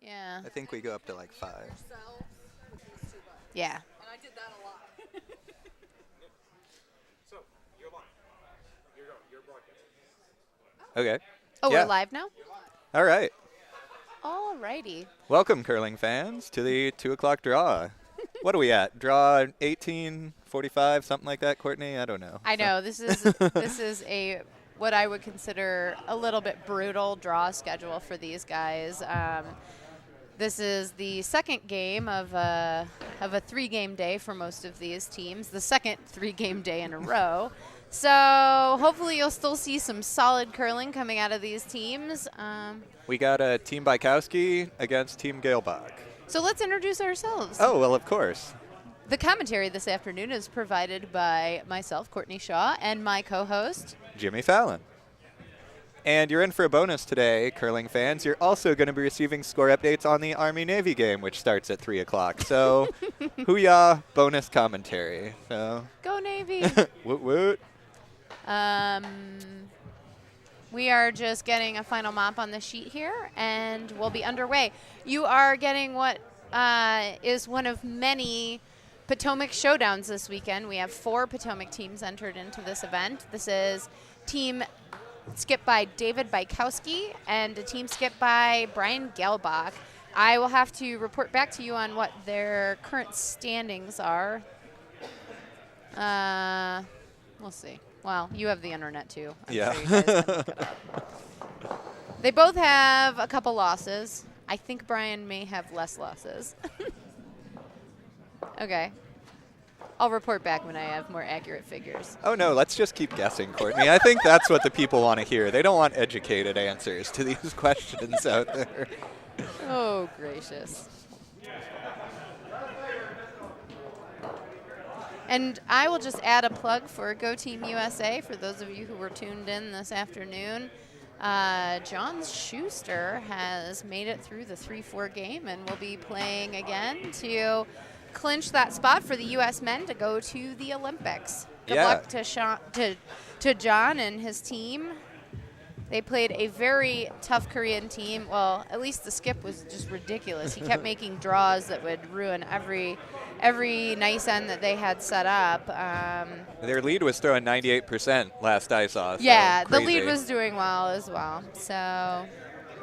Yeah. I think we go up to like 5. Yeah. And I did that a lot. So, you're live. You're broadcasting. Okay. Oh, Yeah. we're live now? All right. Alrighty. Welcome, curling fans, to the 2 o'clock draw. What are we at? Draw 18:45, something like that, Courtney? I don't know. I know this is a what I would consider a little bit brutal draw schedule for these guys. This is the second game of a 3-game day for most of these teams. The second 3-game day in a row. So hopefully you'll still see some solid curling coming out of these teams. We got a Team Bykowski against Team Galebach. So let's introduce ourselves. Oh, well, of course. The commentary this afternoon is provided by myself, Courtney Shaw, and my co-host, Jimmy Fallon. And you're in for a bonus today, curling fans. You're also going to be receiving score updates on the Army-Navy game, which starts at 3 o'clock. So, hoo-yah, bonus commentary. So, Go Navy! woot woot. We are just getting a final mop on the sheet here, and we'll be underway. You are getting what is one of many Potomac showdowns this weekend. We have 4 Potomac teams entered into this event. This is team skipped by David Bykowski and a team skipped by Brian Galebach. I will have to report back to you on what their current standings are. We'll see. Well, you have the internet too. I'm Yeah. sure you guys can look it up. They both have a couple losses. I think Brian may have less losses. Okay. I'll report back when I have more accurate figures. Oh, no, let's just keep guessing, Courtney. I think that's what the people want to hear. They don't want educated answers to these questions out there. Oh, gracious. And I will just add a plug for Go Team USA for those of you who were tuned in this afternoon. John Schuster has made it through the 3-4 game and will be playing again to clinch that spot for the U.S. men to go to the Olympics. Good luck to John and his team. They played a very tough Korean team. Well, at least the skip was just ridiculous. He kept making draws that would ruin every nice end that they had set up. Their lead was throwing 98% last I saw. So Yeah, the crazy. lead was doing well as well. So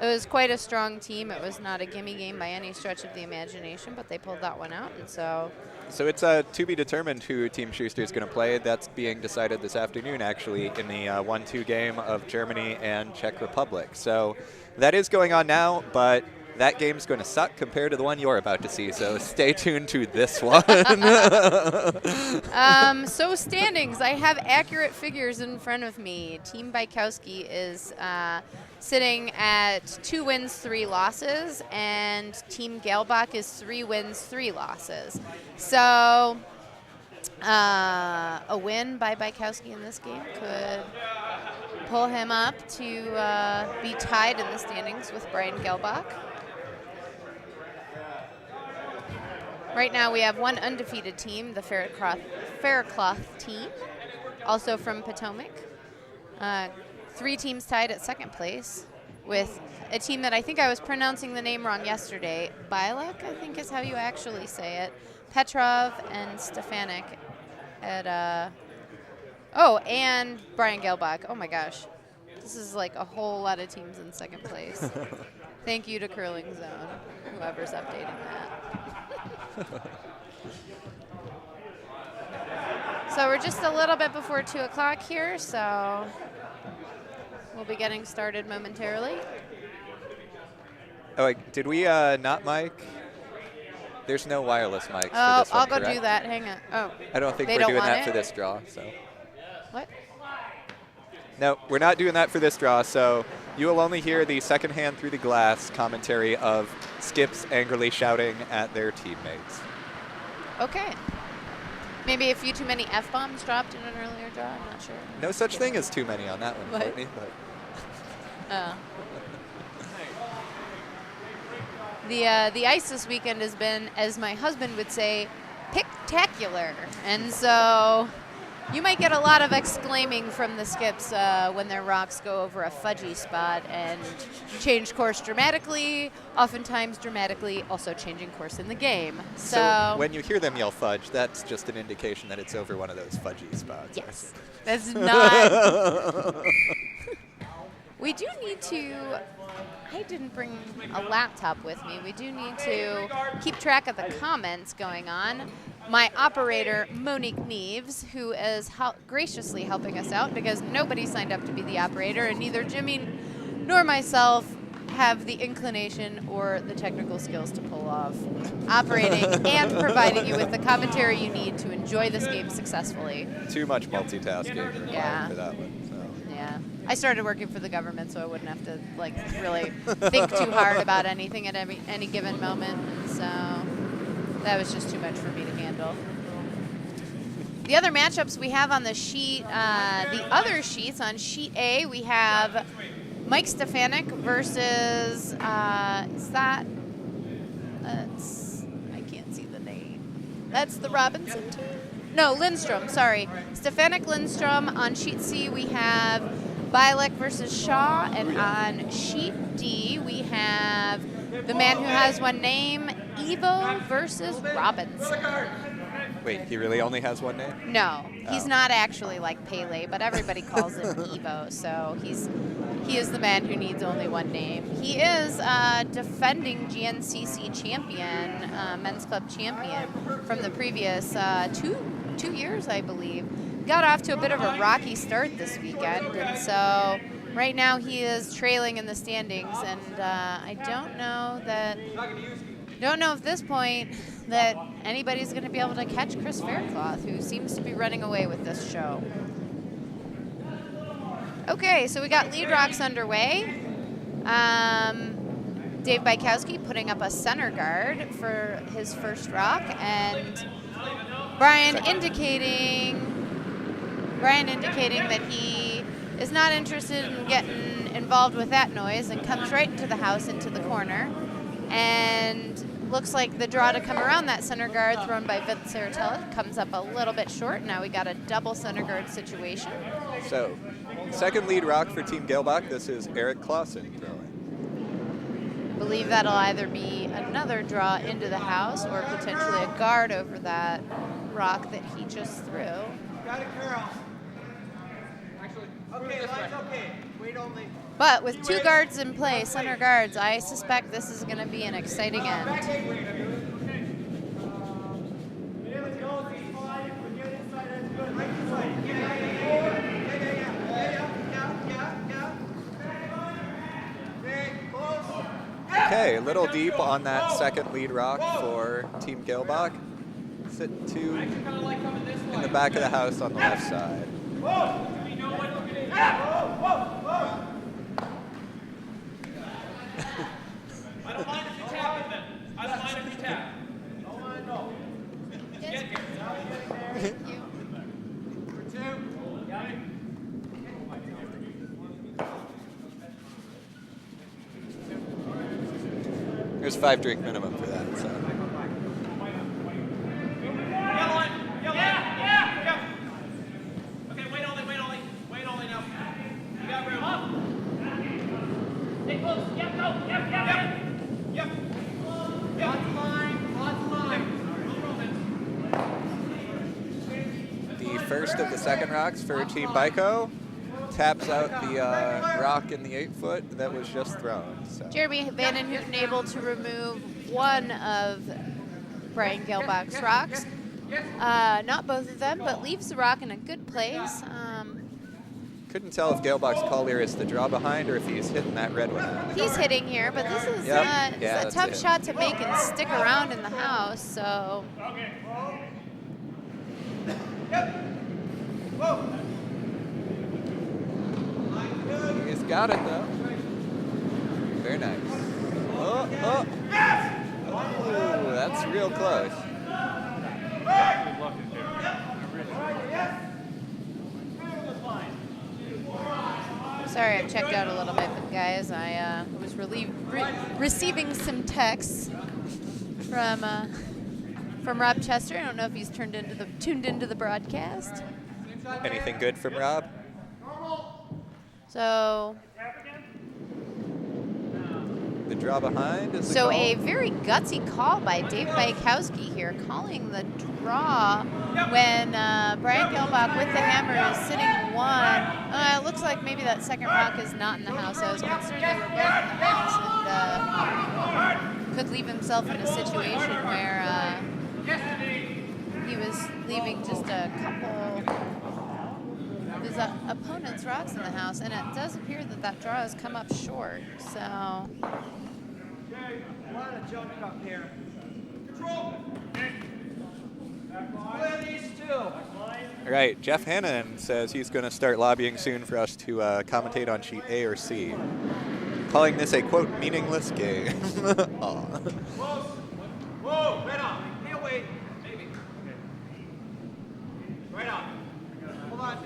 it was quite a strong team. It was not a gimme game by any stretch of the imagination, but they pulled that one out. And so it's to be determined who Team Schuster is going to play. That's being decided this afternoon, actually, in the 1-2 game of Germany and Czech Republic. So that is going on now, but that game's going to suck compared to the one you're about to see. So stay tuned to this one. So standings, I have accurate figures in front of me. Team Bykowski is sitting at 2 wins, 3 losses, and Team Galebach is 3 wins, 3 losses. So a win by Bykowski in this game could pull him up to be tied in the standings with Brian Galebach. Right now we have one undefeated team, the Faircloth team, also from Potomac. 3 teams tied at second place with a team that I think I was pronouncing the name wrong yesterday. Bylek, I think is how you actually say it. Petrov and Stefanik at and Brian Galebach. Oh my gosh. This is like a whole lot of teams in second place. Thank you to Curling Zone, whoever's updating that. So we're just a little bit before 2 o'clock here, so we'll be getting started momentarily. Oh, wait, did we not mic? There's no wireless mics for Oh, this one, I'll go correct? do that. Hang on. Oh, I don't think They we're don't doing want that it? for this draw. So what? no, we're not doing that for this draw. So you will only hear the second-hand through the glass commentary of skips angrily shouting at their teammates. Okay. Maybe a few too many F-bombs dropped in an earlier draw. I'm not sure. No such thing as too many on that one, What? Courtney. But Oh. The ice this weekend has been, as my husband would say, picktacular. And so You might get a lot of exclaiming from the skips when their rocks go over a fudgy spot and change course dramatically, oftentimes dramatically also changing course in the game. So when you hear them yell fudge, that's just an indication that it's over one of those fudgy spots. Yes. That's not. We do need to. I didn't bring a laptop with me. We do need to keep track of the comments going on. My operator, Monique Neves, who is graciously helping us out because nobody signed up to be the operator, and neither Jimmy nor myself have the inclination or the technical skills to pull off operating and providing you with the commentary you need to enjoy this game successfully. Too much multitasking required for that one. Yeah. I started working for the government, so I wouldn't have to like really think too hard about anything at any given moment. And so that was just too much for me to handle. The other matchups we have on the sheet, the other sheets on sheet A, we have Mike Stefanik versus, I can't see the name. That's the Robinson team? No, Lindstrom, sorry. Stefanik Lindstrom. On sheet C, we have Bylek versus Shaw. And on sheet D, we have the man who has one name, Evo versus Robinson. Wait, he really only has one name? No, he's not actually like Pele, but everybody calls him Evo, so he is the man who needs only one name. He is defending GNCC champion, men's club champion from the previous two years, I believe. Got off to a bit of a rocky start this weekend, and so right now he is trailing in the standings, and I don't know at this point that anybody's going to be able to catch Chris Faircloth, who seems to be running away with this show. Okay, so we got lead rocks underway. Dave Bykowski putting up a center guard for his first rock, and Brian indicating that he is not interested in getting involved with that noise and comes right into the house, into the corner. And looks like the draw to come around that center guard thrown by Vince Saratella comes up a little bit short. Now we got a double center guard situation. So, second lead rock for Team Galebach. This is Eric Clausen throwing. I believe that'll either be another draw into the house or potentially a guard over that rock that he just threw. Got it, Carol. Okay, line's okay. Wait only. But with two guards in play, center guards, I suspect this is going to be an exciting end. Okay, a little deep on that second lead rock for Team Galebach. Sit two in the back of the house on the left side. I don't mind if you tap it, I don't mind if you tap. No. Thank you. For two. Got it. There's 5 drink minimum for that. So. Yeah. Okay, wait only now. You got room. Up. Stay close. Yep, go. Yep. Lots of line. The first of the second rocks for Team Byko taps out the rock in the 8-foot that was just thrown. So. Jeremy Van Houten able to remove one of Brian Galebach's rocks. Not both of them, but leaves the rock in a good place. Couldn't tell if Galebach's caller is the draw behind or if he's hitting that red one. He's hitting here, but this is a tough shot to make and stick around in the house. So. Okay. Yep. Whoa. He's got it though. Very nice. Oh, that's real close. Sorry, I've checked out a little bit, but guys, I was receiving some texts from Rob Chester. I don't know if he's tuned into the broadcast. Anything good from Rob? So, The draw behind is the so call? a very gutsy call by Dave Bykowski here, calling the draw when Brian Galebach with the hammer is sitting 1. It looks like maybe that second rock is not in the house. I was concerned they were both in the house and could leave himself in a situation where he was leaving just a couple of his opponent's rocks in the house, and it does appear that that draw has come up short. So. Okay, a lot of junk up here. Control. Play these two. All right, Jeff Hannon says he's going to start lobbying soon for us to commentate on sheet A or C, calling this a, quote, meaningless game. Aw. Whoa, whoa, right on. Hey, wait, maybe. Right on. Hold on.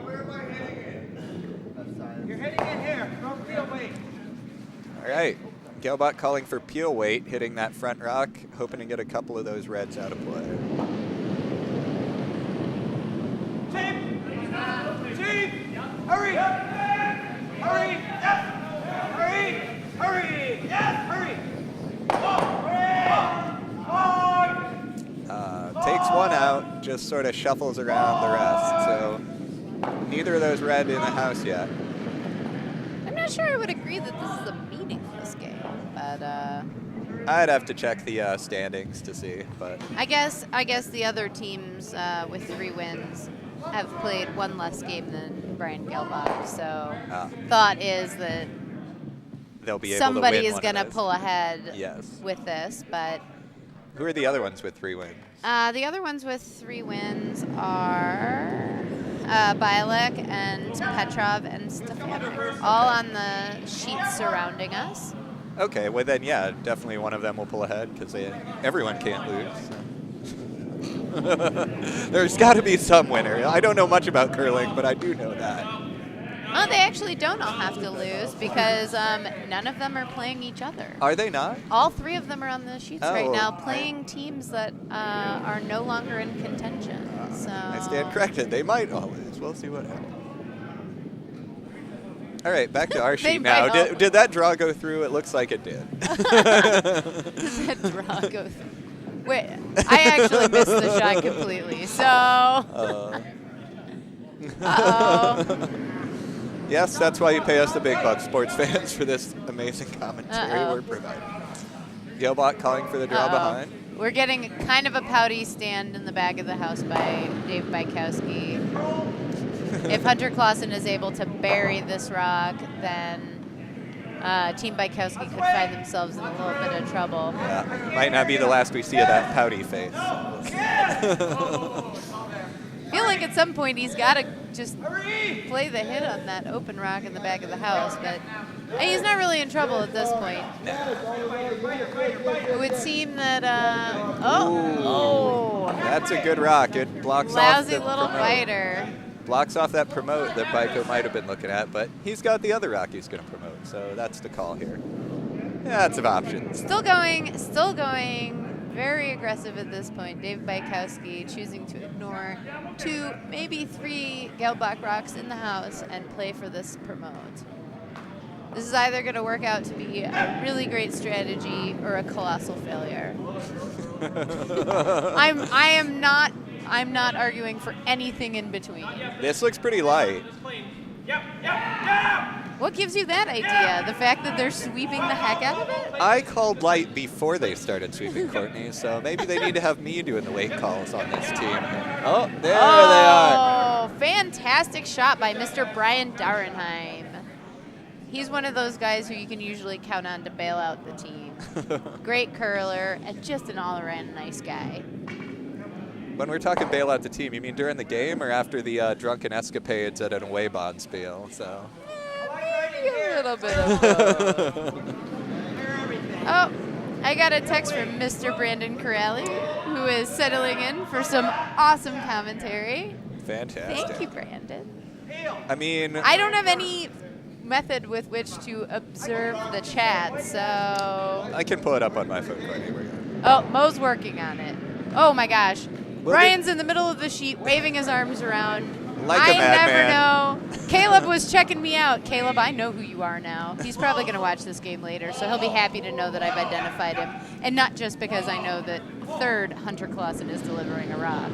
Where am I heading in? You're heading in here. Don't feel weight. All right, Galebach calling for peel weight, hitting that front rock, hoping to get a couple of those reds out of play. Team! Team! Hurry! Hurry! Hurry! Hurry! Hurry! Takes one out, just sort of shuffles around the rest. So neither of those red in the house yet. I'm not sure I would agree that this is a meaningless game, but I'd have to check the standings to see, but I guess the other teams with 3 wins have played 1 less game than Brian Galebach. So thought is that they'll be able somebody to win is one going to of those. pull ahead Yes. with this, but Who are the other ones with 3 wins? the other ones with 3 wins are Bialek and Petrov and Stefanik, all on the sheets surrounding us. Okay, well then, yeah, definitely one of them will pull ahead because everyone can't lose. So. There's got to be some winner. I don't know much about curling, but I do know that. Oh, they actually don't all have to lose because none of them are playing each other. Are they not? All 3 of them are on the sheets right Oh. now, playing teams that are no longer in contention. So I stand corrected. They might all lose. We'll see what happens. All right, back to our They sheet now. might all- Did that draw go through? It looks like it did. Does that draw go through? Wait, I actually missed the shot completely. So. Uh-oh. Yes, that's why you pay us the big bucks, sports fans, for this amazing commentary Uh-oh. we're providing. Galebach calling for the draw behind. We're getting kind of a pouty stand in the back of the house by Dave Bykowski. If Hunter Clausen is able to bury this rock, then Team Bykowski could find themselves in a little bit of trouble. Yeah, might not be the last we see of that pouty face. I feel like at some point he's got to just play the hit on that open rock in the back of the house, but he's not really in trouble at this point. It would seem that, That's a good rock. It blocks off lousy the little promote. fighter. Blocks off that promote that Byko might have been looking at, but he's got the other rock he's going to promote, so that's the call here. Yeah, it's of options. Still going very aggressive at this point. Dave Bykowski choosing to ignore 2, maybe 3 Galebach rocks in the house and play for this promote. This is either going to work out to be a really great strategy or a colossal failure. I'm not arguing for anything in between. This looks pretty light. What gives you that idea? The fact that they're sweeping the heck out of it? I called light before they started sweeping Courtney, so maybe they need to have me doing the weight calls on this team. Oh, there they are. Oh, fantastic shot by Mr. Brian Darenheim. He's one of those guys who you can usually count on to bail out the team. Great curler and just an all-around nice guy. When we're talking bail out the team, you mean during the game or after the drunken escapades at an away bonspiel? So. Maybe a little bit of both. Oh, I got a text from Mr. Brandon Corelli, who is settling in for some awesome commentary. Fantastic. Thank you, Brandon. I mean, I don't have any method with which to observe the chat, so. I can pull it up on my phone, Courtney. Oh, Mo's working on it. Oh my gosh. Brian's in the middle of the sheet, waving his arms around. Like I a madman. never know. Caleb was checking me out. Caleb, I know who you are now. He's probably going to watch this game later, so he'll be happy to know that I've identified him. And not just because I know that third Hunter Clausen is delivering a rock.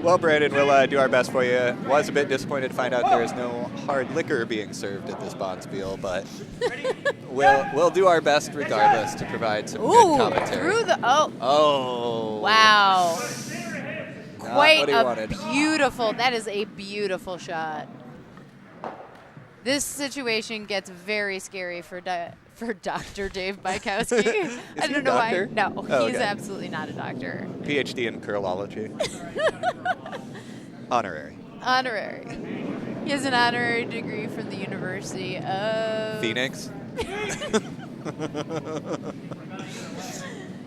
Well, Brandon, we'll do our best for you. Was a bit disappointed to find out there is no hard liquor being served at this Bonspiel, but we'll do our best regardless to provide some good commentary. Through the Oh. wow. Not Quite what he a wanted. beautiful, that is a beautiful shot. This situation gets very scary for Dr. Dave Bykowski. I don't know doctor? why. No, Oh, he's okay. absolutely not a doctor. PhD in curlology. Honorary. Honorary. He has an honorary degree from the University of Phoenix.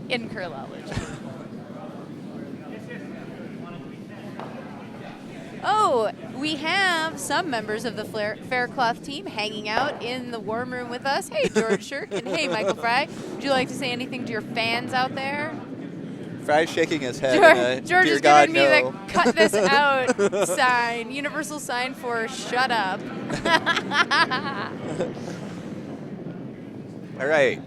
in curlology. Oh, we have some members of the Faircloth team hanging out in the warm room with us. Hey, George Shirk, and hey, Michael Fry. Would you like to say anything to your fans out there? Fry's shaking his head. George Dear is God, giving me no. the cut this out sign, universal sign for shut up. All right.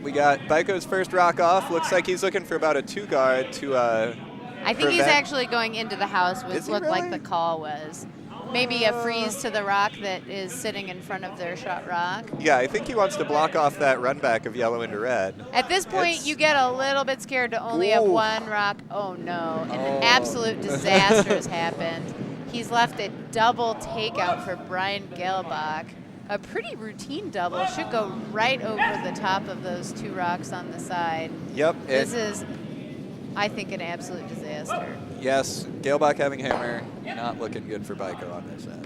We got Byko's first rock off. Looks like he's looking for about a 2-guard to I think he's prevent- actually going into the house Is with he looked like really? the call was. Maybe a freeze to the rock that is sitting in front of their shot rock. Yeah, I think he wants to block off that run back of yellow into red. At this point, It's- you get a little bit scared to only have Ooh. one rock. Oh, no. An Oh. absolute disaster has happened. He's left a double takeout for Brian Galebach. A pretty routine double. Should go right over the top of those two rocks on the side. Yep. This is, I think, an absolute disaster. Yes, Galebach having hammer. Not looking good for Byko on this end.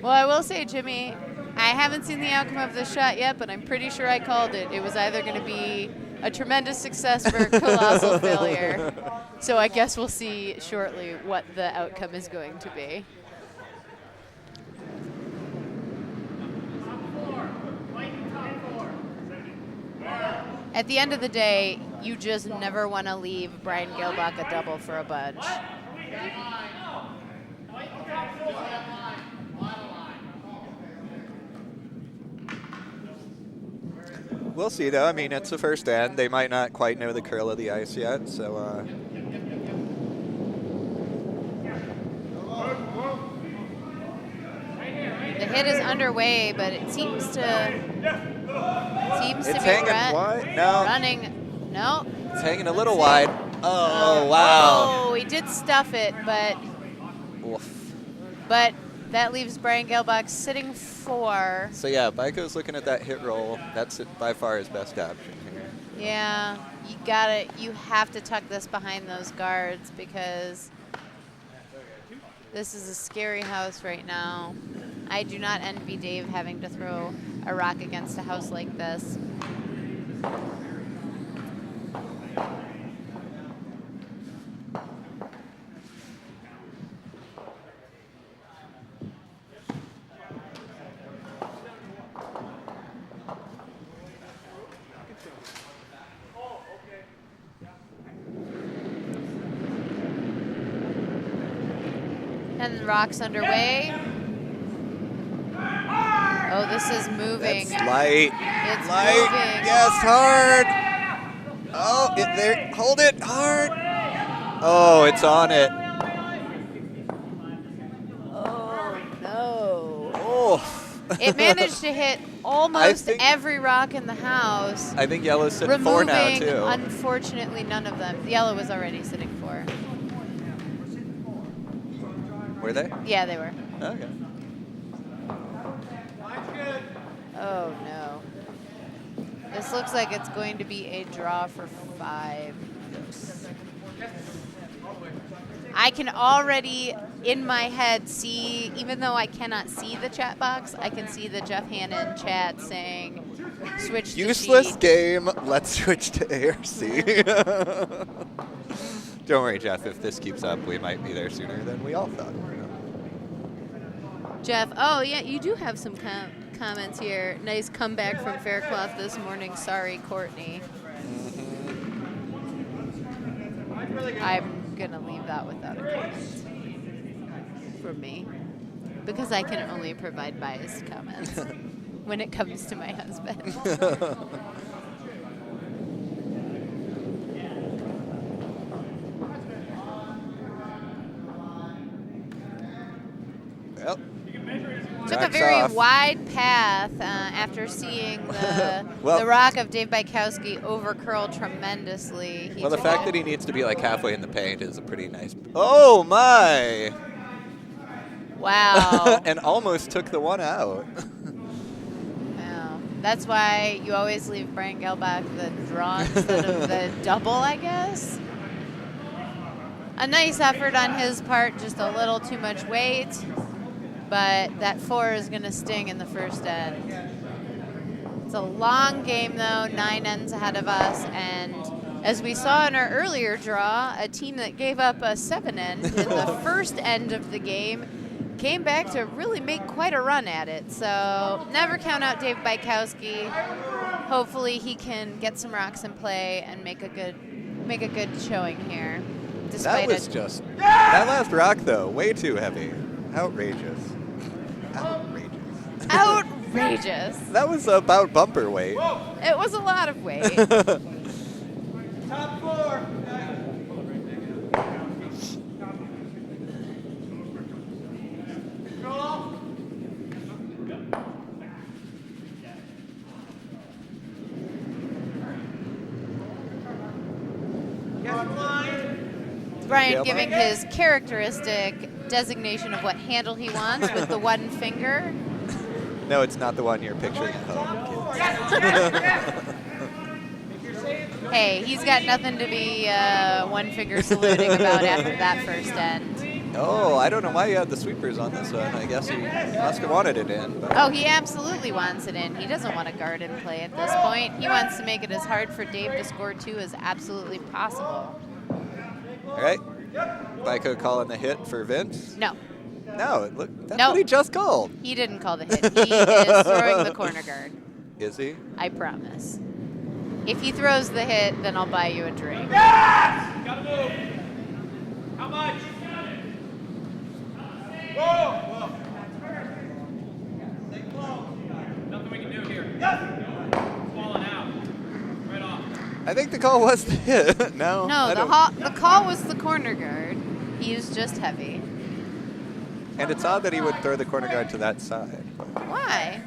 Well, I will say, Jimmy, I haven't seen the outcome of this shot yet, but I'm pretty sure I called it. It was either going to be a tremendous success or a colossal failure. So I guess we'll see shortly what the outcome is going to be. At the end of the day, you just never want to leave Brian Galebach a double for a bunch. We'll see, though. I mean, it's the first end. They might not quite know the curl of the ice yet, so The hit is underway, but it seems to it's be hanging wide. No, running. No. it's hanging a little wide. Oh, wow. Oh, he did stuff it, but Oof. that leaves Brian Galebach sitting 4. So, yeah, Byko's looking at that hit roll. That's by far his best option here. Yeah, you have to tuck this behind those guards because this is a scary house right now. I do not envy Dave having to throw a rock against a house like this. And the rock's underway. Oh, this is moving. That's light. It's Light. moving. Yes, hard. Oh, there. Hold it hard. Oh, it's on it. Oh, no. Oh. It managed to hit almost think- every rock in the house. I think yellow's sitting 4 now, Removing, too. unfortunately, none of them. Yellow was already sitting 4. Were they? Yeah, they were. Okay. Oh, no. This looks like it's going to be a draw for 5. I can already, in my head, see, even though I cannot see the chat box, I can see the Jeff Hannon chat saying, switch the Useless sheet. game. Let's switch to ARC. Don't worry, Jeff. If this keeps up, we might be there sooner than we all thought. Jeff, oh, yeah, you do have some comments here. Nice comeback from Faircloth this morning. Sorry, Courtney. I'm going to leave that without a comment from me, because I can only provide biased comments when it comes to my husband. Well, Took a backs very off. wide path after seeing the, Well- the rock of Dave Bykowski overcurl tremendously. He Well, the took fact it- that he needs to be like halfway in the paint is a pretty nice. Oh my! Wow. And almost took the one out. Wow. That's why you always leave Brian Galebach the draw instead of the double, I guess. A nice effort on his part, just a little too much weight. But that 4 is going to sting in the first end. It's a long game, though, 9 ends ahead of us. And as we saw in our earlier draw, a team that gave up a 7 end in the first end of the game came back to really make quite a run at it. So never count out Dave Bykowski. Hopefully he can get some rocks in play and make a good showing here. That Despite was just that last rock though, way too heavy. Outrageous. Outrageous. outrageous. That was about bumper weight. It was a lot of weight. Top 4. Control. Guess blind. Brian Yeah, giving his characteristic designation of what handle he wants with the one finger. No, it's not the one you're picturing at home. Hey, he's got nothing to be one finger saluting about after that first end. Oh, I don't know why you had the sweepers on this one. I guess he must have wanted it in. But Oh, he absolutely wants it in. He doesn't want a guard in play at this point. He wants to make it as hard for Dave to score 2 as absolutely possible. all right. Byko calling the hit for Vince. No, No, look, that's Nope. what he just called. he didn't call the hit. He is throwing the corner guard. Is he? I promise. If he throws the hit, then I'll buy you a drink. Gotta move. How much? Whoa! Stay close. Nothing we can do here. Falling out. Right off. I think the call was the hit. No. No, I the, don't- the call was the corner guard. He was just heavy. And it's odd that he would throw the corner guard to that side. Why?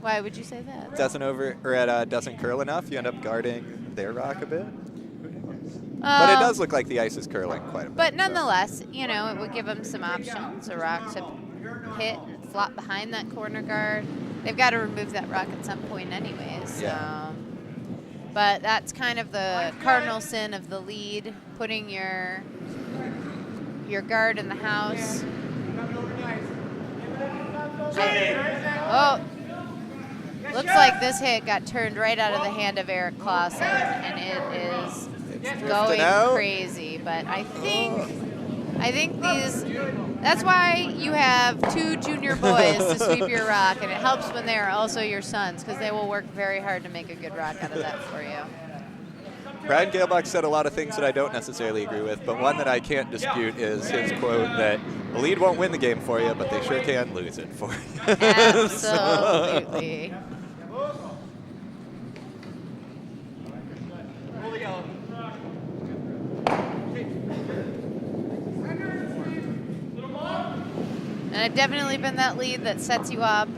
Why would you say that? Doesn't curl enough. You end up guarding their rock a bit. But it does look like the ice is curling quite a bit. But so. nonetheless, you know, it would give them some options. A rock to hit and flop behind that corner guard. They've got to remove that rock at some point anyways. So. Yeah. But that's kind of the cardinal sin of the lead, putting your guard in the house. Looks like this hit got turned right out of the hand of Eric Clausen, and it is going out. crazy. But I think that's why you have 2 junior boys to sweep your rock, and it helps when they are also your sons, because they will work very hard to make a good rock out of that for you. Brian Galebach said a lot of things that I don't necessarily agree with, but one that I can't dispute is his quote that the lead won't win the game for you, but they sure can lose it for you. Absolutely. And I've definitely been that lead that sets you up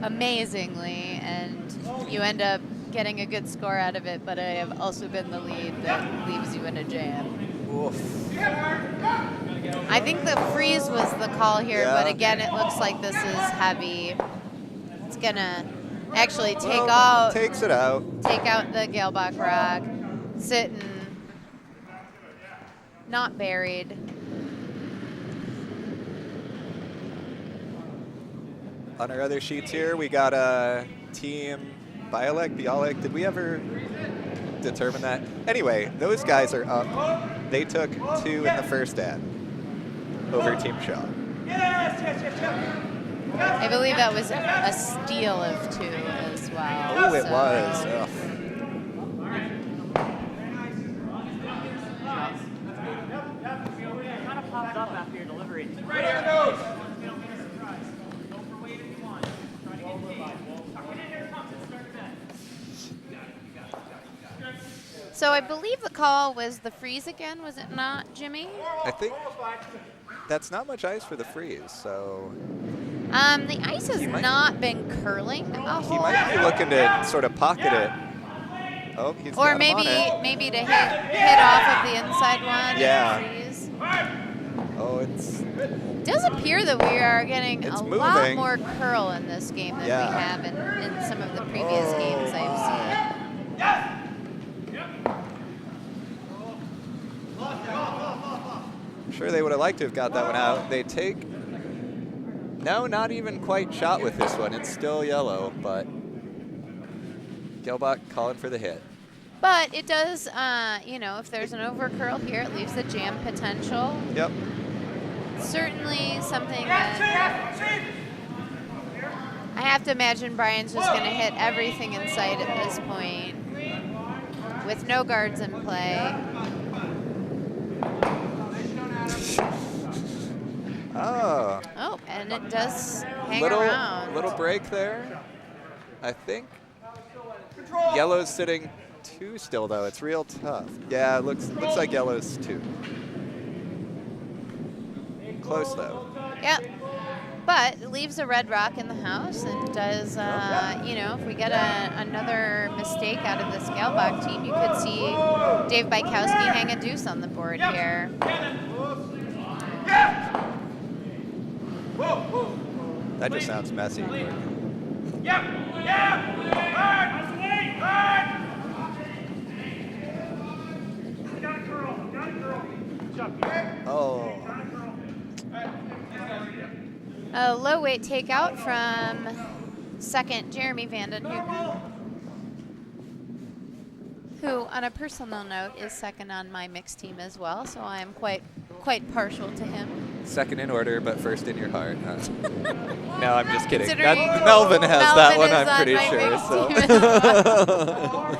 amazingly, and you end up getting a good score out of it, but I have also been the lead that leaves you in a jam. Oof. I think the freeze was the call here, Yeah. but again, it looks like this is heavy. It's gonna actually Takes it out. take out the Galebach rock, sitting, not buried. On our other sheets here, we got a team Biolek. Did we ever determine that? Anyway, those guys are up. They took 2 in the first end over Team Shaw. I believe that was a steal of 2 as well. Oh, it so- was. Ugh. thumbs up after your delivery. Right here, nose. Go for weight if you want. Try to get engaged. Tuck it in, here it comes. It's starting back. So I believe the call was the freeze again, was it not, Jimmy? I think that's not much ice for the freeze, so The ice has not been curling a he whole might lot. be looking to sort of pocket it. Oh, he's Or got him on it. maybe to hit off of the inside one. Yeah. And freeze. Oh, it's It does appear that we are getting It's a lot moving. more curl in this game than Yeah. we have in some of the previous games I've seen. I'm sure they would have liked to have got that one out. They take, no, not even quite shot with this one. It's still yellow, but Galebach calling for the hit. But it does, if there's an overcurl here, it leaves the jam potential. Yep. Certainly something that I have to imagine Brian's just going to hit everything in sight at this point with no guards in play. Oh. Oh, and it does hang Little around. break there. I think yellow's sitting 2 still though. It's real tough. Yeah, it looks like yellow's 2. Close though. Yep. But it leaves a red rock in the house and does, if we get another mistake out of this Galebach team, you could see Dave Bykowski hang a deuce on the board here. That just sounds messy. Oh. A low weight takeout from second Jeremy Vanden, who on a personal note is second on my mixed team as well, so I am quite partial to him. Second in order, but first in your heart. Huh? No, I'm just kidding. Considering Melvin has that one, is I'm on pretty my sure. mixed So. team as well.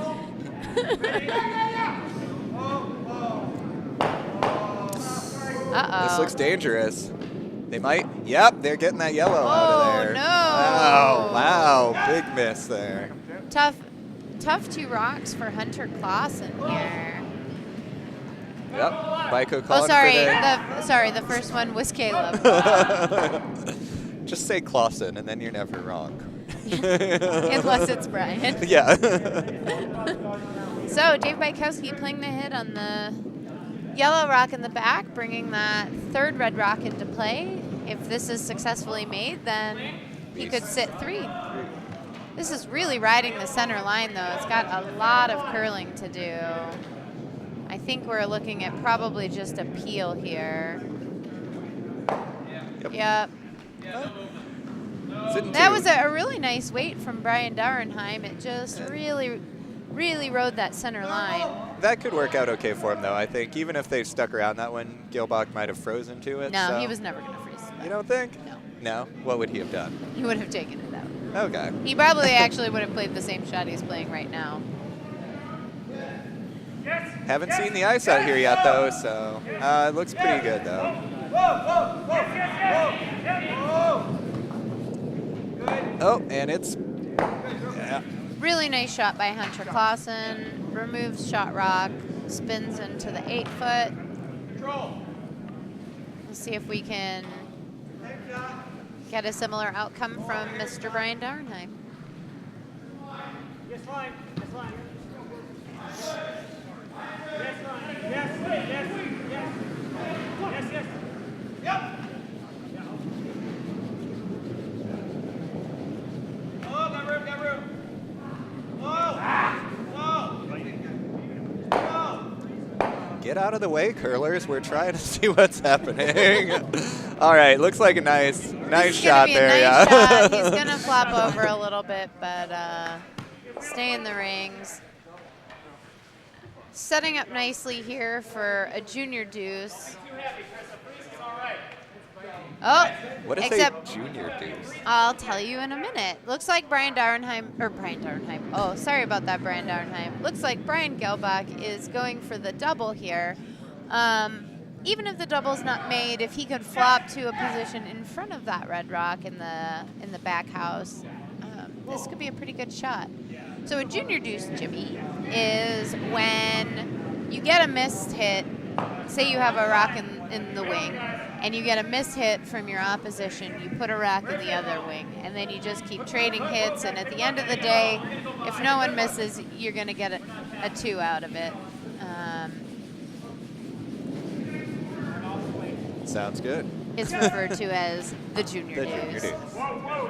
This looks dangerous. They might. Yep, they're getting that yellow out of there. No. Wow, big miss there. Tough 2 rocks for Hunter Clausen here. Yep, Byko calling Oh, sorry. for The first one was Caleb. Just say Clausen, and then you're never wrong. Unless it's Brian. Yeah. So Dave Bykowski playing the hit on the yellow rock in the back, bringing that third red rock into play. If this is successfully made, then he could sit 3. This is really riding the center line, though. It's got a lot of curling to do. I think we're looking at probably just a peel here. Yep. That was a really nice weight from Brian Dauernheim. It just really rode that center line. That could work out okay for him, though, I think. Even if they stuck around that one, Galebach might have frozen to it. No, so. he was never going to freeze. You don't think? No. No? What would he have done? He would have taken it out. Okay. He probably actually would have played the same shot he's playing right now. Haven't seen the ice out here yet, though, so it looks pretty good, though. Oh, and it's... Yeah. Really nice shot by Hunter Clausen. Removes shot rock, spins into the 8-foot. Let's see if we can get a similar outcome from Mr. Brian Dauernheim. Yes, line. Yes, line. Yes, line. Yes, yes, yes. Yes, yes. Yep. Oh, got room. Whoa. Get out of the way, curlers. We're trying to see what's happening. All right, looks like a nice shot there. Nice shot. He's Yeah. going to flop over a little bit, but stay in the rings. Setting up nicely here for a junior deuce. Oh, What is except a junior deuce? I'll tell you in a minute. Looks like Brian Dauernheim. Oh, sorry about that, Brian Dauernheim. Looks like Brian Galebach is going for the double here. even if the double's not made, if he could flop to a position in front of that red rock in the back house, this could be a pretty good shot. So a junior deuce, Jimmy, is when you get a missed hit. Say you have a rock in the wing, and you get a missed hit from your opposition. You put a rock in the other wing, and then you just keep trading hits. And at the end of the day, if no one misses, you're going to get a 2 out of it. Sounds good. It's referred to as the junior The junior deuce. deuce.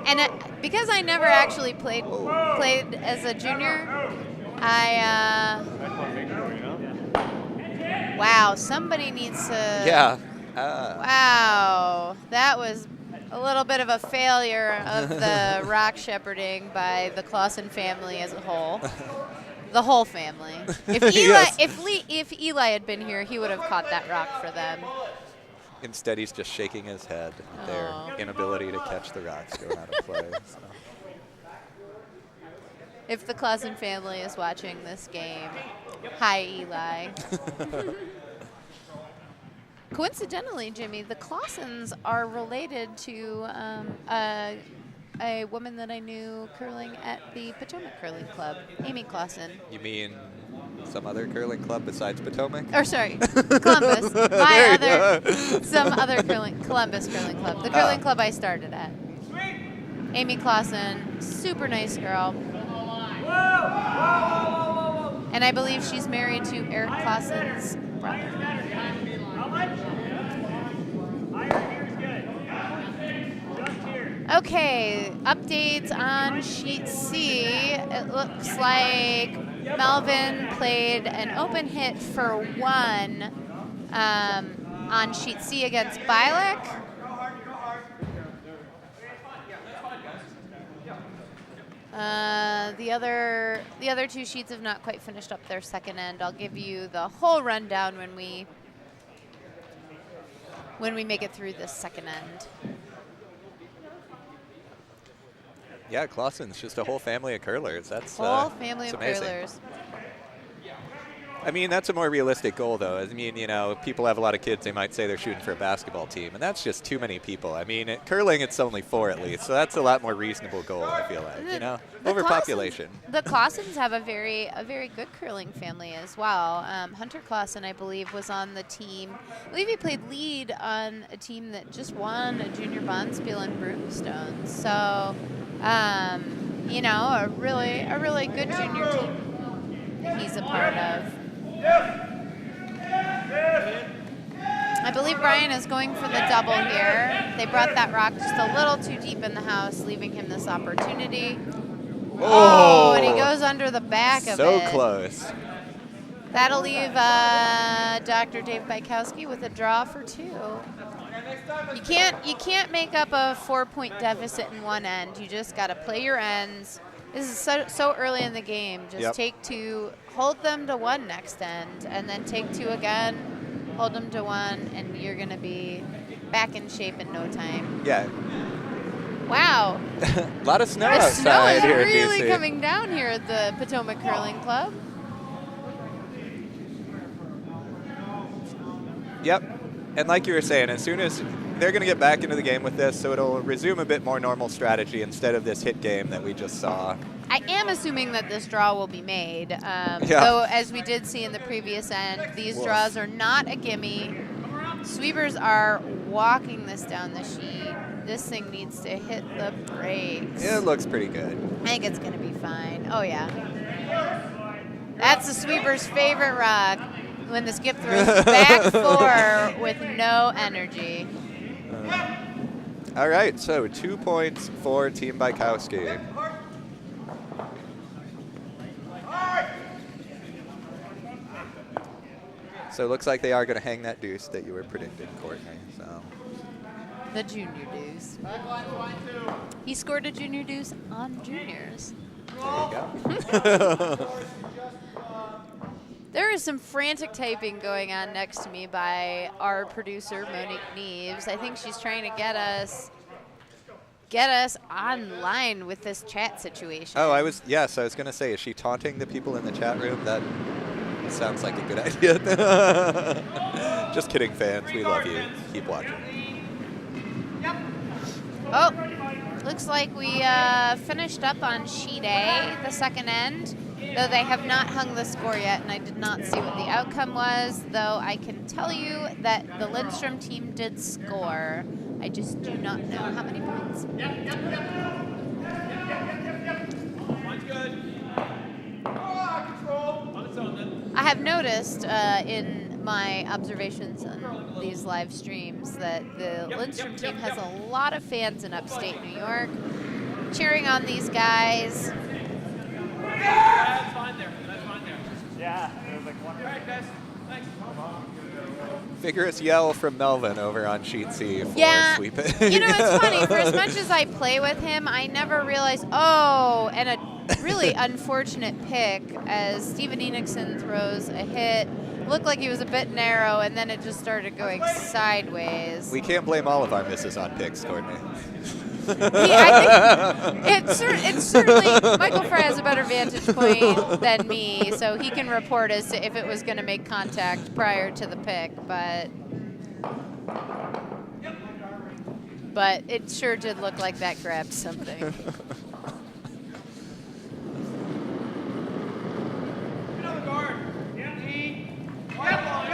And because I never actually played as a junior, wow, somebody needs to. Yeah. Wow, that was a little bit of a failure of the rock shepherding by the Clausen family as a whole. The whole family. If Eli, Yes. if Eli had been here, he would have caught that rock for them. Instead, he's just shaking his head at their Oh. inability to catch the rocks going out of play. So. If the Clausen family is watching this game, hi, Eli. Coincidentally, Jimmy, the Clausens are related to a woman that I knew curling at the Potomac Curling Club, Amy Clausen. You mean some other curling club besides Potomac? Or sorry, Columbus. Some other Columbus Curling Club. The curling club I started at. Amy Clausen, super nice girl. And I believe she's married to Eric Clausen's brother. Okay, updates on Sheet C. It looks like Melvin played an open hit for 1 on Sheet C against Bylek. The other 2 sheets have not quite finished up their second end. I'll give you the whole rundown when we make it through this second end. Yeah, Clausen's just a whole family of curlers. That's Whole family that's of amazing. curlers. I mean, that's a more realistic goal, though. I mean, you know, people have a lot of kids. They might say they're shooting for a basketball team, and that's just too many people. I mean, curling, it's only 4 at least, so that's a lot more reasonable goal, I feel like, you know? Overpopulation. The Clausens have a very good curling family as well. Hunter Clausen, I believe, was on the team. I believe he played lead on a team that just won a junior Bonspiel and Broomstone. So, you know, a really good junior team that he's a part of. I believe Brian is going for the double here. They brought that rock just a little too deep in the house, leaving him this opportunity. Oh, and he goes under the back of it. So close. That'll leave Dr. Dave Bykowski with a draw for 2. You can't make up a 4-point deficit in one end. You just got to play your ends. This is so early in the game. Just take 2, hold them to 1 next end, and then take 2 again, hold them to 1, and you're going to be back in shape in no time. Yeah. Wow. A lot of snow The snow outside is here in really BC. coming down here at the Potomac Curling Club. Yep. And like you were saying, as soon as they're going to get back into the game with this, so it'll resume a bit more normal strategy instead of this hit game that we just saw. I am assuming that this draw will be made. Though, as we did see in the previous end, these draws are not a gimme. Sweepers are walking this down the sheet. This thing needs to hit the brakes. It looks pretty good. I think it's going to be fine. Oh, yeah. That's the sweeper's favorite rock, when the skip throws back 4 with no energy. All right, so 2 points for Team Bykowski. So it looks like they are going to hang that deuce that you were predicting, Courtney. So The junior deuce. He scored a junior deuce on juniors. there you go. There is some frantic typing going on next to me by our producer, Monique Neves. I think she's trying to get us online with this chat situation. Oh, I was going to say, is she taunting the people in the chat room? That Sounds like a good idea. Just kidding, fans. We love you. Keep watching. Oh, looks like we finished up on sheet A, the second end, though they have not hung the score yet, and I did not see what the outcome was, though I can tell you that the Lindstrom team did score. I just do not know how many points. One's good. Control. On its own then. I have noticed in my observations on these live streams that the Lindstrom team has a lot of fans in upstate New York cheering on these guys. That's fine there. That's fine there. Yeah, it was like one. All right, guys. Thanks. Vigorous yell from Melvin over on sheet C for sweep it. You know, it's funny. For as much as I play with him, I never realized, oh, and a really unfortunate pick as Steven Enixon throws a hit. Looked like he was a bit narrow, and then it just started going sideways. We can't blame all of our misses on picks, Courtney. I think it's certainly Michael Fry has a better vantage point than me, so he can report as to if it was going to make contact prior to the pick, but it sure did look like that grabbed something.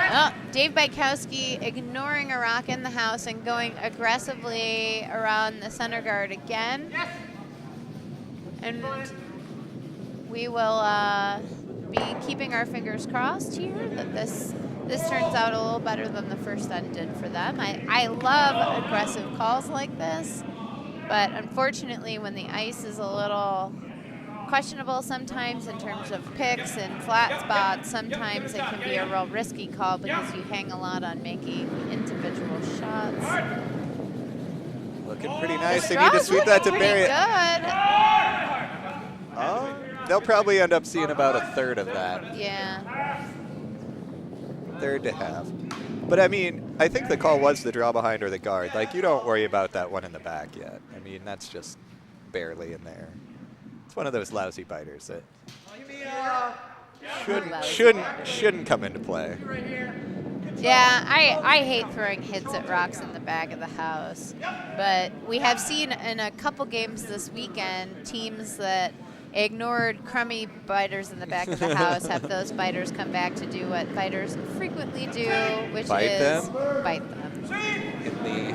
Oh, Dave Bykowski ignoring a rock in the house and going aggressively around the center guard again. And we will be keeping our fingers crossed here that this turns out a little better than the first end did for them. I love aggressive calls like this, but unfortunately when the ice is a little questionable sometimes in terms of picks and flat spots, sometimes it can be a real risky call because you hang a lot on making individual shots. Looking pretty nice. They need to sweep that to bury it. Good. Oh, they'll probably end up seeing about a third of that. Yeah. Third to half. But I mean, I think the call was the draw behind or the guard. Like, you don't worry about that one in the back yet. I mean, that's just barely in there. It's one of those lousy biters that shouldn't come into play. Yeah, I hate throwing hits at rocks in the back of the house. But we have seen in a couple games this weekend teams that ignored crummy biters in the back of the house have those biters come back to do what biters frequently do, which Bite is them? bite them. In the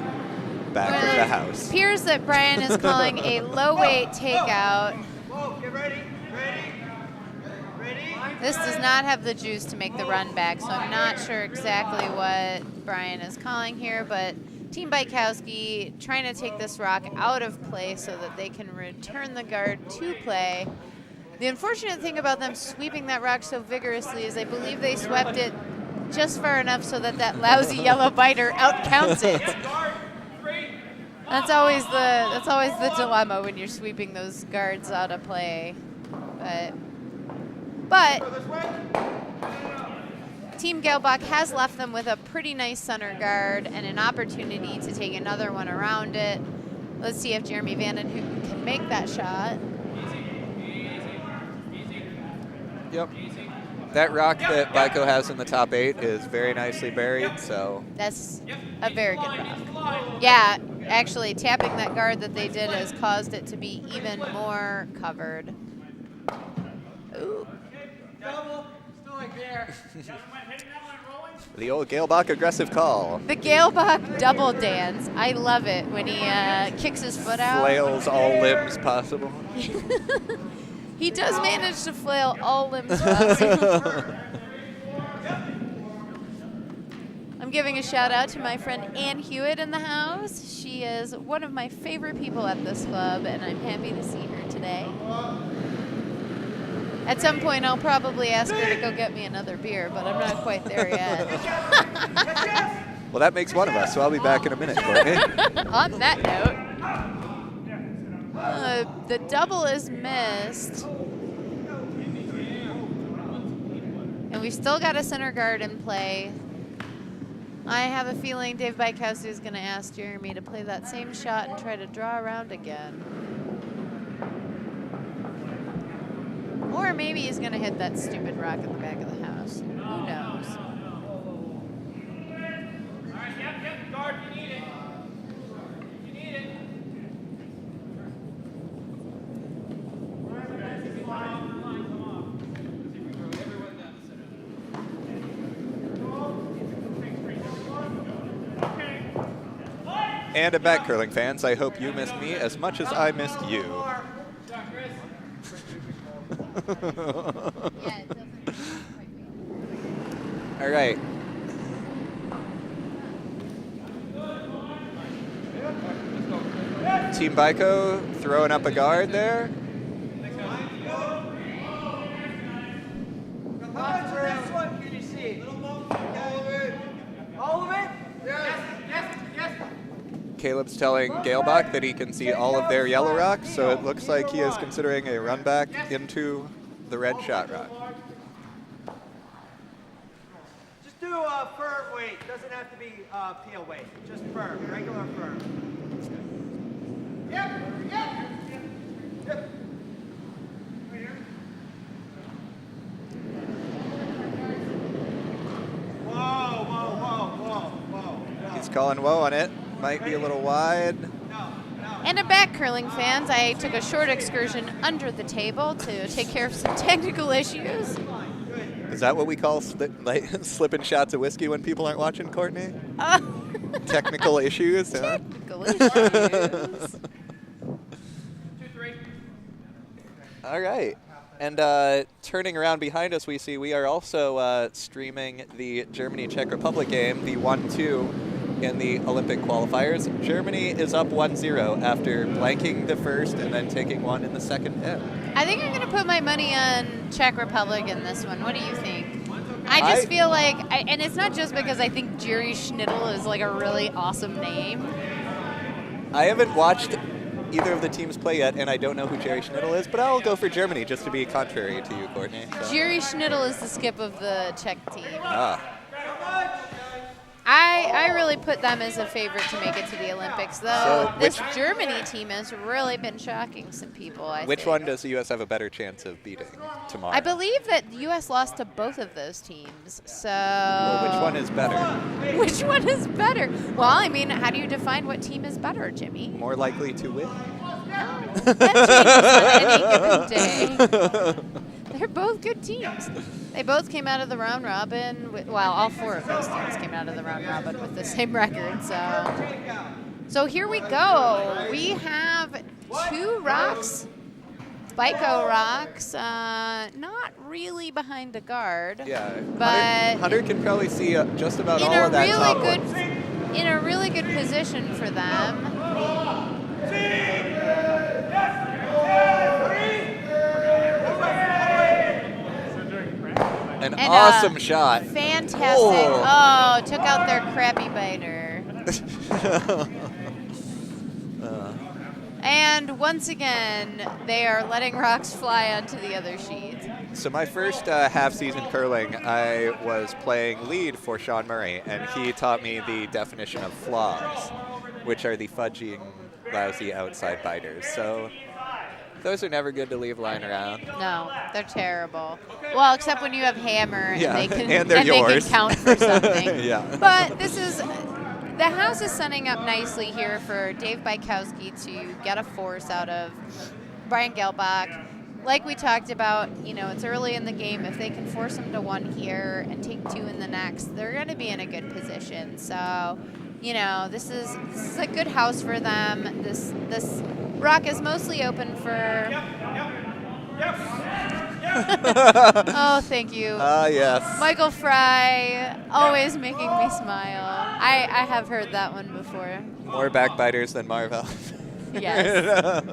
back of the house. It appears that Brian is calling a low-weight takeout. Whoa, get ready. Ready. This does not have the juice to make the run back, so I'm not sure exactly what Brian is calling here, but Team Bykowski trying to take this rock out of play so that they can return the guard to play. The unfortunate thing about them sweeping that rock so vigorously is I believe they swept it just far enough so that that lousy yellow biter outcounts it. That's always the dilemma when you're sweeping those guards out of play. But Team Galebach has left them with a pretty nice center guard and an opportunity to take another one around it. Let's see if Jeremy Vandenhoeken can make that shot. Yep. That rock that Byko has in the top 8 is very nicely buried, so. That's a very good rock. Yeah, actually tapping that guard that they did has caused it to be even more covered. Ooh. Double. Still like there. The old Galebach aggressive call. The Galebach double dance. I love it when he kicks his foot out. Flails all limbs possible. He does manage to flail all limbs possible. I'm giving a shout out to my friend Ann Hewitt in the house. She is one of my favorite people at this club, and I'm happy to see her today. At some point, I'll probably ask her to go get me another beer, but I'm not quite there yet. Well, that makes one of us, so I'll be back in a minute, Courtney. On that note, the double is missed. And we've still got a center guard in play. I have a feeling Dave Bykowski is going to ask Jeremy to play that same shot and try to draw around again. Or maybe he's going to hit that stupid rock in the back of the house. knows? Who knows? All right, yep, guard, you need it. You need it. And I'm back, curling fans. I hope you missed me as much as I missed you. All right. Team Byko throwing up a guard there. How much of this one can you see? All of it? Yes. Caleb's telling Galebach that he can see all of their yellow rocks, so it looks like he is considering a run back into the red shot rock. Just do firm weight. Doesn't have to be peel weight. Just firm, regular firm. Yep. Whoa. He's calling whoa on it. Might be a little wide. And I'm back, curling fans. I took a short excursion under the table to take care of some technical issues. Is that what we call slipping shots of whiskey when people aren't watching, Courtney? Technical issues? Huh? Technical issues. 2-3. All right. And turning around behind us, we are also streaming the Germany-Czech Republic game, the 1-2 in the Olympic qualifiers. Germany is up 1-0 after blanking the first and then taking one in the second end. I think I'm going to put my money on Czech Republic in this one. What do you think? I just feel like, and it's not just because I think Jerry Schnittel is like a really awesome name. I haven't watched either of the teams play yet, and I don't know who Jerry Schnittel is, but I'll go for Germany just to be contrary to you, Courtney. So. Jerry Schnittel is the skip of the Czech team. Ah. I really put them as a favorite to make it to the Olympics, though. So this Germany team has really been shocking some people, I Which think. one does the U.S. have a better chance of beating tomorrow? I believe that the U.S. lost to both of those teams, so... Well, which one is better? Which one is better? Well, I mean, how do you define what team is better, Jimmy? More likely to win? That changes on any given day. They're both good teams. They both came out of the round robin. Well, all four of those teams came out of the round robin with the same record. So here we go. We have two rocks, Byko rocks, not really behind the guard. Yeah, but Hunter can probably see just about all in a of that really top good, one. in a really good position for them. An awesome shot. Fantastic. Oh. Oh, took out their crappy biter. And once again, they are letting rocks fly onto the other sheet. So my first half-season curling, I was playing lead for Sean Murray, and he taught me the definition of flaws, which are the fudging, lousy outside biters. So those are never good to leave lying around. No, they're terrible. Well, except when you have hammer and they can and they're they yours. can count for something. Yeah. But the house is setting up nicely here for Dave Bykowski to get a force out of Brian Galebach. Like we talked about, it's early in the game. If they can force them to one here and take two in the next, they're going to be in a good position. So, this is a good house for them. This rock is mostly open for. Oh, thank you. Yes. Michael Fry, always making me smile. I have heard that one before. More backbiters than Marvel. Yes.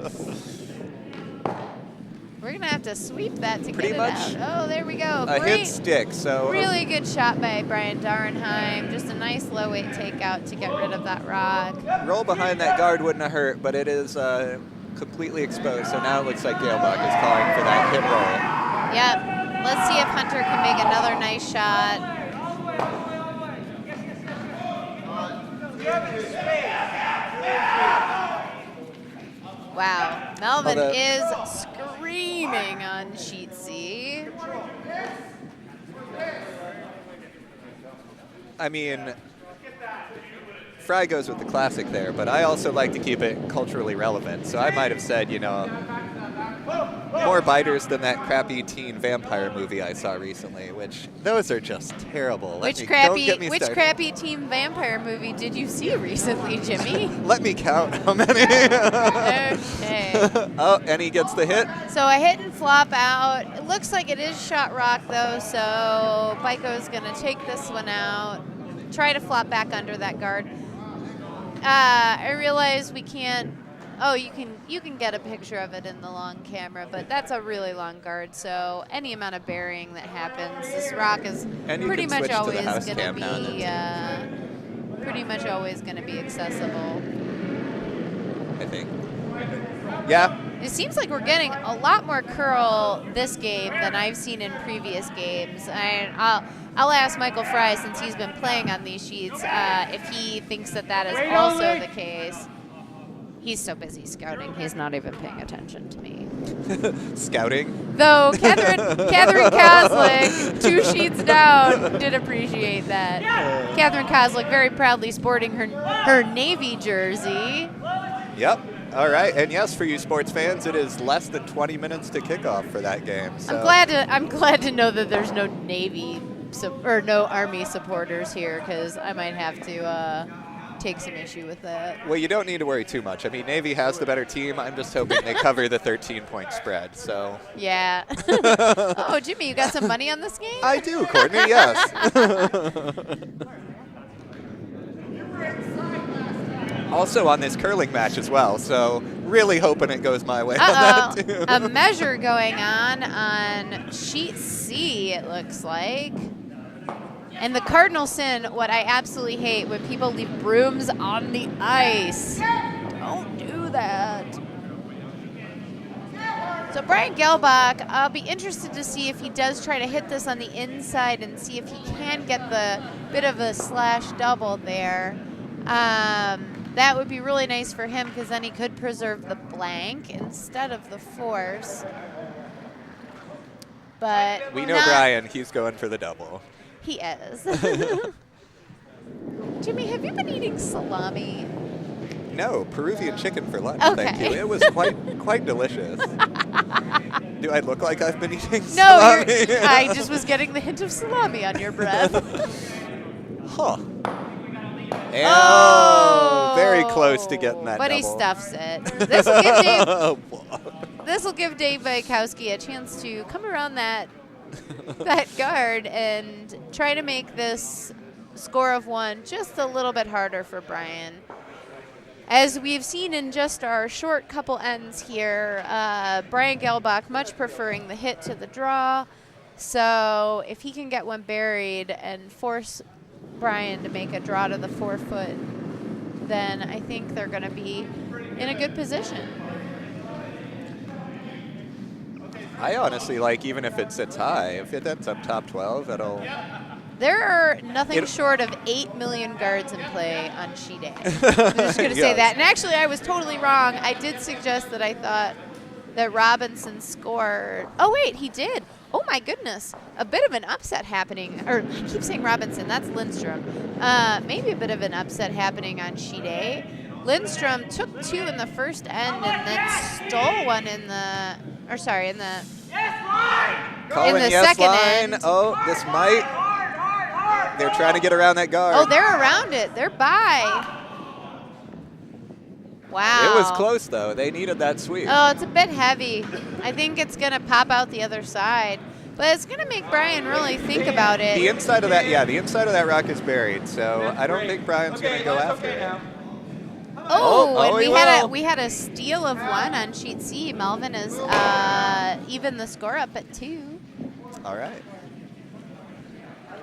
We're going to have to sweep that to Pretty get much it out. Oh, there we go. A Great. hit stick. So Really good shot by Brian Darenheim. Just a nice low weight takeout to get rid of that rock. roll behind that guard wouldn't have hurt, but it is completely exposed. So now it looks like Galebach is calling for that hit roll. Yep. Let's see if Hunter can make another nice shot. Wow. Melvin is screaming on sheet C. I mean, Fry goes with the classic there, but I also like to keep it culturally relevant. So I might have said, you know, more biters than that crappy teen vampire movie I saw recently, which those are just terrible. Which crappy teen vampire movie did you see recently, Jimmy? Let me count how many. Okay. Oh, and he gets the hit. So a hit and flop out. It looks like it is shot rock though, so Byko's gonna take this one out. Try to flop back under that guard. I realize we can't. Oh, you can get a picture of it in the long camera, but that's a really long guard. So any amount of burying that happens, this rock is pretty much always going to be accessible. I think. Yeah. It seems like we're getting a lot more curl this game than I've seen in previous games. I'll ask Michael Fry, since he's been playing on these sheets, if he thinks that is also the case. He's so busy scouting, he's not even paying attention to me. Scouting? Though Catherine Kozlik, 2 sheets down, did appreciate that. Catherine Kozlik very proudly sporting her Navy jersey. Yep. All right, and yes, for you sports fans, it is less than 20 minutes to kickoff for that game. So. I'm glad to know that there's no Navy or no Army supporters here, because I might have to take some issue with that. Well, you don't need to worry too much. I mean, Navy has the better team. I'm just hoping they cover the 13-point spread. So. Yeah. Oh, Jimmy, you got some money on this game? I do, Courtney. Yes. Also on this curling match as well, so really hoping it goes my way on that too. A measure going on sheet C, it looks like. And the cardinal sin, what I absolutely hate, when people leave brooms on the ice. Don't do that. So Brian Galebach, I'll be interested to see if he does try to hit this on the inside and see if he can get the bit of a slash double there. That would be really nice for him, because then he could preserve the blank instead of the force. But we know Brian, he's going for the double. He is. Jimmy, have you been eating salami? No, Peruvian chicken for lunch, okay. Thank you. It was quite delicious. Do I look like I've been eating no, salami? I just was getting the hint of salami on your breath. Huh. And very close to getting that but double. He stuffs it. This will give Dave Bykowski a chance to come around that guard and try to make this score of 1 just a little bit harder for Brian. As we've seen in just our short couple ends here, Brian Galebach much preferring the hit to the draw. So if he can get one buried and force Brian to make a draw to the 4-foot, then I think they're going to be in a good position. I honestly like, even if it sits high, if it ends up top 12, that'll... There are nothing short of 8 million guards in play on sheet A. I'm just going to say that. And actually, I was totally wrong. I did suggest that I thought that Robinson scored. Oh, wait, he did. Oh, my goodness. A bit of an upset happening. Or I keep saying Robinson. That's Lindstrom. Maybe a bit of an upset happening on sheet A. Lindstrom took 2 in the first end and then stole one in the second end. Oh, this might. They're trying to get around that guard. Oh, they're around it. They're by. Wow. It was close, though. They needed that sweep. Oh, it's a bit heavy. I think it's going to pop out the other side. But it's going to make Brian really think about it. The inside of that rock is buried, so I don't think Brian's going to go after it. And we had a steal of 1 on sheet C. Melvin is even the score up at 2. All right.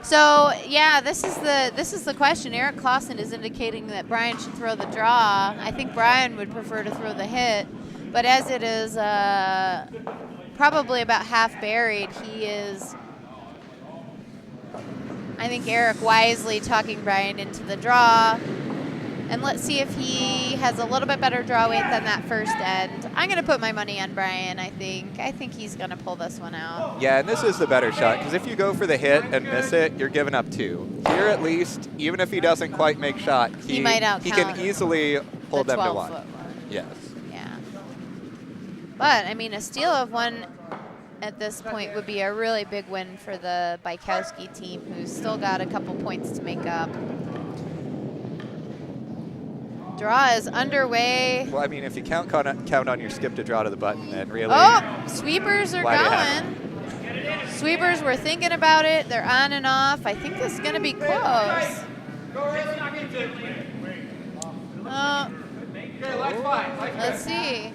So yeah, this is the question. Eric Clausen is indicating that Brian should throw the draw. I think Brian would prefer to throw the hit, but as it is probably about half buried, he is. I think Eric wisely talking Brian into the draw. And let's see if he has a little bit better draw weight than that first end. I'm going to put my money on Brian, I think. I think he's going to pull this one out. Yeah, and this is the better shot, because if you go for the hit and miss it, you're giving up 2. Here, at least, even if he doesn't quite make shot, He might he can outcount easily hold the them to 12-foot 1. one. Yes. Yeah. But, I mean, a steal of 1 at this point would be a really big win for the Bykowski team, who's still got a couple points to make up. Draw is underway. Well, I mean, if you count on your skip to draw to the button, then really. Oh, sweepers are Why do you have going. Sweepers were thinking about it. They're on and off. I think this is going to be close. Let's see.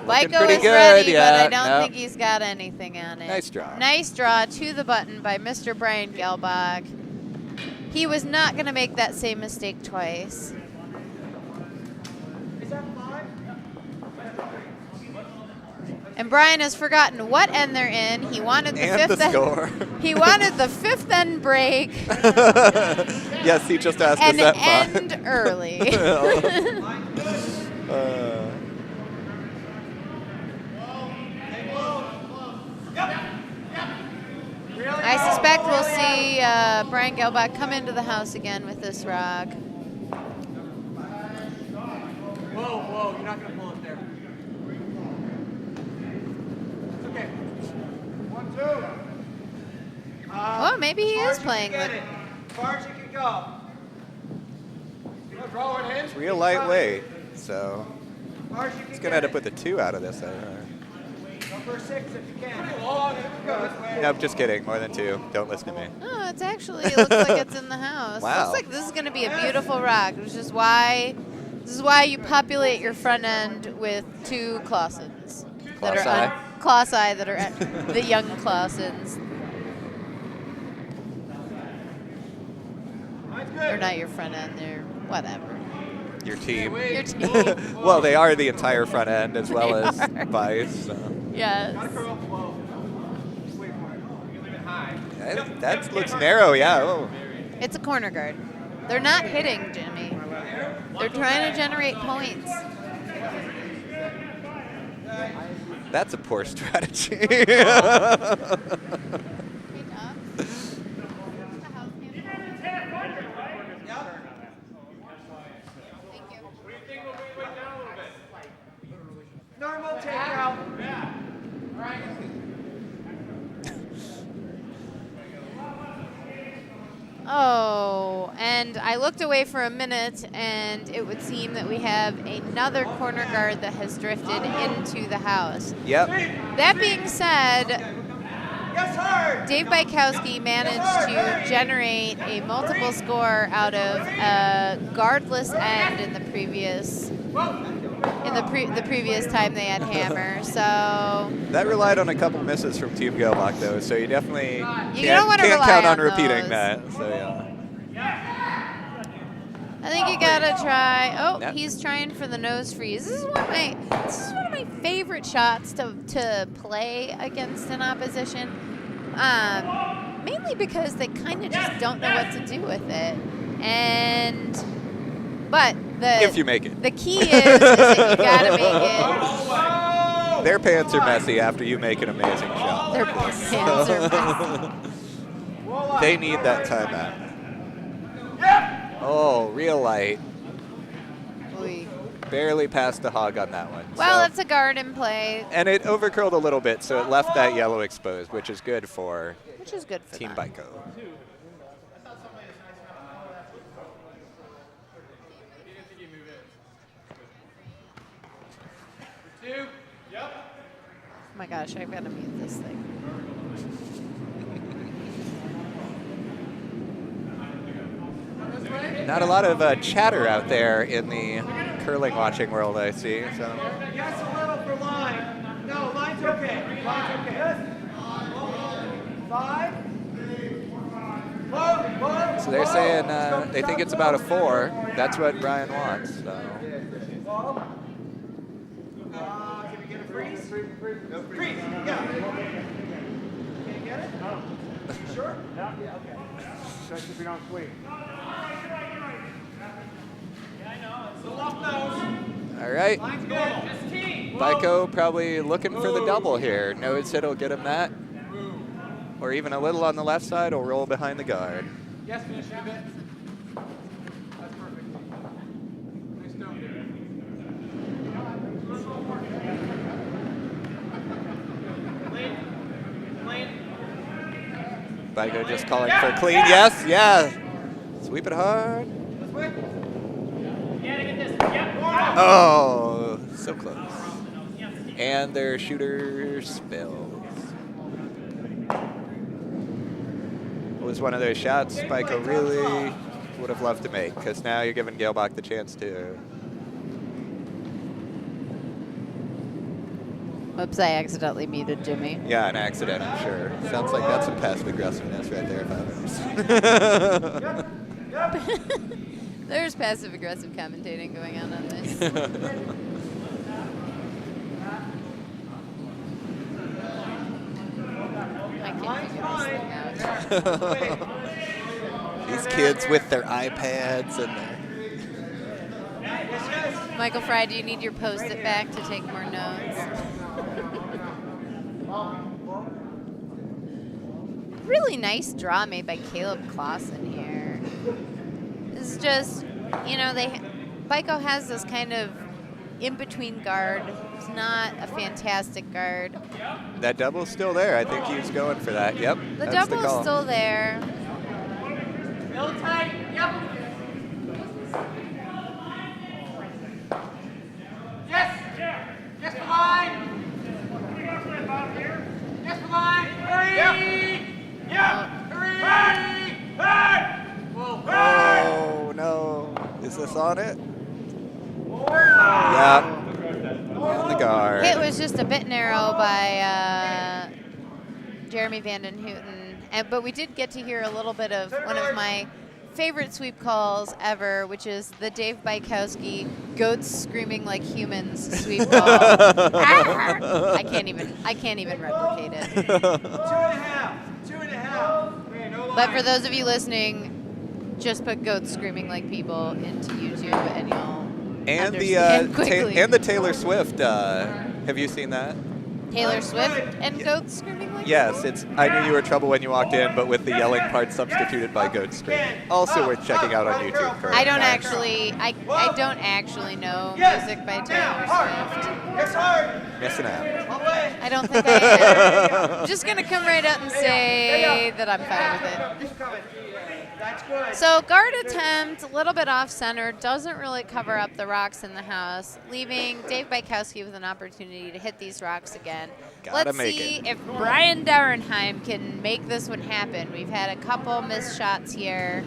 Looking Byko pretty is good, ready, yeah, but I don't no. think he's got anything on it. Nice draw. Nice draw to the button by Mr. Brian Galebach. He was not going to make that same mistake twice. And Brian has forgotten what end they're in. He wanted the And fifth the end. score. He wanted the 5th end break Yes, he just asked and us that end early. I suspect we'll see Brian Galebach come into the house again with this rock. Whoa, you're not going to pull it there. It's okay. 1, 2. Oh, maybe he is playing Get the. it. As far as you can go. Draw it in. It's real lightweight, so As far as you can he's going to end up with a 2 out of this. Go for a 6 if you can. Pretty long. Here we go. This way. Nope, just kidding. More than 2. Don't listen to me. Oh, it looks like it's in the house. Wow. Looks like this is going to be a beautiful rock, which is why this is why you populate your front end with 2 Clausens that are Clausi that are at the young Clausens. They're not your front end. They're whatever. Your team. Your team. Well, they are the entire front end as well They as are. Vice. So. Yes. That looks narrow, yeah. Oh. It's a corner guard. They're not hitting, Jimmy. They're trying to generate points. That's a poor strategy. Normal takeout. Oh, and I looked away for a minute, and it would seem that we have another corner guard that has drifted into the house. Yep. That being said, Yes, hard. Dave Bykowski managed to generate a multiple score out of a guardless end in the previous the previous time they had hammer. So That relied on a couple misses from Team Galebach, though, so you definitely don't wanna can't rely count on on repeating those. that. So I think you gotta try. Oh, Yep. he's trying for the nose freeze. This is one of my favorite shots to play against an opposition. Mainly because they kind of just don't know what to do with it. But if you make it. the key is that you gotta make it. Their pants are messy after you make an amazing shot. Their pants are messy. They need that timeout. Oh, real light. Oy. Barely passed the hog on that one. Well, so. it's a guard in play, And it overcurled a little bit, so it left that yellow exposed, which is good for which is good for Team them. Byko. Oh my gosh, I've got to mute this thing. Not a lot of chatter out there in the curling watching world, I see. So. Yes, a little for line. No, line's okay. Line's okay. 5. Whoa. So they're saying they think it's about a 4. That's what Brian wants. So. Can we get a freeze? Freeze. Yeah. Can you get it? Sure? Yeah, okay. Especially if you don't sweep. All right. Line's good. Byko probably looking for the double here. Nose hit will get him that. Or even a little on the left side will roll behind the guard. Yes, finish it a bit. That's perfect. Nice note. Byko just calling for clean. Yes, yeah. Sweep it hard. Let's win. Oh, so close. And their shooter spills. It was one of those shots Byko really would have loved to make, because now you're giving Galebach the chance to. Oops, I accidentally muted Jimmy. Yeah, an accident, I'm sure. Sounds like that's some passive aggressiveness right there, if I There's passive aggressive commentating going on this. I can't figure this thing out. These kids with their iPads and their. Michael Fry, do you need your post-it back to take more notes? Really nice draw made by Caleb Clausen here. This is just, you know, Byko has this kind of in-between guard. It's not a fantastic guard. That double's still there. I think he's going for that. Yep. The that's double the is call. still there. Still tight. Yep. Yes. Yes, behind. Yes, behind. Hurry. Yep. Hurry. Oh, no. Is this on it? Yep. And the guard. Hit was just a bit narrow by Jeremy Vanden Hooten, but we did get to hear a little bit of one of my favorite sweep calls ever, which is the Dave Bykowski "Goats Screaming Like Humans" sweep call. I can't even replicate it. 2.5. 2.5. Okay, no line. But for those of you listening, just put "Goats Screaming Like People" into YouTube, and you'll And understand quickly. and the Taylor Swift. Have you seen that? Taylor Swift and "Goats Screaming Like Yes, People"? it's I Knew You Were Trouble When You Walked In, but with the yelling part substituted by goat screaming. Also worth checking out on YouTube. For I don't that. actually know music by Taylor Swift. Yes, hard. Missing out. I don't think I am. I'm just gonna come right out and say that I'm fine with it. Keep coming. That's good. So guard attempt, a little bit off center, doesn't really cover up the rocks in the house, leaving Dave Bykowski with an opportunity to hit these rocks again. Gotta Let's make see it. if Brian Dauernheim can make this one happen. We've had a couple missed shots here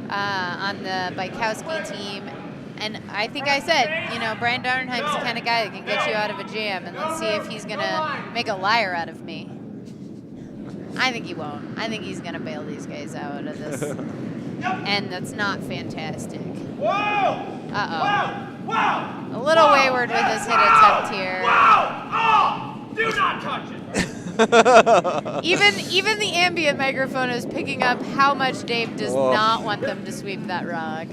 on the Bykowski team. And I think I said, you know, Brian Dauernheim's the kind of guy that can get you out of a jam. And let's see if he's going to make a liar out of me. I think he won't. I think he's going to bail these guys out of this. And that's not fantastic. Uh-oh. A little wayward with his hit attempt here. Do not touch it. Even the ambient microphone is picking up how much Dave does Whoa. not want them to sweep that rock.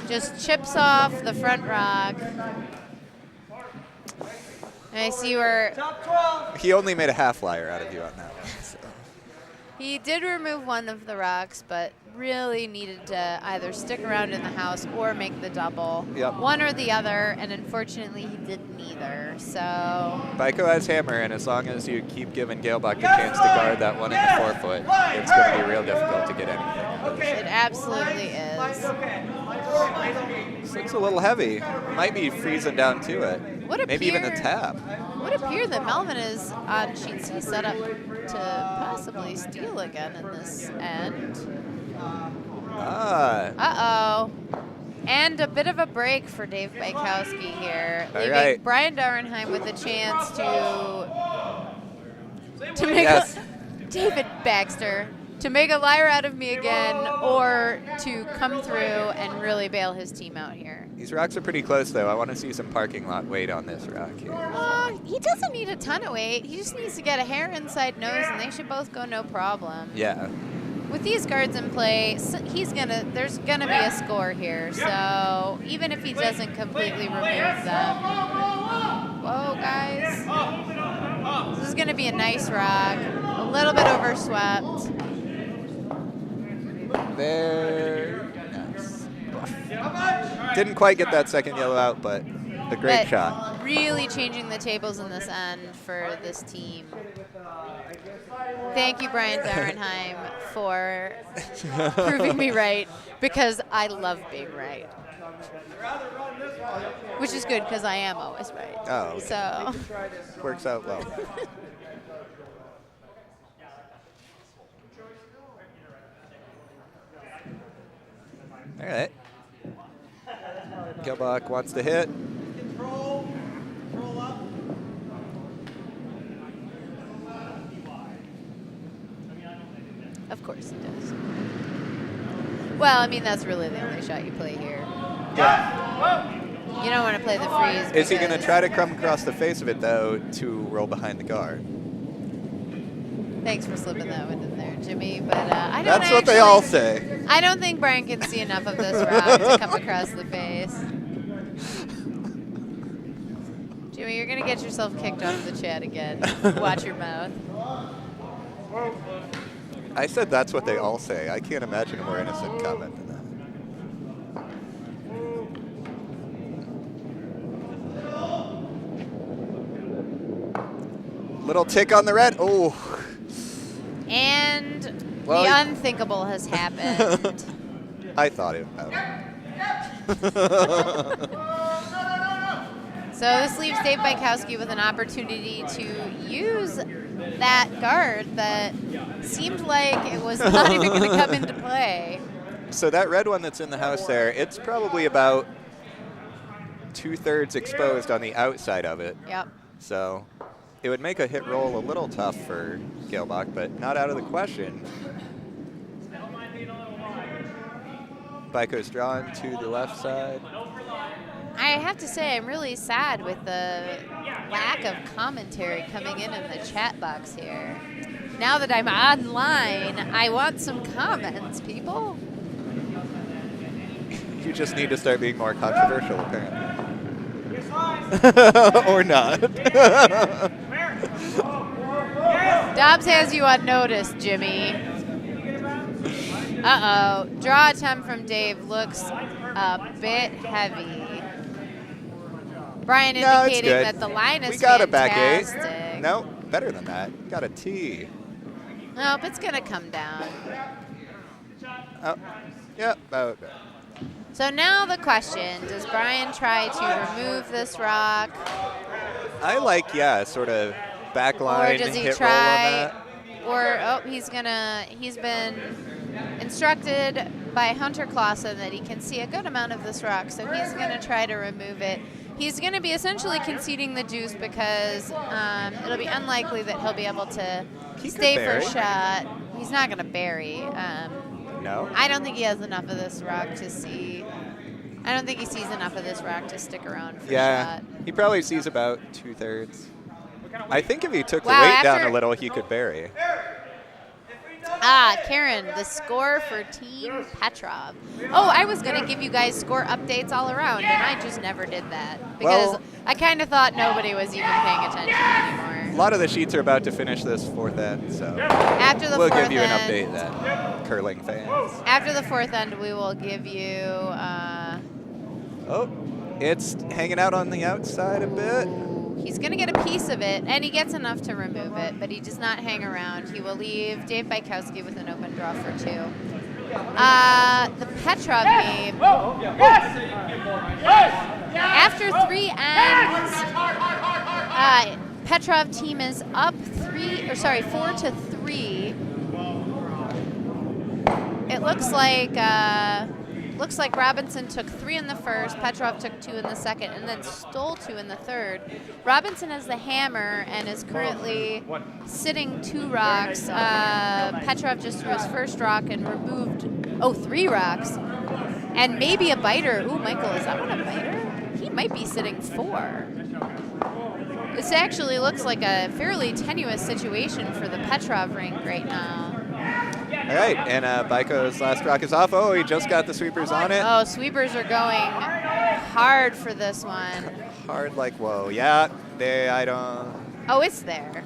Just chips off the front rock. And I see where Top 12. He only made a half liar out of you on that one. So. he did remove one of the rocks, but really needed to either stick around in the house or make the double. Yep. One or the other, and unfortunately he did neither. So Byko has hammer, and as long as you keep giving Galebach the chance to guard that one in the forefoot, it's going to be real difficult to get anything out of this. it absolutely Line's is. okay. Line's okay. This looks a little heavy. Might be freezing down to it. Maybe even a tap. Would appear that Melvin is on sheet C set up to possibly steal again in this end. Ah. Uh-oh. And a bit of a break for Dave Bykowski here, All leaving right. Brian Dauernheim with a chance to make Yes. David Baxter to make a liar out of me again, or to come through and really bail his team out here. These rocks are pretty close, though. I want to see some parking lot weight on this rock here. He doesn't need a ton of weight. He just needs to get a hair inside nose, and they should both go no problem. Yeah. with these guards in play, there's gonna be a score here. So even if he doesn't completely remove them, whoa, guys, this is gonna be a nice rock. A little bit overswept. There. Nice. Didn't quite get that second yellow out, but a great shot. Really changing the tables in this end for this team. Thank you, Brian Dauernheim, for proving me right, because I love being right. Which is good, because I am always right. Oh, okay. So Works out well. All right. Galebach wants to hit. Control up. of course he does. Well, I mean, that's really the only shot you play here. Yeah. You don't want to play the freeze. Is he going to try to come across the face of it, though, to roll behind the guard? Thanks for slipping that one in there, Jimmy. But I don't. That's what they all say. I don't think Brian can see enough of this rock to come across the face. Jimmy, you're gonna get yourself kicked off the chat again. Watch your mouth. I said that's what they all say. I can't imagine a more innocent comment than that. Little tick on the red. Oh. And well, the unthinkable has happened. I thought it about So this leaves Dave Bykowski with an opportunity to use that guard that seemed like it was not even going to come into play. So that red one that's in the house there, it's probably about 2/3 exposed on the outside of it. Yep. So it would make a hit roll a little tough for Galebach, but not out of the question. Byko's drawn to the left side. I have to say, I'm really sad with the lack of commentary coming in the chat box here. Now that I'm online, I want some comments, people. You just need to start being more controversial, apparently. Or not. Dobbs has you on notice, Jimmy. Uh-oh. Draw attempt from Dave looks a bit heavy. Brian indicating that the line is we got fantastic. A back 8. No, better than that. Got a T. Nope, it's going to come down. Oh, yep. Oh, okay. So now the question, does Brian try to remove this rock? I like, sort of backline or does he hit try, roll on that. or, he's been instructed by Hunter Clausen that he can see a good amount of this rock, so he's going to try to remove it. He's going to be essentially conceding the juice because it'll be unlikely that he'll be able to stay for a shot. He's not going to bury. No? I don't think he has enough of this rock to see. I don't think he sees enough of this rock to stick around for a shot. He probably sees about 2/3. I think if he took the weight down a little, he could bury. Karen, the score for Team Petrov. Oh, I was going to give you guys score updates all around, and I just never did that because I kind of thought nobody was even paying attention anymore. A lot of the sheets are about to finish this fourth end, so after the we'll fourth give you an end, update then, curling fans. After the fourth end, we will give you... it's hanging out on the outside a bit. He's going to get a piece of it, and he gets enough to remove it, but he does not hang around. He will leave Dave Bykowski with an open draw for 2. The Petrov game, after 3 ends, Petrov team is up 4-3. It looks like Robinson took 3 in the first, Petrov took 2 in the second, and then stole 2 in the third. Robinson has the hammer and is currently sitting 2 rocks. Petrov just threw his first rock and removed, 3 rocks. And maybe a biter. Ooh, Michael, is that one a biter? He might be sitting 4. This actually looks like a fairly tenuous situation for the Petrov rink right now. All right, and Byko's last rock is off. Oh, he just got the sweepers on it. Oh, sweepers are going hard for this one. Hard like whoa. Yeah, I don't. Oh, it's there.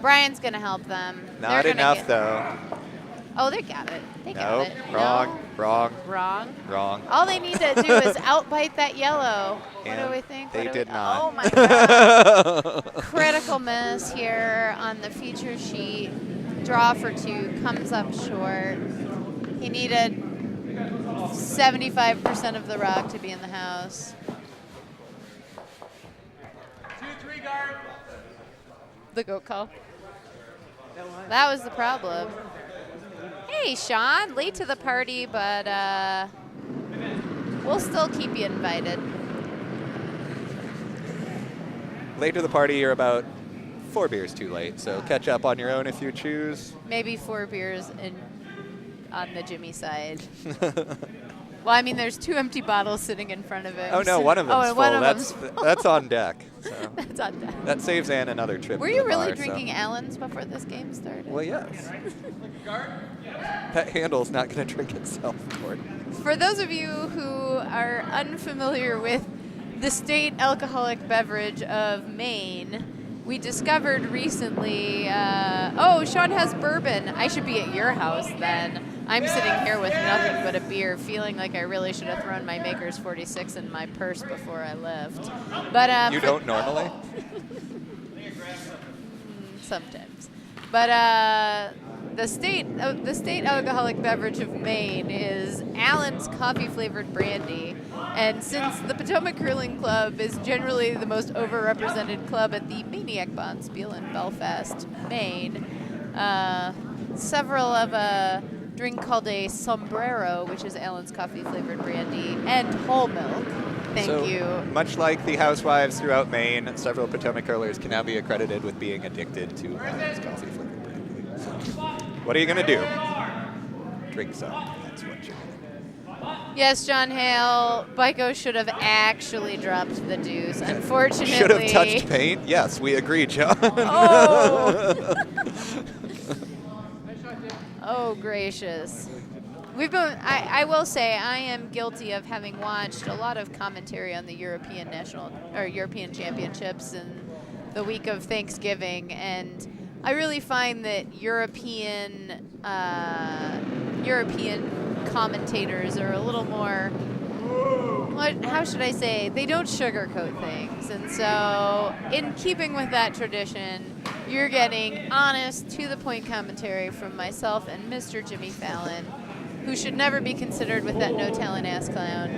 Brian's going to help them. Not enough, though. Oh, they got it. They got Nope, it. wrong, No? wrong, Wrong. wrong. All they need to do is outbite that yellow. What And do we think? they What do did we, not. Oh, my God. Critical miss here on the feature sheet. Draw for 2, comes up short. He needed 75% of the rock to be in the house. 2-3 guard. The goat call. That was the problem. Hey, Sean, late to the party, but we'll still keep you invited. Late to the party, you're about 4 beers too late, so catch up on your own if you choose. Maybe 4 beers on the Jimmy side. Well, I mean, there's 2 empty bottles sitting in front of him. Oh no, one of them's and full. one of them's full. That's on deck. So. That's on deck. That saves Ann another trip. Were to you the really bar, drinking so. Allen's before this game started? Well, yes. That handle's not going to drink itself, Gordon. For those of you who are unfamiliar with the state alcoholic beverage of Maine, we discovered recently, oh, Sean has bourbon. I should be at your house then. I'm sitting here with nothing but a beer, feeling like I really should have thrown my Maker's 46 in my purse before I left. But You don't normally? Sometimes. But the state alcoholic beverage of Maine is Allen's coffee-flavored brandy. And since the Potomac Curling Club is generally the most overrepresented club at the Maniac Bonspiel in Belfast, Maine, several of a drink called a sombrero, which is Allen's coffee-flavored brandy, and whole milk. Thank you. Much like the housewives throughout Maine, several Potomac curlers can now be accredited with being addicted to Allen's coffee-flavored brandy. So, what are you going to do? Drink some. That's what you're going to do. Yes, John Hale, Byko should have actually dropped the deuce. Unfortunately. Should have touched paint? Yes, we agree, John. Oh. Oh, gracious. We've been. I will say I am guilty of having watched a lot of commentary on the European Championships in the week of Thanksgiving, and I really find that European commentators are a little more. How should I say? They don't sugarcoat things, and so in keeping with that tradition, you're getting honest, to-the-point commentary from myself and Mr. Jimmy Fallon, who should never be considered with that no-talent ass clown.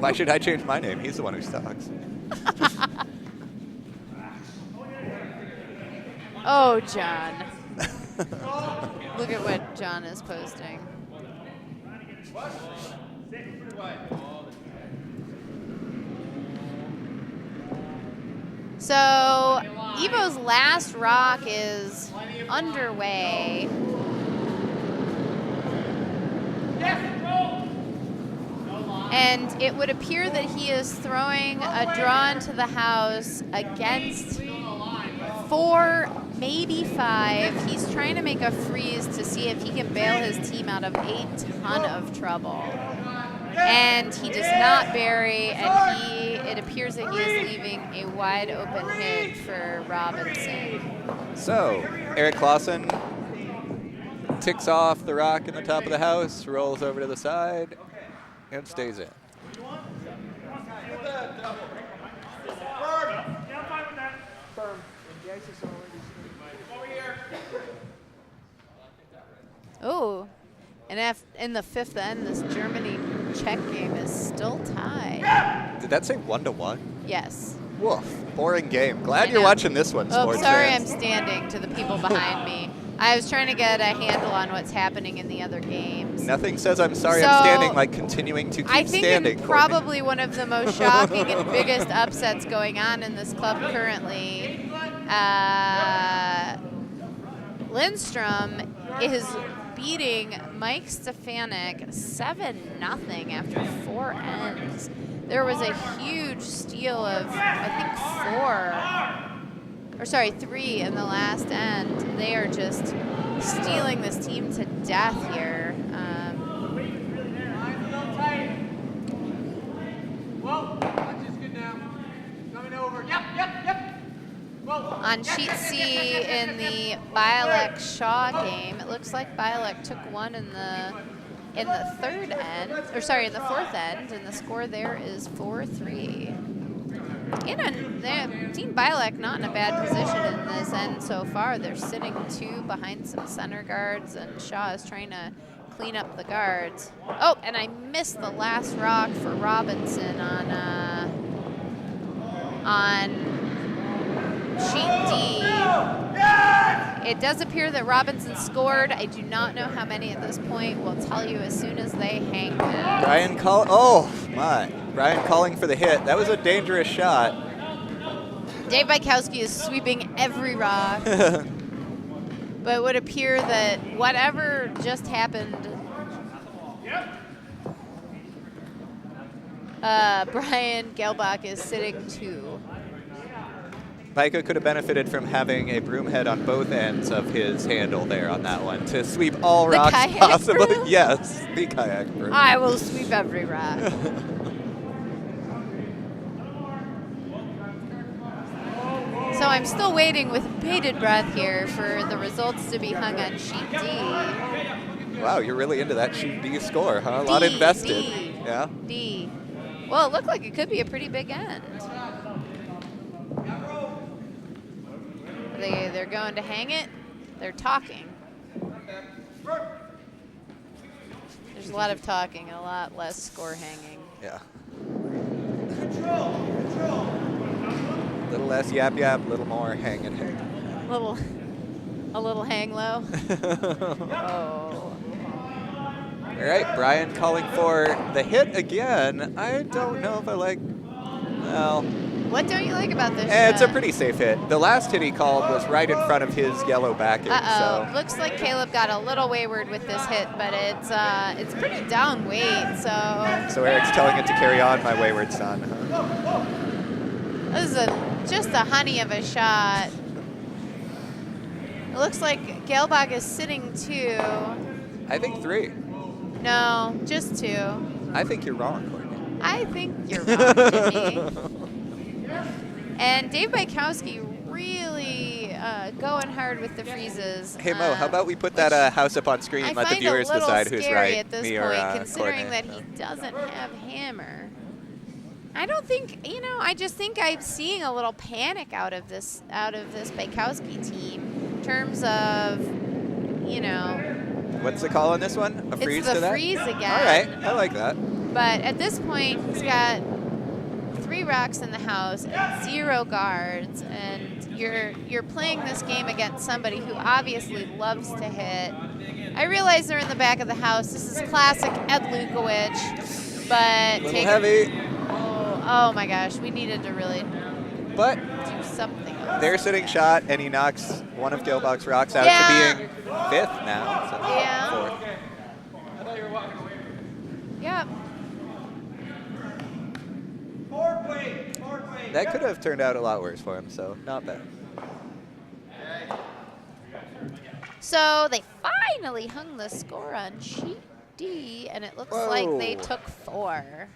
Why should I change my name? He's the one who sucks. Oh, John. Look at what John is posting. So, Evo's last rock is underway. And it would appear that he is throwing a draw into the house against 4, maybe 5. He's trying to make a freeze to see if he can bail his team out of a ton of trouble. And he does not bury, and it appears that he is leaving a wide open hit for Robinson. So, Eric Clausen ticks off the rock in the top of the house, rolls over to the side, and stays in. Oh, and in the 5th end, this Germany-Czech game is still tied. Did that say 1-1? Yes. Woof. Boring game. Glad I you're know. watching this one, Oh, sports sorry, fans. I'm standing to the people behind me. I was trying to get a handle on what's happening in the other games. Nothing says I'm sorry So, I'm standing like continuing to keep I think standing. in Courtney. probably one of the most shocking and biggest upsets going on in this club currently, Lindstrom is beating Mike Stefanik 7-0 after 4 ends. There was a huge steal of, I think, 3 in the last end. They are just stealing this team to death here. Line's a little tight. Whoa, that's just good now. Coming over. Yep. Whoa. On sheet C in the Bykowski-Shaw game, it looks like Bykowski took one in the third end, or sorry, in the fourth end, and the score there is 4-3. Team Bykowski not in a bad position in this end so far. They're sitting 2 behind some center guards, and Shaw is trying to clean up the guards. Oh, and I missed the last rock for Robinson on sheet D. It does appear that Robinson scored. I do not know how many at this point. We'll tell you as soon as they hang it. Brian calling for the hit. That was a dangerous shot. Dave Bykowski is sweeping every rock. But it would appear that whatever just happened, Brian Galebach is sitting 2. Byko could have benefited from having a broom head on both ends of his handle there on that one to sweep all The rocks kayak possible. broom? Yes, the kayak broom. I will sweep every rock. So I'm still waiting with bated breath here for the results to be hung on sheet D. Wow, you're really into that sheet D score, huh? A lot invested. D. Yeah. D. Well, it looked like it could be a pretty big end. They're going to hang it. They're talking. There's a lot of talking, a lot less score hanging. Yeah. A little less yap, a little more hang and hang. A little hang low. Oh. All right, Brian calling for the hit again. I don't know if I like, well. What don't you like about this It's a shot? pretty safe hit. The last hit he called was right in front of his yellow backing. Uh-oh. So. Looks like Caleb got a little wayward with this hit, but it's pretty down weight, So Eric's telling it to carry on, my wayward son. Huh? this is just a honey of a shot. It looks like Galebach is sitting 2. I think 3. No, just 2. I think you're wrong, Courtney. I think you're wrong, Jimmy. And Dave Bykowski really going hard with the freezes. Hey, Mo, how about we put that house up on screen and let the viewers decide who's right, at this me point, or considering Courtney. that he doesn't have hammer. I don't think, I just think I'm seeing a little panic out of this Bykowski team in terms of, What's the call on this one? A freeze it's the to that? freeze again. All right, I like that. But at this point, he's got 3 rocks in the house and 0 guards, and you're playing this game against somebody who obviously loves to hit. I realize they're in the back of the house. This is classic Ed Lukowich, but A little heavy. Oh my gosh, we needed to really But do something else. they're sitting shot, and he knocks one of Galebach's rocks out Yeah. to being 5th now. So Yeah. 4th. Yep. That could have turned out a lot worse for him, so not bad. So they finally hung the score on sheet D, and it looks like they Whoa. took 4.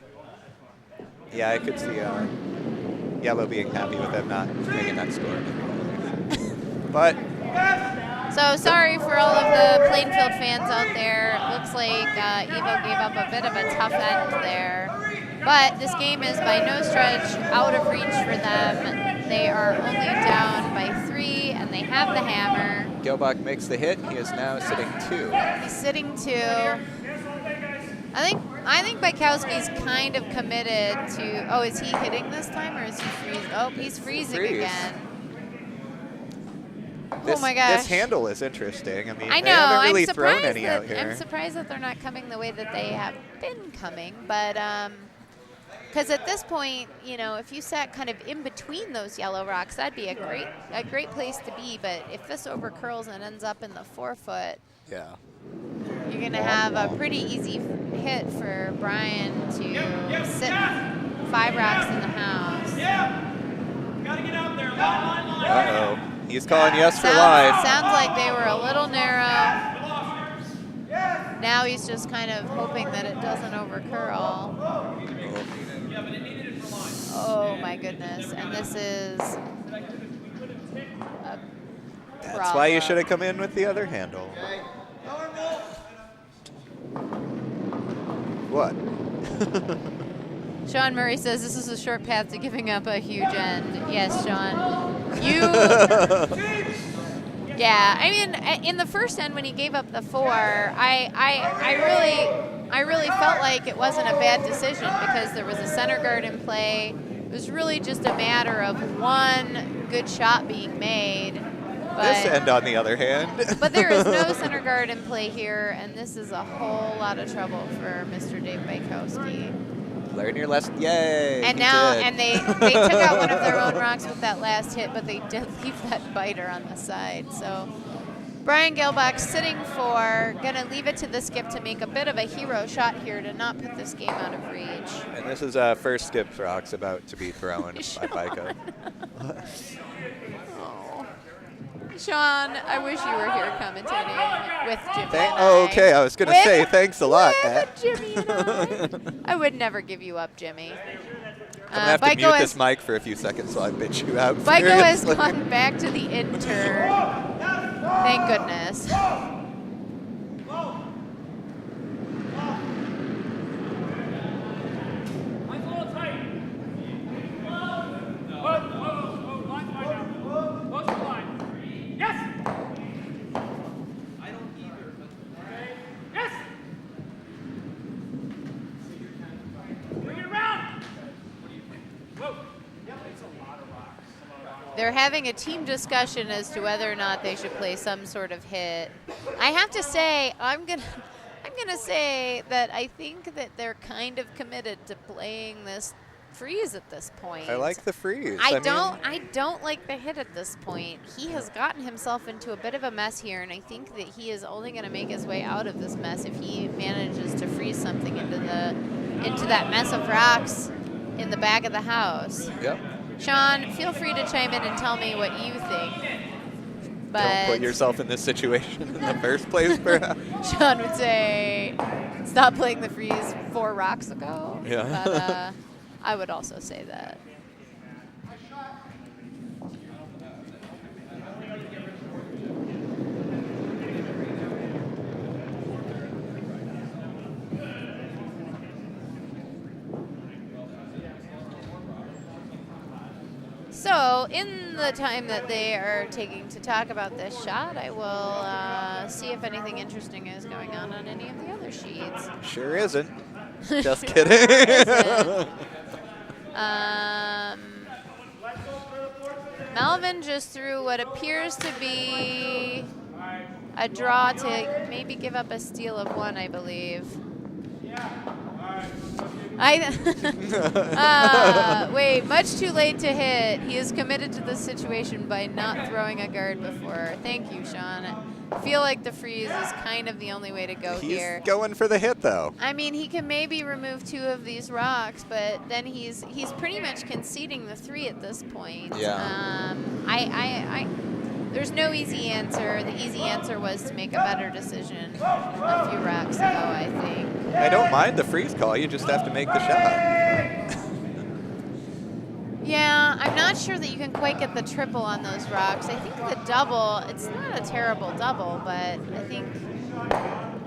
Yeah, I could see Yellow being happy with them not making that score. But So sorry for all of the Plainfield fans out there. It looks like Evo gave up a bit of a tough end there. But this game is by no stretch out of reach for them. They are only down by 3, and they have the hammer. Galebach makes the hit. He is now sitting 2. He's sitting 2. I think Bykowski's kind of committed to. Oh, is he hitting this time, or is he freezing? Oh, he's freezing again. This, oh my gosh! This handle is interesting. I mean, I know. they haven't really I'm thrown surprised any out here. I'm surprised that they're not coming the way that they have been coming, but because at this point, if you sat kind of in between those yellow rocks, that'd be a great place to be. But if this overcurls and ends up in the 4-foot, Yeah. you're gonna have a pretty easy hit for Brian to sit 5 rocks in the house. Gotta get out there. Line. Uh-oh. He's calling yes for line. Sounds like they were a little narrow. Now he's just kind of hoping that it doesn't overcurl. Oh my goodness. And this is a That's why you should have come in with the other handle. What? Sean Murray says this is a short path to giving up a huge end. Yes, Sean. Yeah, I mean, in the first end when he gave up the 4, I really felt like it wasn't a bad decision because there was a center guard in play. It was really just a matter of one good shot being made. This end, on the other hand. But there is no center guard in play here, and this is a whole lot of trouble for Mr. Dave Bykowski. Learn your lesson. Yay. And now, and they took out one of their own rocks with that last hit, but they did leave that biter on the side. So Brian Galebach sitting for, going to leave it to the skip to make a bit of a hero shot here to not put this game out of reach. And this is first skip rocks about to be thrown by Byko. Sean, I wish you were here commentating with Jimmy. Okay, I was going to say thanks a lot, Matt. Jimmy and I would never give you up, Jimmy. I'm going to have to mute this mic for a few seconds while I bitch you out. Byko has gone back to the inter. Thank goodness. They're having a team discussion as to whether or not they should play some sort of hit. I have to say, I'm gonna say that I think that they're kind of committed to playing this freeze at this point. I like the freeze. I don't like the hit at this point. He has gotten himself into a bit of a mess here, and I think that he is only going to make his way out of this mess if he manages to freeze something into that mess of rocks in the back of the house. Yep. Sean, feel free to chime in and tell me what you think. But don't put yourself in this situation in the first place, perhaps. Sean would say, stop playing the freeze 4 rocks ago. Yeah. But I would also say that. So, in the time that they are taking to talk about this shot, I will see if anything interesting is going on any of the other sheets. Sure isn't. Just kidding. Melvin just threw what appears to be a draw to maybe give up a steal of 1, I believe. Wait, much too late to hit. He is committed to this situation by not throwing a guard before. Thank you, Sean. I feel like the freeze is kind of the only way to go here. He's going for the hit, though. I mean, he can maybe remove 2 of these rocks, but then he's pretty much conceding the 3 at this point. Yeah. There's no easy answer. The easy answer was to make a better decision a few rocks ago, I think. I don't mind the freeze call. You just have to make the shot. Yeah, I'm not sure that you can quite get the triple on those rocks. I think the double, it's not a terrible double, but I think...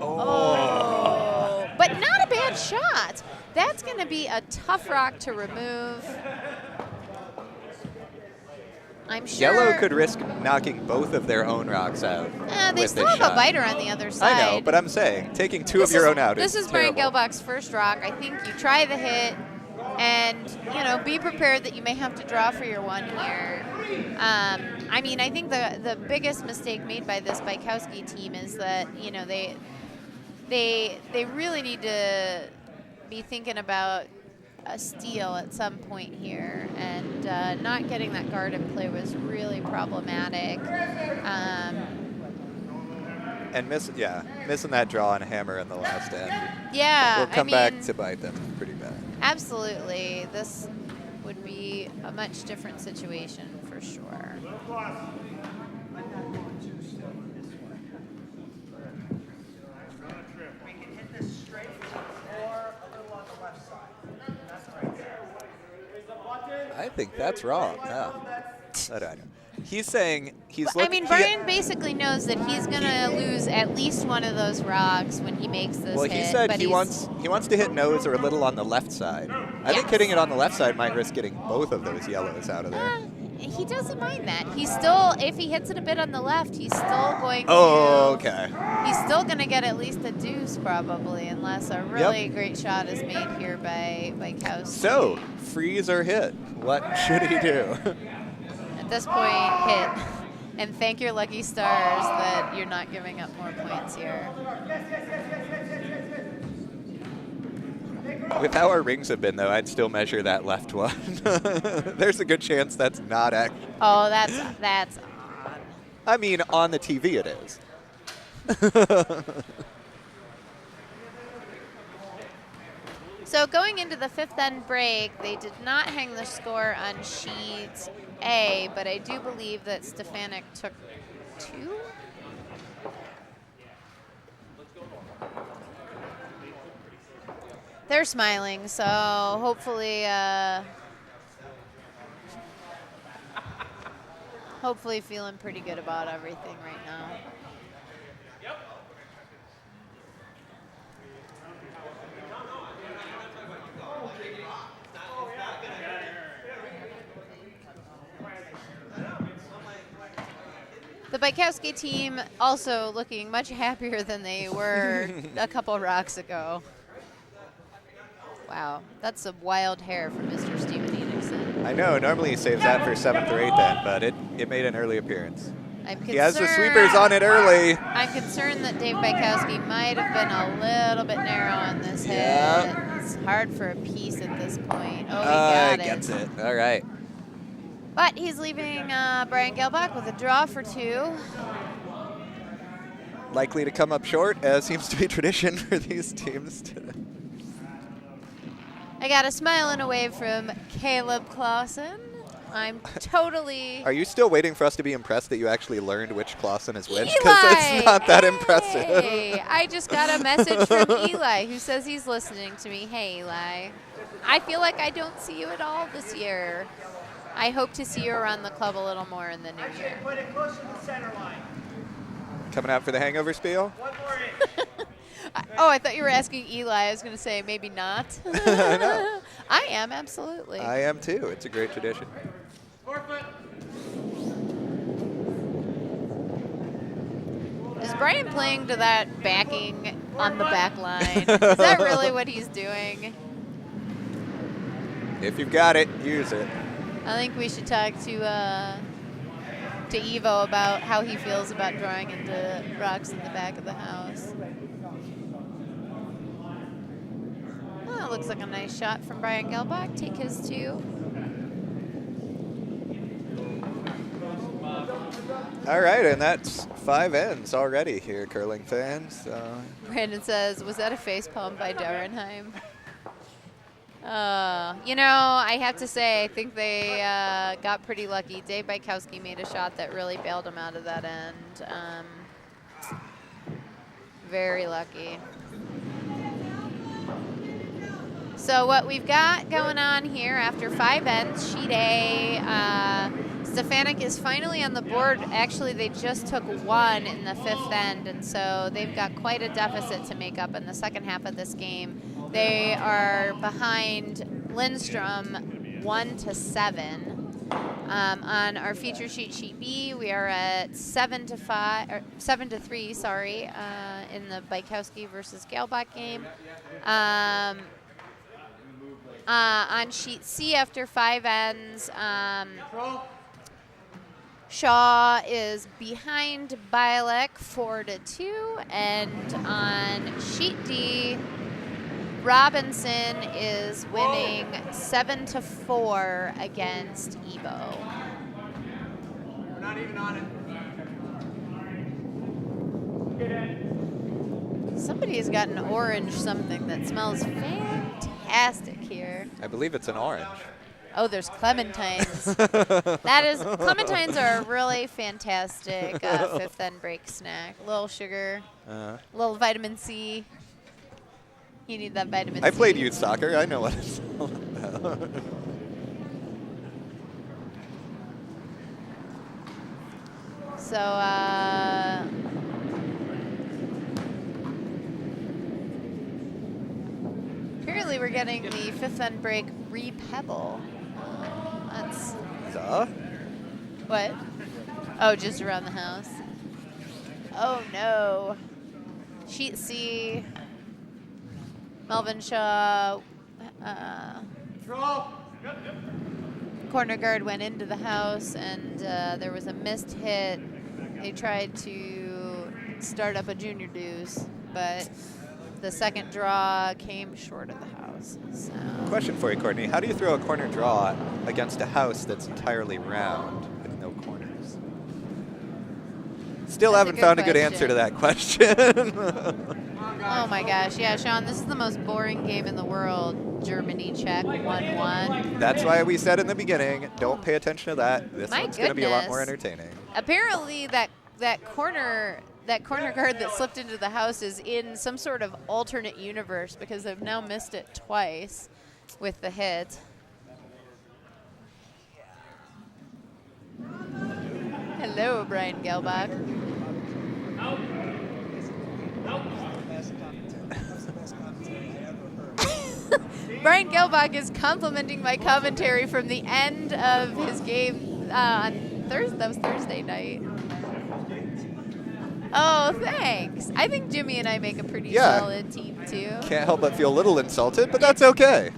Oh. But not a bad shot. That's going to be a tough rock to remove. I'm sure. Yellow could risk knocking both of their own rocks out. They still have a biter on the other side. I know, but I'm saying taking 2 of your own out is This is Brian Galebach's first rock. I think you try the hit and, be prepared that you may have to draw for your 1 here. I mean, I think the biggest mistake made by this Bykowski team is that, they really need to be thinking about a steal at some point here, and not getting that guard in play was really problematic. And missing that draw on hammer in the last end. Yeah, We'll come back to bite them pretty bad. Absolutely. This would be a much different situation for sure. I think that's wrong. No. I don't know. He's saying he's I looking. mean, Brian basically knows that he's going to lose at least one of those rocks when he makes this Well, hit. he said but he wants to hit nose or a little on the left side. I think hitting it on the left side might risk getting both of those yellows out of there. He doesn't mind that. He's still, if he hits it a bit on the left, he's still going Oh, to. okay. He's still going to get at least a deuce probably, unless a really great shot is made here by Bykowski. So, freeze or hit? What should he do? At this point, hit. And thank your lucky stars that you're not giving up more points here. With how our rings have been, though, I'd still measure that left one. There's a good chance that's not actually. Oh, that's odd. I mean, on the TV it is. So going into the fifth end break, they did not hang the score on sheet A, but I do believe that Stefanik took 2. They're smiling, so hopefully, hopefully feeling pretty good about everything right now. The Bykowski team also looking much happier than they were a couple rocks ago. Wow, that's a wild hair from Mr. Steven Enigson. I know, normally he saves that for 7th or 8th end, but it made an early appearance. He has the sweepers on it early. I'm concerned that Dave Bykowski might have been a little bit narrow on this hit. It's hard for a piece at this point. Oh, he got it. Gets it. All right. But he's leaving Brian Galebach with a draw for 2. Likely to come up short, as seems to be tradition for these teams today. I got a smile and a wave from Caleb Clausen. I'm totally... Are you still waiting for us to be impressed that you actually learned which Clausen is which? Eli! Because it's not that impressive. Hey, I just got a message from Eli who says he's listening to me. Hey, Eli. I feel like I don't see you at all this year. I hope to see you around the club a little more in the new year. Put it closer to the center line. Coming out for the hangover spiel? One more inch. Oh, I thought you were asking Eli. I was going to say maybe not. No. I am, absolutely. I am too. It's a great tradition. 4 foot. Is Brian playing to that backing on the back line? Is that really what he's doing? If you've got it, use it. I think we should talk to Evo about how he feels about drawing into rocks in the back of the house. Oh, looks like a nice shot from Brian Galebach. Take his 2. All right, and that's 5 ends already here, curling fans. Brandon says, was that a face palm by Darenheim? You know, I have to say, I think they got pretty lucky. Dave Bykowski made a shot that really bailed him out of that end. Very lucky. So what we've got going on here after 5 ends, sheet A, Stefanik is finally on the board. Actually, they just took 1 in the 5th end, and so they've got quite a deficit to make up in the second half of this game. They are behind Lindstrom 1-7. On our feature sheet, sheet B, we are at 7-3. Sorry, in the Bykowski versus Galebach game. On sheet C, after 5 ends, Shaw is behind Bylek 4-2, and on sheet D, Robinson is winning 7-4 against Ebo. We're not even on it. Somebody has got an orange something that smells fantastic here. I believe it's an orange. Oh, there's clementines. Clementines are a really fantastic 5th end break snack. A little sugar, a little vitamin C. You need that vitamin C. I played youth soccer. I know what it's all about. So, apparently we're getting the 5th end break re-pebble. That's... What? Oh, just around the house. Oh, no. Sheet C. Melvin Shaw. Corner guard went into the house, and there was a missed hit. They tried to start up a junior deuce, but the second draw came short of the house. So. Question for you, Courtney. How do you throw a corner draw against a house that's entirely round with no corners? Still haven't found a good answer to that question. Oh my gosh, yeah, Sean, this is the most boring game in the world. Germany, Czech, 1-1. That's why we said in the beginning, don't pay attention to that. This one's going to be a lot more entertaining. Apparently that corner guard that slipped into the house is in some sort of alternate universe because they've now missed it twice with the hit. Hello, Brian Galebach. Brian Galebach is complimenting my commentary from the end of his game on Thursday. That was Thursday night. Oh, thanks. I think Jimmy and I make a pretty solid team, too. Can't help but feel a little insulted, but that's okay.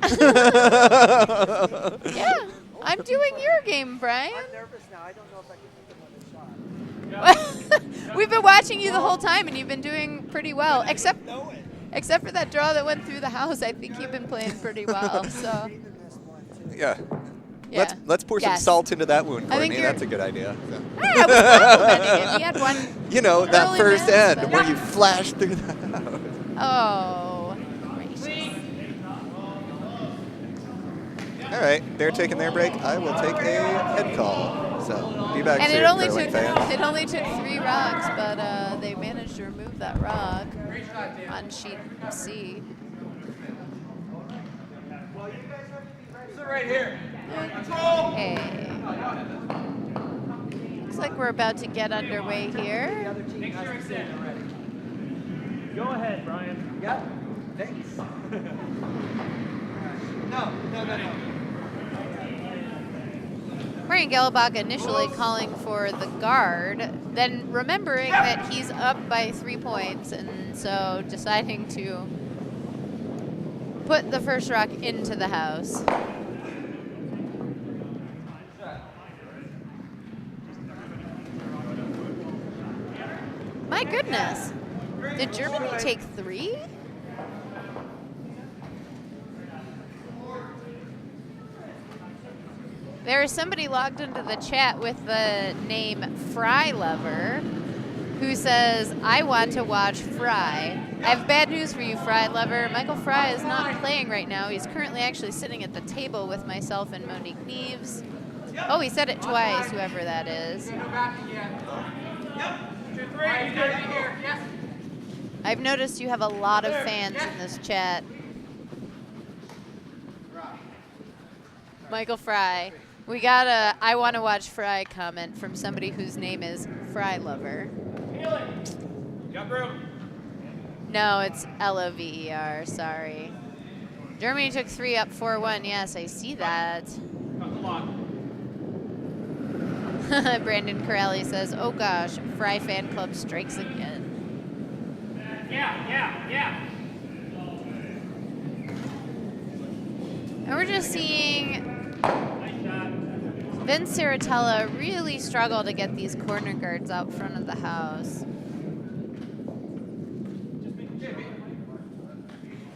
Yeah, I'm doing your game, Brian. I'm nervous now. I don't know if I can take another shot. We've been watching you the whole time, and you've been doing pretty well, except for that draw that went through the house. I think you've been playing pretty well. So. Yeah. Yeah. Let's pour some salt into that wound, Courtney. That's a good idea. So. I was complimenting him. He had one. You know, that first miss, end where you flash through the house. Oh, gracious. All right, they're taking their break. I will take a head call. So be back And soon, it only curling fans. took 3 rocks, but they managed to remove that rock on sheet C. Sit right here. Okay. Looks like we're about to get underway here. The other team has to sit already. Go ahead, Brian. Yeah. Thanks. No. Brian Galebach initially calling for the guard, then remembering that he's up by 3 points, and so deciding to put the first rock into the house. My goodness. Did Germany take 3? There is somebody logged into the chat with the name Fry Lover who says, I want to watch Fry. I have bad news for you, Fry Lover. Michael Fry is not playing right now. He's currently actually sitting at the table with myself and Monique Neves. Oh, he said it twice, whoever that is. I've noticed you have a lot of fans in this chat. Michael Fry. We got a I want to watch Fry comment from somebody whose name is Fry Lover. No, it's Lover, sorry. Germany took 3 up 4-1. Yes, I see that. Brandon Corrali says, oh gosh, Fry fan club strikes again. Yeah. And we're just seeing Vince Saratella really struggle to get these corner guards out front of the house.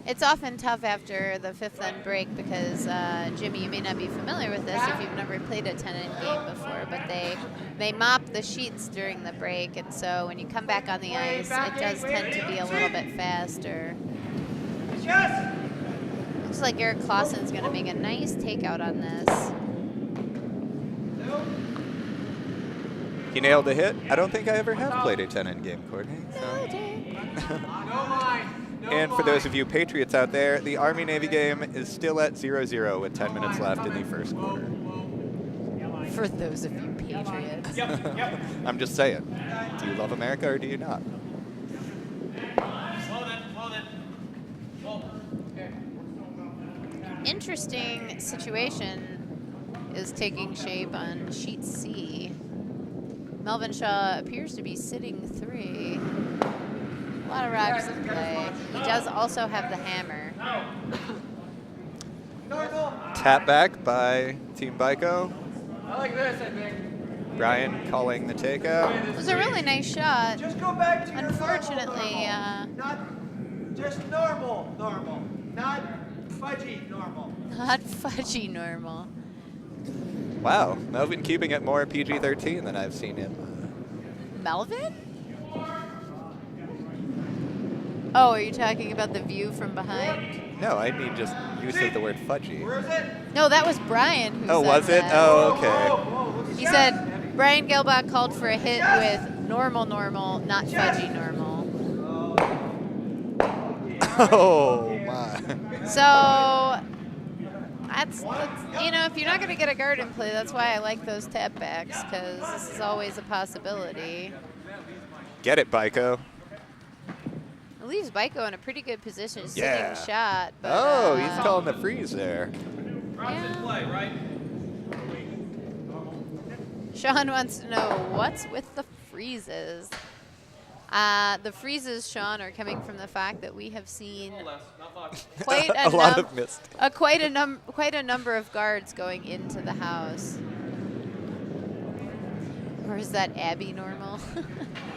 It's often tough after the 5th end break because, Jimmy, you may not be familiar with this if you've never played a 10-end game before, but they mop the sheets during the break, and so when you come back on the ice, it does tend to be a little bit faster. Looks like Eric Clausen's going to make a nice takeout on this. He nailed the hit. I don't think I ever have played a 10-end game, Courtney. So. And for those of you Patriots out there, the Army-Navy game is still at 0-0 with 10 minutes left in the first quarter. For those of you patriots. Yep, yep. I'm just saying. Do you love America or do you not? Slow then. Slow. Okay. Interesting situation is taking shape on sheet C. Melvin Shaw appears to be sitting 3. A lot of rocks in play. He does also have the hammer. Tap back by Team Byko. I like this, I think. Brian calling the takeout. It was a really nice shot. Just go back to your Unfortunately, not just normal, not fudgy normal. not fudgy normal. Wow, Melvin keeping it more PG-13 than I've seen him. Melvin? Oh, are you talking about the view from behind? No, I mean just use of the word fudgy. Where is it? No, that was Brian who Oh, said was it? that. Oh, okay. Whoa, He said Brian Galebach called for a hit with normal, not fudgy normal. Oh, my. So that's you know, if you're not going to get a guard in play, that's why I like those tap backs, because this is always a possibility. Get it, Byko. It leaves Byko in a pretty good position, Yeah. sitting shot. But, Oh, he's calling the freeze there. Rock's in play, right? Sean wants to know what's with the freezes. The freezes, Sean, are coming from the fact that we have seen No less, not much. quite A lot of missed. quite a number of guards going into the house. Or is that Abby normal?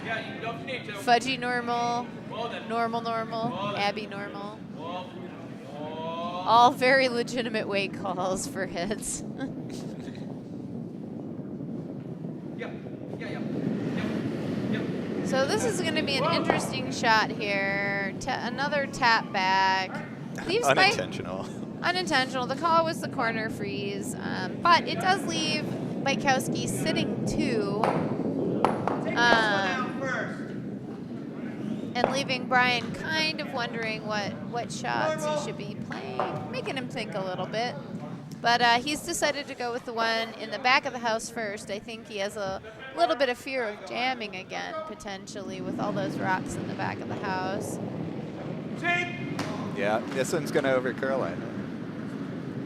Yeah, you don't need to. Fudgy normal, Whoa, then. normal, Whoa. Abby normal. Whoa. Whoa. All very legitimate weight calls for hits. Yep. So this is going to be an interesting shot here. Another tap back. Leaves Unintentional. Unintentional. The call was the corner freeze, but it does leave Bykowski sitting 2. Take this one out first. And leaving Brian kind of wondering what shots he should be playing, making him think a little bit. But he's decided to go with the one in the back of the house first. I think he has a little bit of fear of jamming again, potentially, with all those rocks in the back of the house. Yeah, this one's going to overcurl it.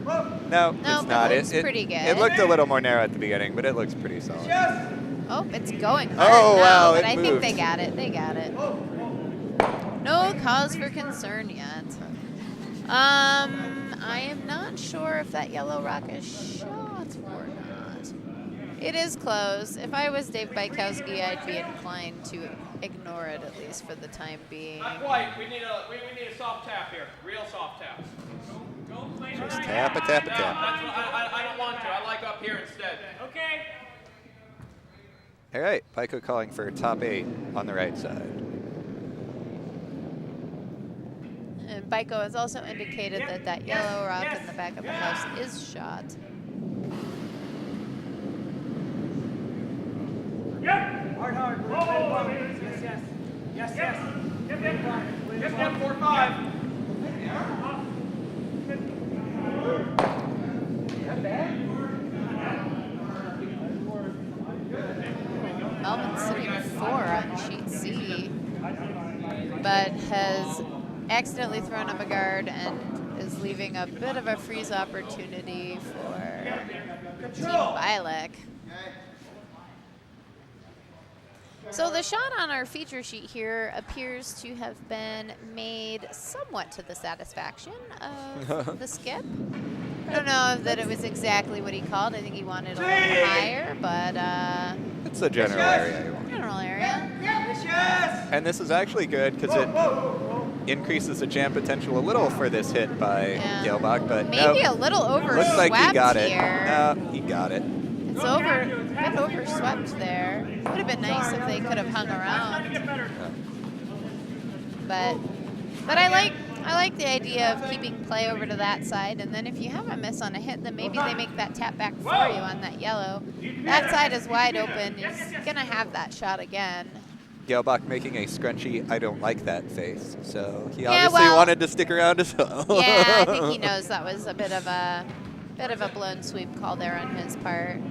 Whoa. No, No, it's not. it looks pretty good. It looked a little more narrow at the beginning, but it looks pretty solid. Yes. Oh, it's going hard Oh, now, wow, but it I think moved. they got it. They got it. Whoa. No cause for concern yet. I am not sure if that yellow rock is shot or not. It is close. If I was Dave Bykowski, I'd be inclined to ignore it, at least for the time being. Not quite. We need a soft tap here. Real soft tap. Don't play Just it. tap a tap a No, tap. that's what I don't want to. I like up here instead. Okay. All right, Byko calling for top 8 on the right side. And Byko has also indicated that yellow rock in the back of the house is shot. Hard. Yes. Yep, 145. Melvin's sitting 4 on sheet C, but has accidentally thrown up a guard and is leaving a bit of a freeze opportunity for Team Bylek. So the shot on our feature sheet here appears to have been made somewhat to the satisfaction of the skip. I don't know that it was exactly what he called. I think he wanted a little higher, but It's the general area you want. general area. Yes. And this is actually good because it increases the jam potential a little for this hit by Yeah. Galebach, but Maybe no, a little overswept looks like he got it. here. No, he got it. It's a bit overswept there. Would have been nice if they could have hung around. But I like the idea of keeping play over to that side, and then if you have a miss on a hit, then maybe they make that tap back for you on that yellow. That side is wide open. He's gonna have that shot again. Galebach making a scrunchy, I don't like that face. So he Yeah, obviously well- wanted to stick around as well. Yeah, I think he knows that was a bit of a Bit of a blown sweep call there on his part.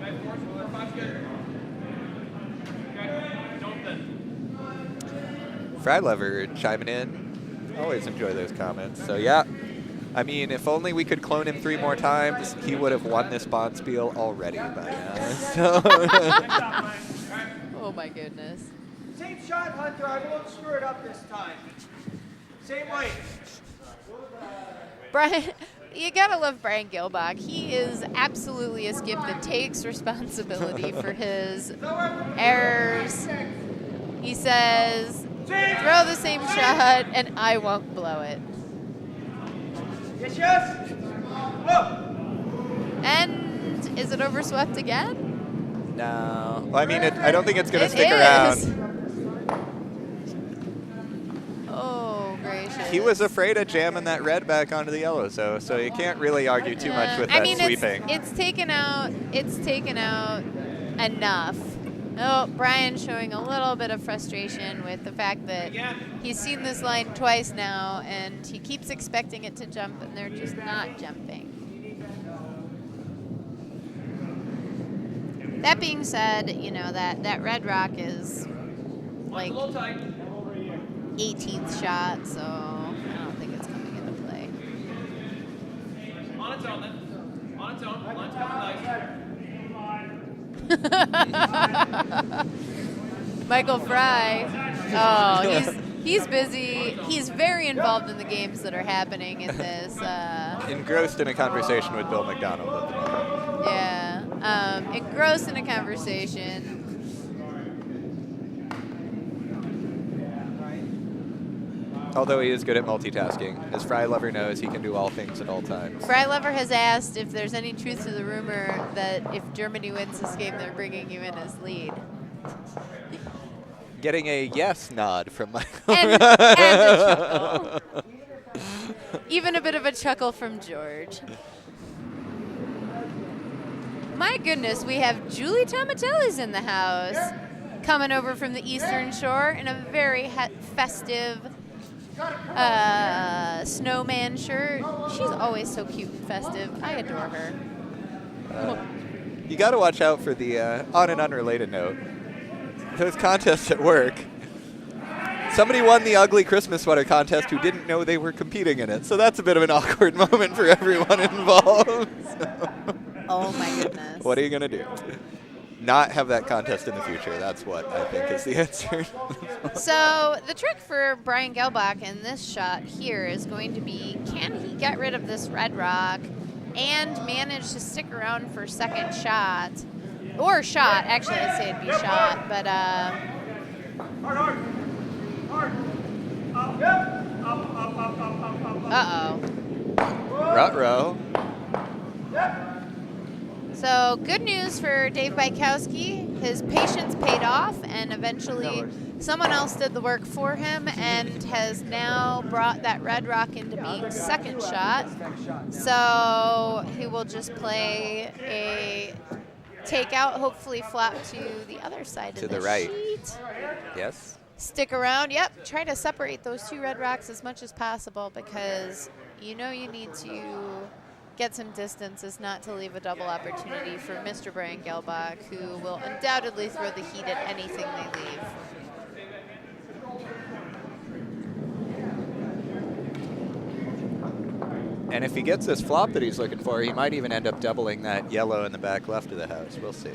Frylever chiming in. Always enjoy those comments. So yeah, I mean, if only we could clone him 3 more times, he would have won this Bonspiel already by now. So Oh my goodness. Same shot, Hunter. I won't screw it up this time. Same weight. Brian, you gotta love Brian Galebach. He is absolutely a skip that takes responsibility for his errors. He says, throw the same shot and I won't blow it. Yes, yes. Whoa. And is it overswept again? no, well, I mean, I don't think it's going to It stick is. around. Oh, gracious. He was afraid of jamming that red back onto the yellow, so you can't really argue too much with I that mean, sweeping. It's taken out enough. Oh, Brian showing a little bit of frustration with the fact that he's seen this line twice now, and he keeps expecting it to jump, and they're just not jumping. That being said, you know, that red rock is like 18th shot, so I don't think it's coming into play. On its own, then. On its own. Line's coming nice. Michael Fry. Oh, he's busy. He's very involved in the games that are happening in this. Engrossed in a conversation with Bill McDonald at the moment. Yeah. Engrossed in a conversation. Although he is good at multitasking. As Frylever knows, he can do all things at all times. Frylever has asked if there's any truth to the rumor that if Germany wins this game, they're bringing you in as lead. Getting a yes nod from Michael. And a chuckle. Even a bit of a chuckle from George. My goodness, we have Julie Tomatelli's in the house, coming over from the Eastern Shore in a very festive snowman shirt. She's always so cute and festive. I adore her. You got to watch out for the, on an unrelated note, those contests at work. Somebody won the ugly Christmas sweater contest who didn't know they were competing in it. So that's a bit of an awkward moment for everyone involved. Oh my goodness. What are you going to do? Not have that contest in the future. That's what I think is the answer. So the trick for Brian Galebach in this shot here is going to be, can he get rid of this red rock and manage to stick around for second shot? Or shot. Actually, I'd say it'd be shot. But, Hard. Up. Yep. Up. uh-oh. Ruh-roh. Yep. So good news for Dave Bykowski. His patience paid off, and eventually someone else did the work for him and has now brought that red rock into being second shot. So he will just play a takeout, hopefully flop to the other side To of the the right. sheet. Yes. Stick around. Yep, try to separate those two red rocks as much as possible because you know you need to get some distance as not to leave a double opportunity for Mr. Brian Galebach, who will undoubtedly throw the heat at anything they leave. And if he gets this flop that he's looking for, he might even end up doubling that yellow in the back left of the house. We'll see.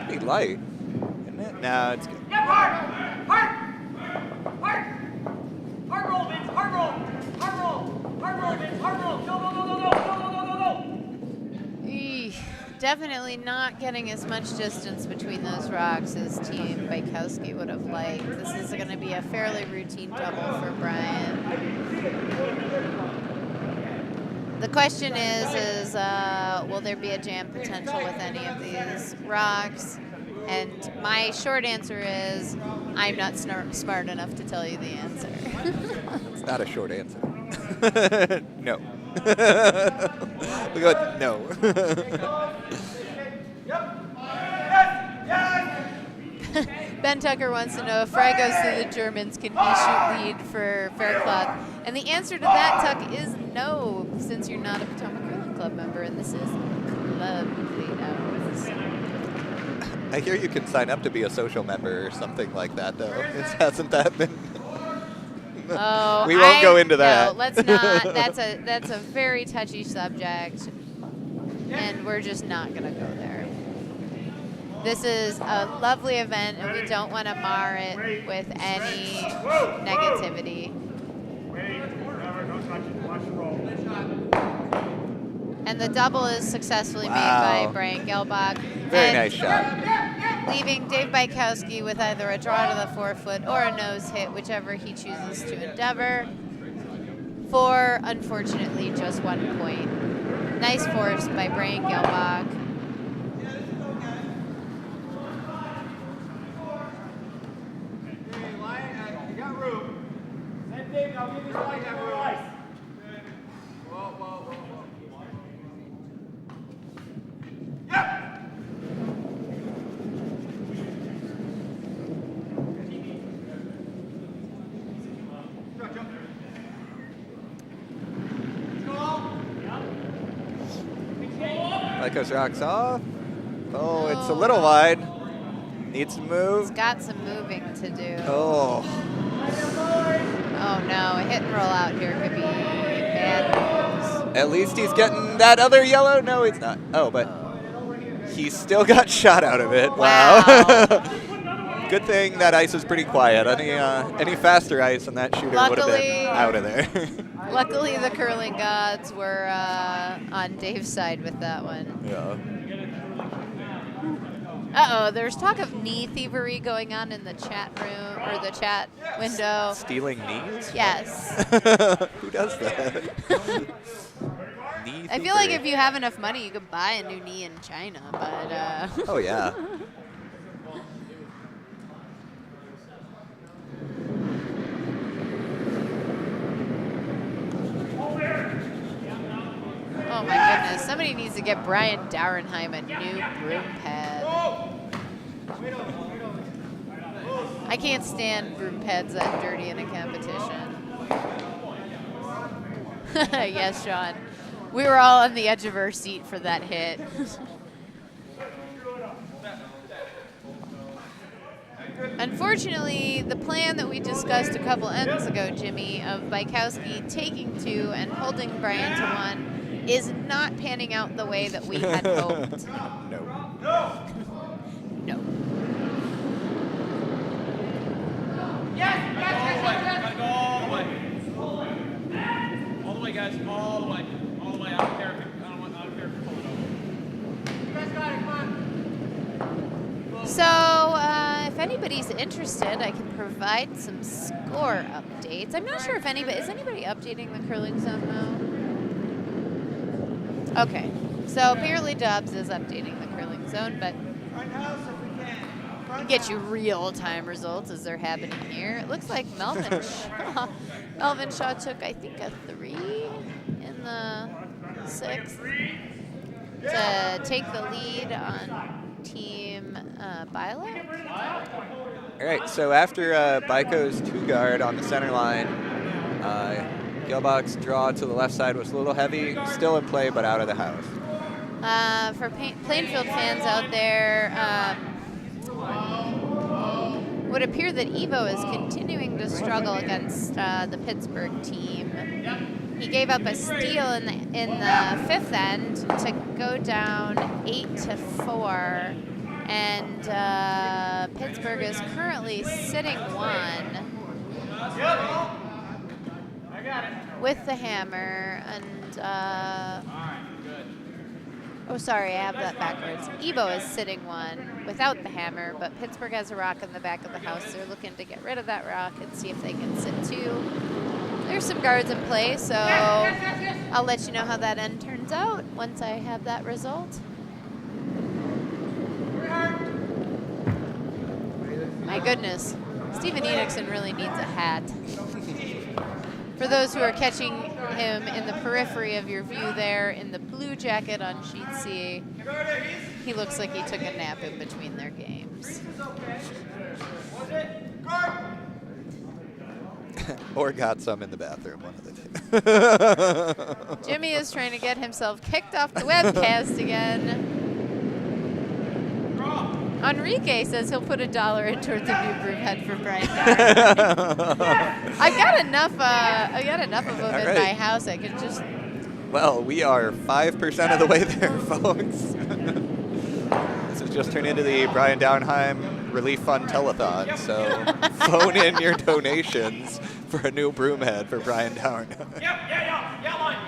Pretty light, isn't it? No, it's good. Yep, hard roll, Vince, hard roll, Vince, hard roll, go. Eesh, definitely not getting as much distance between those rocks as Team Bykowski would have liked. This is going to be a fairly routine double for Brian. The question is will there be a jam potential with any of these rocks? And my short answer is, I'm not smart enough to tell you the answer. It's not a short answer. No. We go, no. Ben Tucker wants to know if Fry goes to the Germans, can he shoot lead for Faircloth? And the answer to that, Tuck, is no, since you're not a Potomac Curling Club member, and this is club lead hours. I hear you can sign up to be a social member or something like that, though. Hasn't that been? Oh, we won't go into that. No, let's not. That's a very touchy subject, and we're just not going to go there. This is a lovely event, and we don't want to mar it with any negativity. And the double is successfully made by Brian Galebach. Very nice shot. Leaving Dave Bykowski with either a draw to the forefoot or a nose hit, whichever he chooses to endeavor, for, unfortunately, just 1 point. Nice force by Brian Galebach. You got room. Same thing, I'll give you the light that room. Whoa. Yep! Bykos rocks off. Oh, it's a little wide. Needs to move. It's got some moving to do. Oh. Oh no, a hit and roll out here could be bad news. At least he's getting that other yellow. No, he's not. Oh, but he still got shot out of it. Wow. Good thing that ice was pretty quiet. Any faster ice and that shooter would have been out of there. Luckily, the curling gods were on Dave's side with that one. Yeah. Uh-oh, there's talk of knee thievery going on in the chat room, or the chat window. Stealing knees? Yes. Who does that? Knee I feel like thievery. if you have enough money, you could buy a new knee in China, but... Oh, yeah. Oh my goodness, somebody needs to get Brian Daurenheim a new broom pad. I can't stand broom pads that dirty in a competition. Yes, Sean. We were all on the edge of our seat for that hit. Unfortunately, the plan that we discussed a couple ends ago, Jimmy, of Bykowski taking 2 and holding Brian to 1 is not panning out the way that we had hoped. No. No. Gotta go all the way. All the way, guys. All the way. All the way. I don't care if you pull it over. You guys got it, come on. So, if anybody's interested, I can provide some score updates. I'm not sure if anybody is updating the curling zone now. Okay, so apparently Dobbs is updating the curling zone, but Front house if we can. Front get house. you real-time results as they're happening here. It looks like Melvin Shaw took, I think, a 3 in the 6th to take the lead on Team Bylak. All right, so after Byko's 2-guard on the center line, Galebach's draw to the left side was a little heavy, still in play, but out of the house. For Plainfield fans out there, would appear that Evo is continuing to struggle against the Pittsburgh team. He gave up a steal in the 5th end to go down 8-4, and Pittsburgh is currently sitting 1 with the hammer, and oh, sorry, I have that backwards. Evo is sitting 1 without the hammer, but Pittsburgh has a rock in the back of the house. They're looking to get rid of that rock and see if they can sit 2. There's some guards in play, so I'll let you know how that end turns out once I have that result. My goodness, Steven Enixon really needs a hat. For those who are catching him in the periphery of your view there, in the blue jacket on sheet C, he looks like he took a nap in between their games. Or got some in the bathroom, one of the two. Jimmy is trying to get himself kicked off the webcast again. Enrique says he'll put $1 in towards a new broom head for Brian Down. I've got enough of them in my house. I could just. Well, we are 5% of the way there, folks. This has just turned into the Brian Downheim Relief Fund Telethon. So phone in your donations for a new broom head for Brian Downheim. Yeah, line.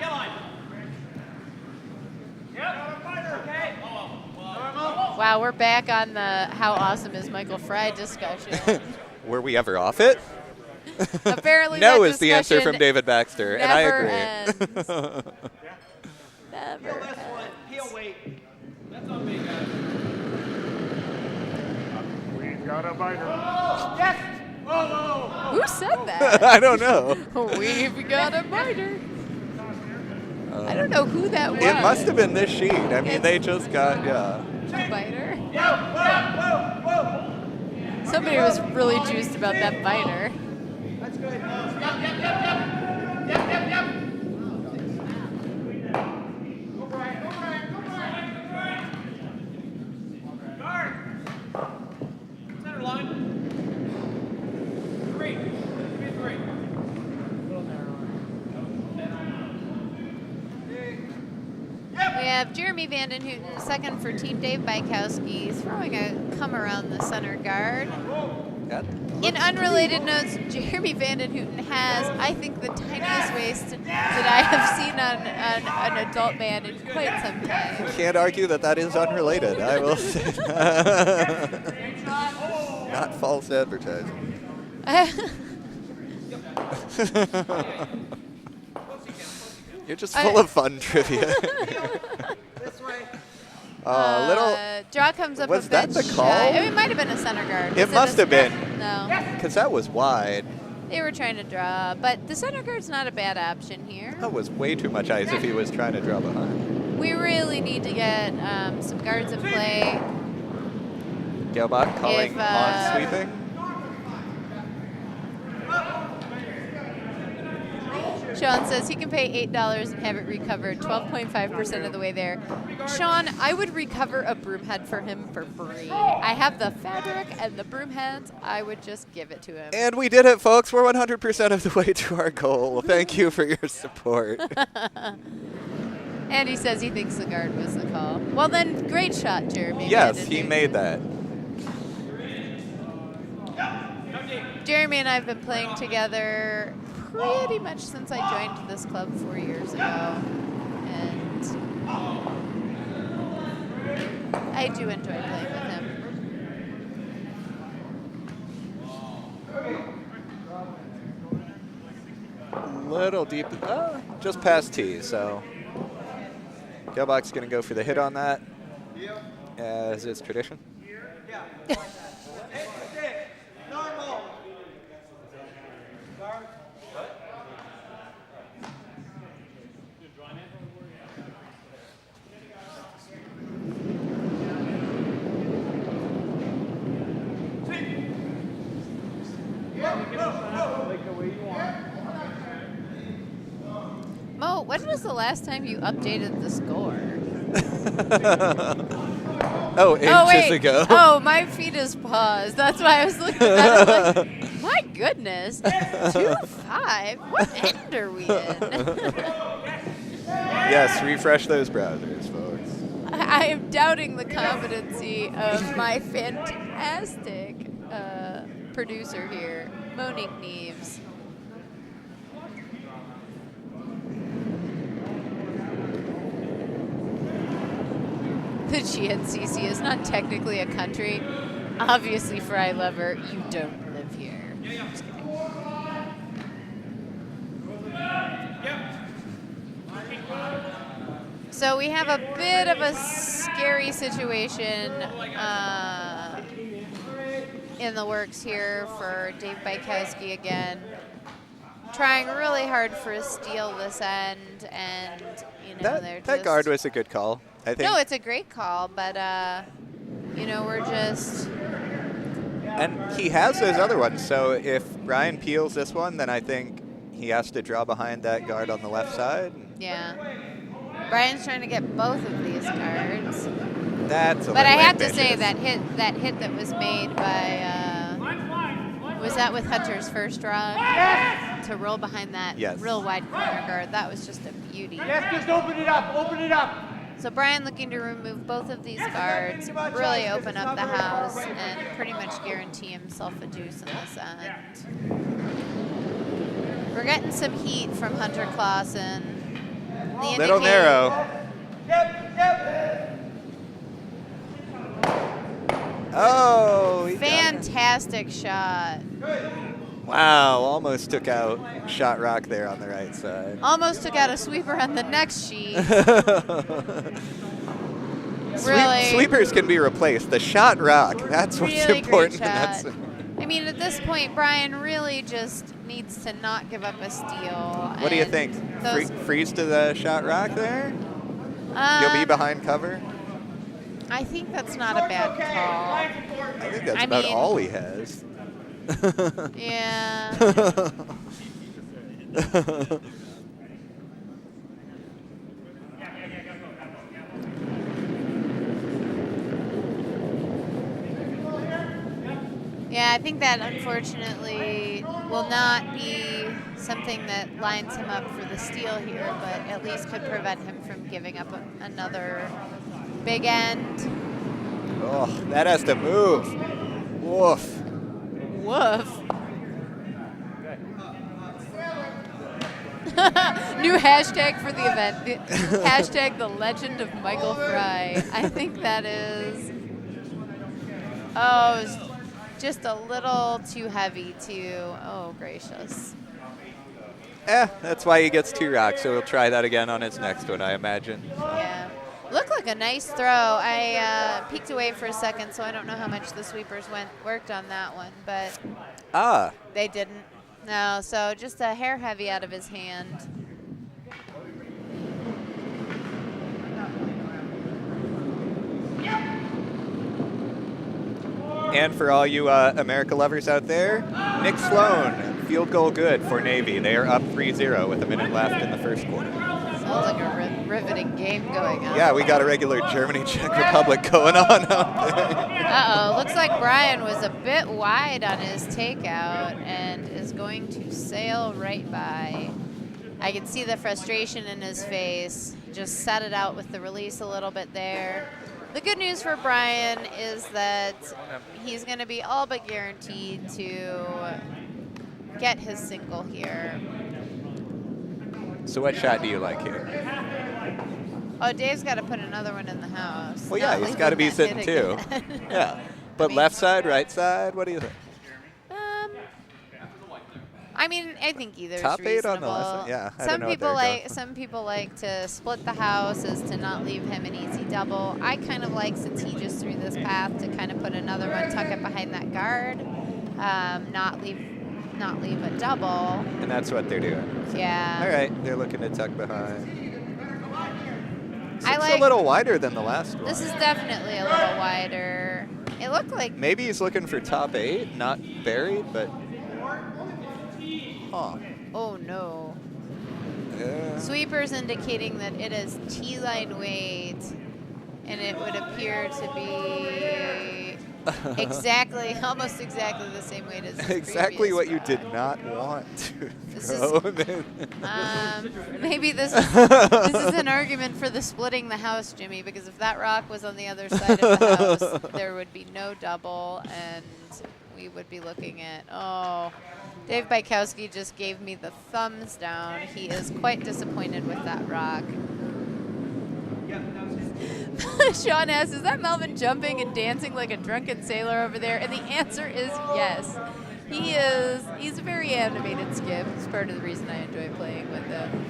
Wow, we're back on the how awesome is Michael Fry discussion. Were we ever off it? Apparently, no that is the answer from discussion David Baxter, and I agree. ends. Never He'll ends. He'll wait. That's on me, guys. We've got a biter. Yes! Whoa. Who said that? I don't know. We've got a biter. I don't know who that was. It must have been this sheet. I mean, they just got, yeah. Biter. Whoa. Somebody was really juiced about that biter. That's good. Yep. Go Brian. Guard. Center line. 3. 3. We have Jeremy Vanden Hooten, second for Team Dave Bykowski, throwing a come around the center guard. In unrelated notes, Jeremy Vanden Hooten has, I think, the tiniest waist that I have seen on an adult man in quite some time. Can't argue that is unrelated. I will say not false advertising. You're just full of fun trivia. This way. Draw comes up Was a that bit the call? shy. It might have been a center guard. It Was must a have been. No. Because that was wide. They were trying to draw, but the center guard's not a bad option here. That was way too much ice if he was trying to draw behind. We really need to get some guards in play. Galebach calling on sweeping. Sean says he can pay $8 and have it recovered 12.5% of the way there. Sean, I would recover a broom head for him for free. I have the fabric and the broom heads. I would just give it to him. And we did it, folks. We're 100% of the way to our goal. Thank you for your support. And he says he thinks the guard was the call. Well, then, great shot, Jeremy. Yes, Vanden he Hooten. made that. Jeremy and I have been playing together pretty much since I joined this club 4 years ago. And I do enjoy playing with him. Little deep, just past tee, so Galebach's going to go for the hit on that, as is tradition. Normal. Guard. Mo, when was the last time you updated the score? Ages ago. Oh, my feed is paused. That's why I was looking at it like, my goodness, 2-5. What end are we in? Yes, refresh those browsers, folks. I am doubting the competency of my fantastic producer here, Monique Neves. The GNCC is not technically a country. Obviously, Fry Lover, you don't live here. Just kidding. So we have a bit of a scary situation in the works here for Dave Bykowski again. trying really hard for a steal this end, and you know they're that just guard was a good call, I think. No, it's a great call, but you know, we're just. And he has those other ones, so if Brian peels this one, then I think he has to draw behind that guard on the left side. Yeah. Brian's trying to get both of these cards. That's a But I little have to say ambitious. that hit that was made by was that with Hunter's first draw to roll behind that Yes. real wide corner guard. That was just a beauty. Yes, just open it up. Open it up. So Brian looking to remove both of these guards, really open up the house, and pretty much guarantee himself a deuce in this end. We're getting some heat from Hunter Clausen. The Little narrow. Oh, he got it. Fantastic shot. Wow, almost took out Shot Rock there on the right side. Almost took out a sweeper on the next sheet. Really. Sweepers can be replaced. The Shot Rock, that's what's Really important. great in shot. that I mean, at this point, Brian really just needs to not give up a steal. What do you and think? those- Freeze to the Shot Rock there? You'll be behind cover? I think that's not a bad call. I think that's I about mean- all he has. Yeah. Yeah, I think that unfortunately will not be something that lines him up for the steal here, but at least could prevent him from giving up another big end. Oh, that has to move. Woof. Woof. New hashtag for the event. Hashtag the legend of Michael Fry. I think that is, oh, it's just a little too heavy too. Oh, gracious. That's why he gets 2 rocks, so he'll try that again on his next one, I imagine. Yeah. Looked like a nice throw. I peeked away for a second, so I don't know how much the sweepers worked on that one, but they didn't. No, so just a hair heavy out of his hand. And for all you America lovers out there, Nick Sloan, field goal good for Navy. They are up 3-0 with a minute left in the first quarter. Sounds like a riveting game going on. Yeah, we got a regular Germany-Czech Republic going on out there. Uh-oh, looks like Brian was a bit wide on his takeout and is going to sail right by. I can see the frustration in his face. Just set it out with the release a little bit there. The good news for Brian is that he's going to be all but guaranteed to get his single here. So what shot do you like here? Oh, Dave's got to put another one in the house. Well, yeah, Not he's got to be leaving that sitting hit too. again. Yeah. But mean- left side, right side, what do you think? I mean, I think either Top is 8 reasonable. on the left side? Yeah, I don't know what Some people like to split the house as to not leave him an easy double. I kind of like, since he just threw this path, to kind of put another one, tuck it behind that guard, not leave a double. And that's what they're doing. Yeah. All right, they're looking to tuck behind. I It's like a little wider than the last one. This is definitely a little wider. It looked like Maybe he's looking for top 8, not buried, but. Huh. oh no. Yeah. Sweepers indicating that it is T-line weight, and it would appear to be almost exactly the same weight as the Exactly previous what you rock. did not want to This throw. Maybe this is an argument for the splitting the house, Jimmy, because if that rock was on the other side of the house, there would be no double, and we would be looking at, Dave Bykowski just gave me the thumbs down. He is quite disappointed with that rock. Sean asks, is that Melvin jumping and dancing like a drunken sailor over there? And the answer is yes. He's a very animated skip. It's part of the reason I enjoy playing with him.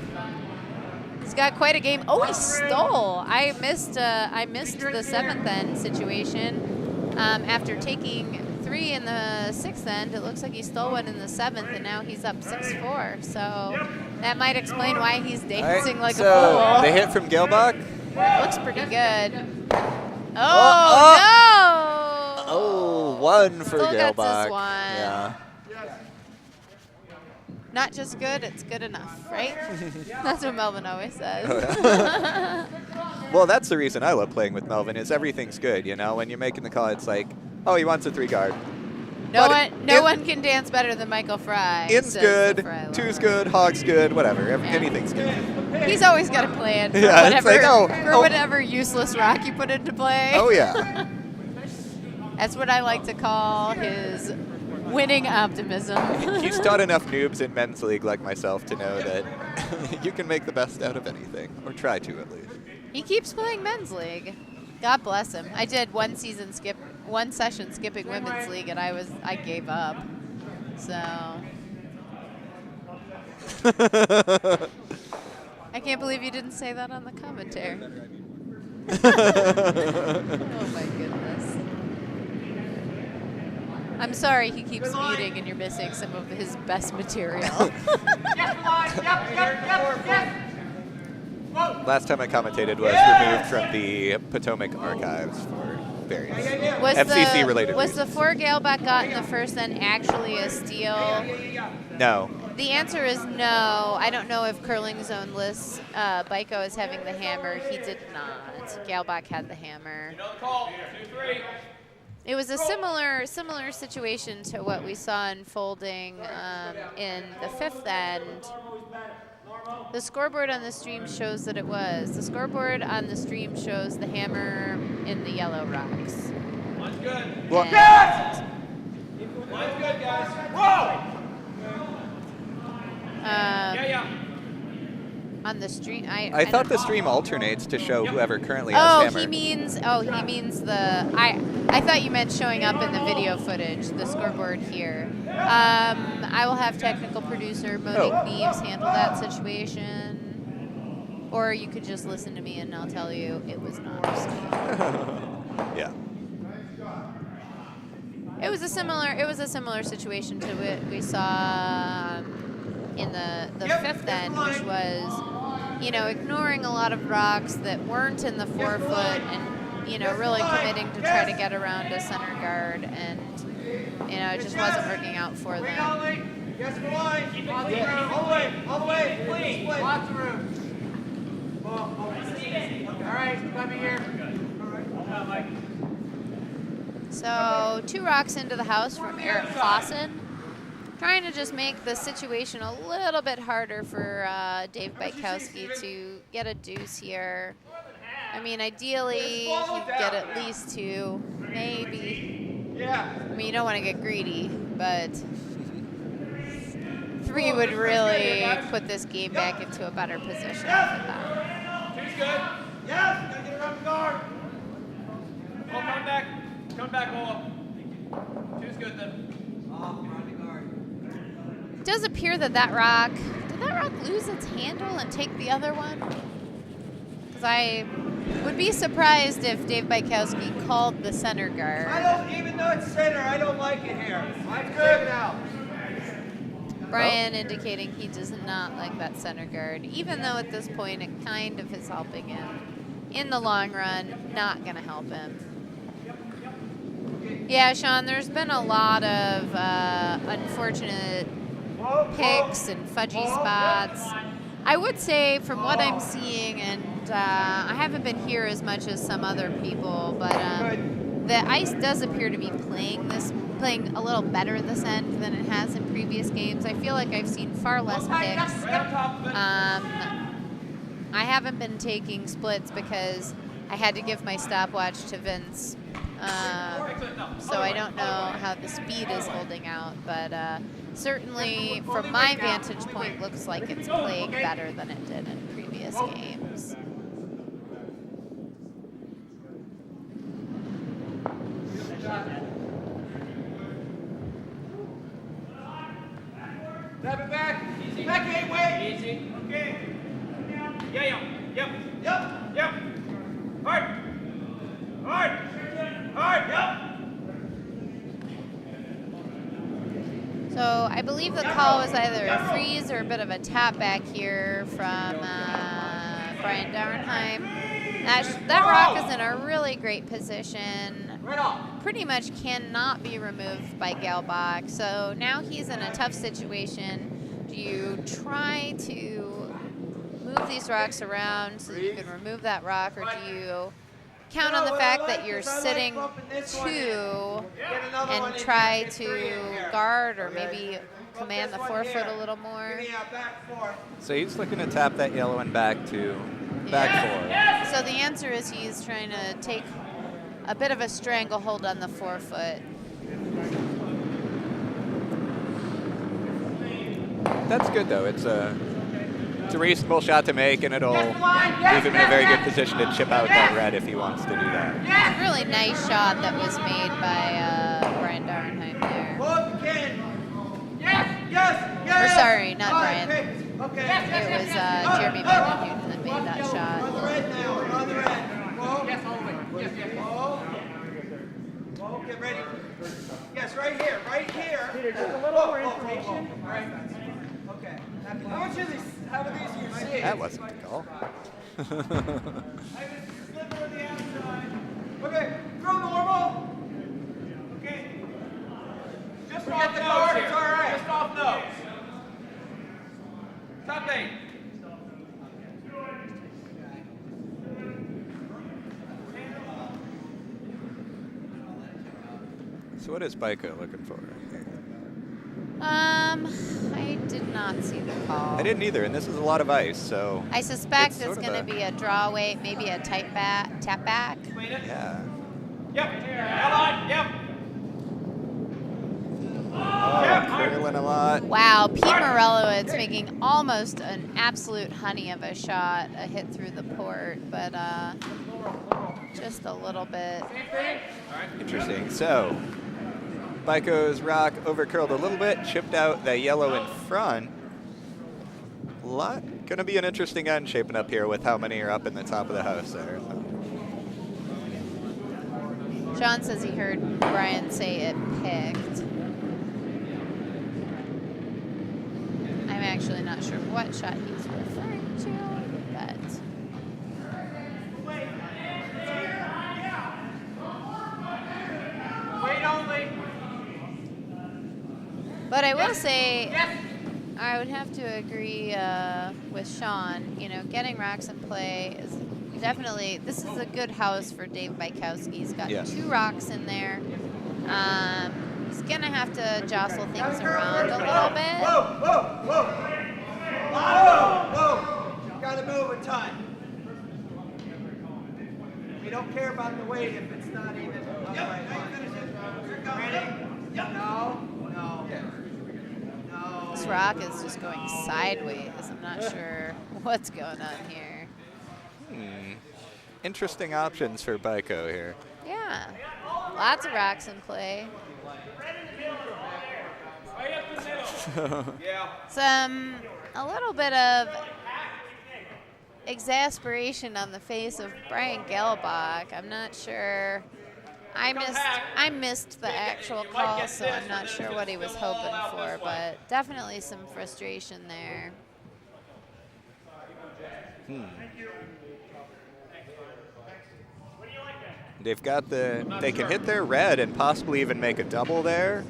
He's got quite a game. Oh, he stole. I missed the 7th end situation after taking 3 6-3 in the 6th end. It looks like he stole one in the 7th, and now he's up 6-4. So that might explain why he's dancing like a so fool. the hit from Galebach. Looks pretty good. Oh, no! Oh, one for Still gets Galebach. this one. Yeah. Not just good, it's good enough, right? That's what Melvin always says. Well, that's the reason I love playing with Melvin is everything's good, you know? When you're making the call, it's like, oh, he wants a 3-guard. No one can dance better than Michael Fry. In's says good, the Fry two's lover. good, hog's good, whatever. Anything's good. He's always got a plan for, Yeah, it's whatever, like, for whatever useless rock you put into play. Oh, yeah. That's what I like to call his winning optimism. He's taught enough noobs in men's league like myself to know that you can make the best out of anything, or try to at least. He keeps playing men's league. God bless him. I did one session skipping women's league, and I gave up. So I can't believe you didn't say that on the commentary. Oh my goodness. I'm sorry he keeps muting and you're missing some of his best material. Last time I commentated was removed from the Potomac archives for various FCC-related Was the reasons. 4 Galebach got in the first then actually a steal? No. The answer is no. I don't know if Curling Zone lists Byko is having the hammer. He did not. Galebach had the hammer. You know the call. 2-3. It was a similar situation to what we saw unfolding in the 5th end. The scoreboard on the stream shows that it was. The scoreboard on the stream shows the hammer in the yellow rocks. Line's good. Well, Line's good, guys. Whoa! Yeah. On the stream, I thought the stream alternates to show whoever currently has Oh, hammer. he means the. I thought you meant showing up in the video footage, the scoreboard here. I will have technical producer Monique Neves handle that situation, or you could just listen to me and I'll tell you it was not. Yeah. It was a similar situation to what we saw in the 5th end, which was, ignoring a lot of rocks that weren't in the 4-foot and, really committing to try to get around a center guard, and, it just wasn't working out for them. Yes, for line. All the way. Please. Lots of room. All right, let me here. All right. So 2 rocks into the house from Eric Clausen, trying to just make the situation a little bit harder for Dave Bykowski to get a deuce here. I mean, ideally, he'd get at least 2, maybe. Yeah. I mean, you don't want to get greedy, but 3 would really put this game back into a better position for them. 2's good. Yes, gotta get around the guard. Oh, come back, Ola. 2's good then. It does appear that rock, did that rock lose its handle and take the other one? Because I would be surprised if Dave Bykowski called the center guard. Even though it's center, I don't like it here. I'm good now. Brian indicating he does not like that center guard, even though at this point it kind of is helping him. In the long run, not going to help him. Yeah, Sean, there's been a lot of unfortunate picks and fudgy spots. I would say from what I'm seeing, and I haven't been here as much as some other people, but the ice does appear to be playing a little better this end than it has in previous games. I feel like I've seen far less picks. I haven't been taking splits because I had to give my stopwatch to Vince. So I don't know how the speed is holding out, but certainly from my vantage point, looks like it's playing better than it did in previous games. Step it back. Back 8, wait. Easy. Okay. Yeah. Yep. Hard. Yep. believe the call was either a freeze or a bit of a tap back here from Brian Darnheim. That rock is in a really great position. Pretty much cannot be removed by Galebach. So now he's in a tough situation. Do you try to move these rocks around so that you can remove that rock, or do you count on the fact that you're sitting 2 and try to guard or maybe command the forefoot a little more? So he's looking to tap that yellow and back to back 4. So the answer is he's trying to take a bit of a stranglehold on the forefoot. That's good, though. It's a reasonable shot to make, and it'll leave him in a very good position to chip out that red if he wants to do that. A really nice shot that was made by Brian Darnheim there. Or sorry, not Brian. It was Jeremy Vandenhouten that made that shot. On the red now, on the red. Whoa. Yes, all the way. Yes, yes. Whoa. Whoa, get ready. Yes, right here, right here. Peter, just a little more information. All right. Okay. How much of these you see? That wasn't the call. Okay, throw normal. Okay. Just Forget off the nose guard, here. it's all right. Just off nose. Top 8. So what is Byko looking for? I did not see the call. I didn't either, and this is a lot of ice, so I suspect It's it's sort of going to be a draw away, maybe a tap back. Clean it. yeah. Yep. Line. Yep. Oh, curling a lot. Wow, Pete Morelowitz making almost an absolute honey of a shot, a hit through the port, but just a little bit. Interesting. So Byko's rock overcurled a little bit, chipped out that yellow in front. Going to be an interesting end shaping up here with how many are up in the top of the house there. John says he heard Brian say it picked. I'm actually not sure what shot he's referring to, but Wait only. But I will say, I would have to agree with Sean. You know, getting rocks in play is definitely, this is a good house for Dave Bykowski. He's got 2 rocks in there. He's going to have to jostle things around a little bit. Whoa, whoa, whoa. Whoa, whoa. Got to move in time. We don't care about the weight if it's not even on the right line. Ready? No, no. This rock is just going sideways. I'm not sure what's going on here. Interesting options for Byko here. Yeah, lots of rocks in play. A little bit of exasperation on the face of Brian Galebach. I'm not sure. I missed the actual call, so I'm not sure what he was hoping for, but definitely some frustration there. They've got they can hit their red and possibly even make a double there.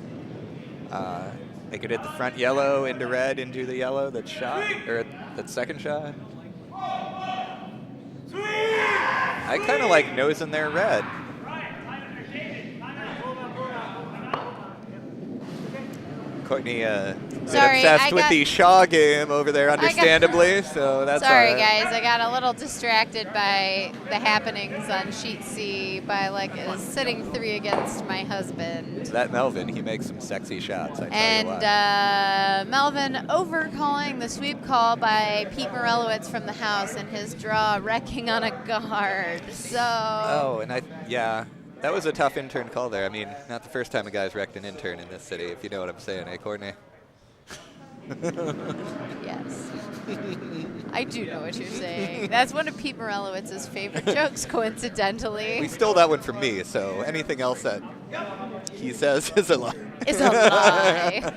They could hit the front yellow into red into the yellow that shot, or that second shot. I kind of like nosing their red. Courtney obsessed with the Shaw game over there, understandably. So that's sorry, all right. guys. I got a little distracted by the happenings on sheet C by sitting 3 against my husband. That Melvin, he makes some sexy shots. I tell And you what. Melvin overcalling the sweep call by Pete Morelowitz from the house and his draw wrecking on a guard. So. Oh, and that was a tough intern call there. I mean, not the first time a guy's wrecked an intern in this city, if you know what I'm saying, eh, Courtney? Yes. I do know what you're saying. That's one of Pete Morelowitz's favorite jokes, coincidentally. We stole that one from me, so anything else that he says is a lie. Is a lie.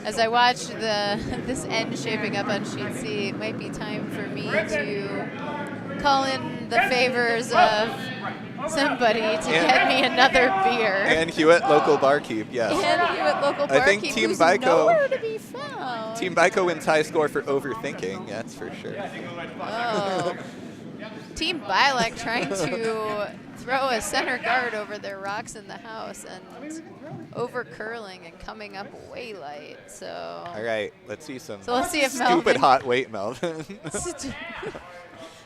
As I watch this end shaping up on sheet C, it might be time for me to call in the favors of somebody to get me another beer. And Hewitt, local barkeep, yes. And Hewitt, local barkeep, I think Team who's Byko, nowhere to be found. Team Byko wins high score for overthinking, that's for sure. Oh. Team Bylek trying to throw a center guard over their rocks in the house and over curling and coming up way light. So. All right, let's see some let's see if stupid Melvin hot weight, Melvin.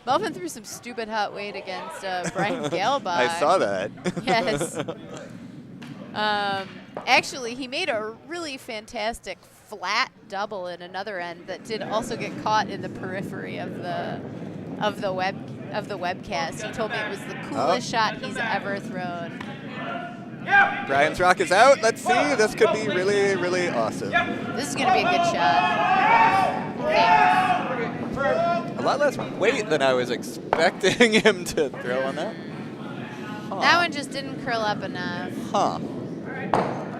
Melvin threw some stupid hot weight against Brian Galebach. I saw that. Yes. Actually, he made a really fantastic flat double in another end that did also get caught in the periphery of the webcast. He told me it was the coolest shot he's ever thrown. Brian's rock is out. Let's see. This could be really, really awesome. This is going to be a good shot. A lot less weight than I was expecting him to throw on that. Huh. That one just didn't curl up enough. Huh.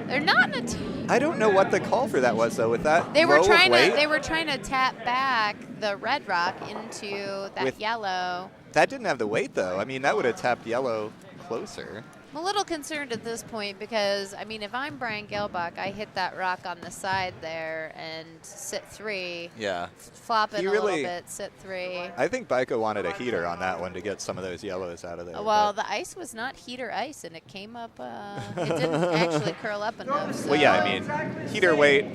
They're not in a team. I don't know what the call for that was though. With that They were trying weight. to tap back the red rock into that With- yellow. That didn't have the weight though. I mean, that would have tapped yellow closer. I'm a little concerned at this point because, I mean, if I'm Brian Galebach, I hit that rock on the side there and sit 3. Yeah. Flop it He a really- little bit, sit 3. I think Byko wanted a heater on that one to get some of those yellows out of there. Well, but- the ice was not heater ice, and it came up, it didn't actually curl up enough. So. well, yeah, I mean, heater weight,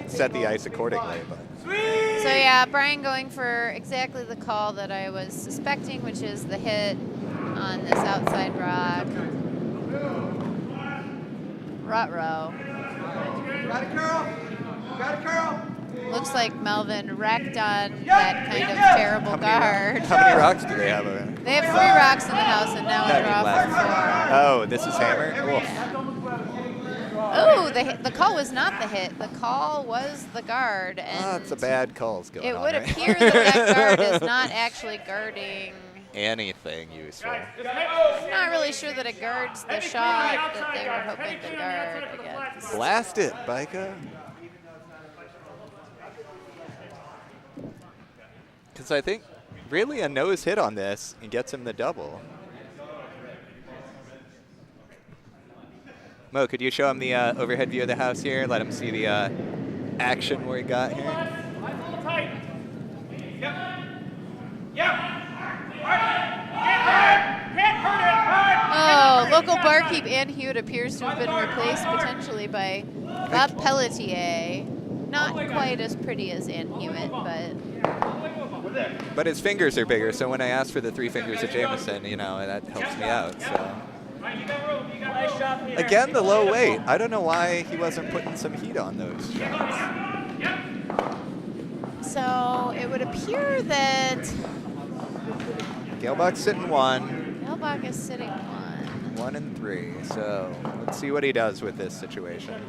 set the ice accordingly. But. So, yeah, Brian going for exactly the call that I was suspecting, which is the hit on this outside rock. Ruh-roh. Got it, Carl. Got it, Carl. Looks like Melvin wrecked on that kind of terrible guard. How many rocks do they have over there? They have 3 rocks in the house, and now That'd they're be off left. the floor. Oh, this is hammer? Oh, the call was not the hit. The call was the guard. And It's a bad calls going it on. would right? appear that guard is not actually guarding. Anything useful. I'm not really sure that it guards the shot that they were hoping to guard against. Blast it, Byko. Because I think really a nose hit on this and gets him the double. Mo, could you show him the overhead view of the house here? Let him see the action we got here. Oh, local barkeep and Hewitt appears to have been replaced potentially by Bob Pelletier. Not quite as pretty as Ann Hewitt, But his fingers are bigger, so when I ask for the 3 fingers of Jameson, you know, that helps me out. So. Again, the low weight. I don't know why he wasn't putting some heat on those shots. so it would appear that Galebach's sitting 1. Galebach is sitting 1. 1 and 3. So let's see what he does with this situation.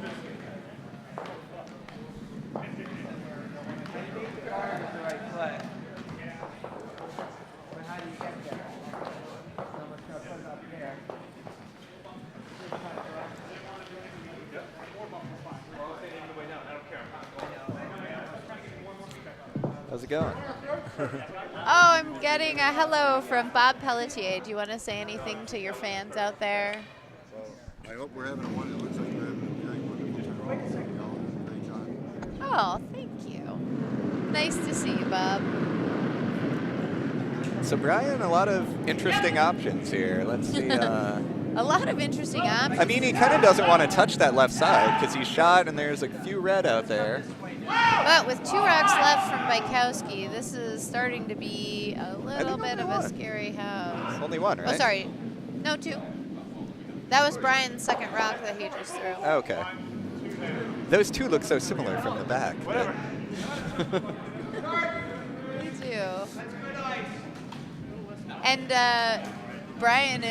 How's it going? Oh, I'm getting a hello from Bob Pelletier. Do you want to say anything to your fans out there? I hope we're having a one. It looks like we're having a great time. Oh, thank you. Nice to see you, Bob. So Brian, a lot of interesting options here. Let's see. A lot of interesting options. I mean, he kind of doesn't want to touch that left side because he's shot and there's a few red out there. But with 2 rocks left from Bykowski, this is starting to be a little bit of a scary house. Only 1, right? Oh, sorry. No, 2. That was Brian's second rock that he just threw. Okay. Those 2 look so similar from the back. But Me too. And Brian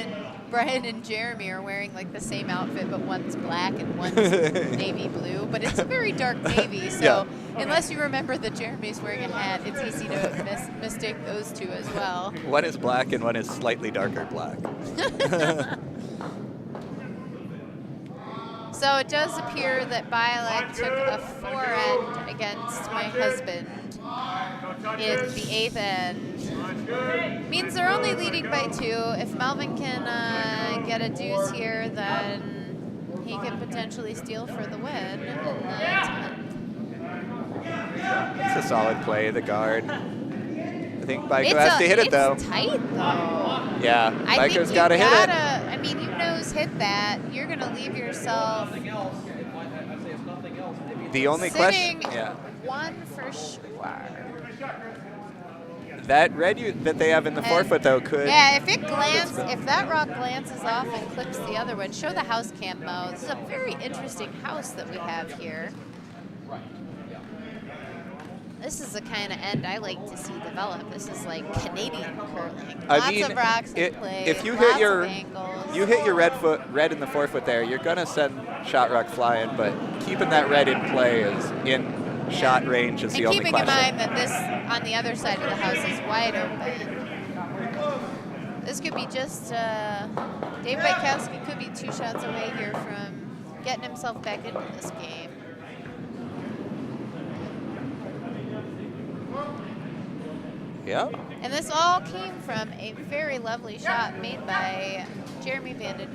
and Jeremy are wearing like the same outfit, but one's black and one's navy blue. But it's a very dark navy, so unless you remember that Jeremy's wearing a hat, it's easy to mistake those 2 as well. one is black and one is slightly darker black. So it does appear that Bykowski took a forehand against my husband in the 8th end. Means they're only leading by 2. If Melvin can get a deuce here, then he can potentially steal for the win. It's a solid play, the guard. I think Byko has to hit it, though. It's tight, though. Yeah, Byko's got to hit it. I mean, you nose hit that. You're going to leave yourself The only question, yeah. 1 for sure. That red that they have in the forefoot, though, could... Yeah, if that rock glances off and clips the other one, show the house cam, Mo. This is a very interesting house that we have here. This is the kind of end I like to see develop. This is like Canadian curling. Lots of rocks in play. If you lots hit your of angles. you hit your red in the forefoot there, you're gonna send shot rock flying. But keeping that red in play is in shot range is the only question. And keeping in mind that this on the other side of the house is wide open. This could be just Dave Bykowski could be 2 shots away here from getting himself back into this game. Yeah. And this all came from a very lovely shot made by Jeremy Vanden,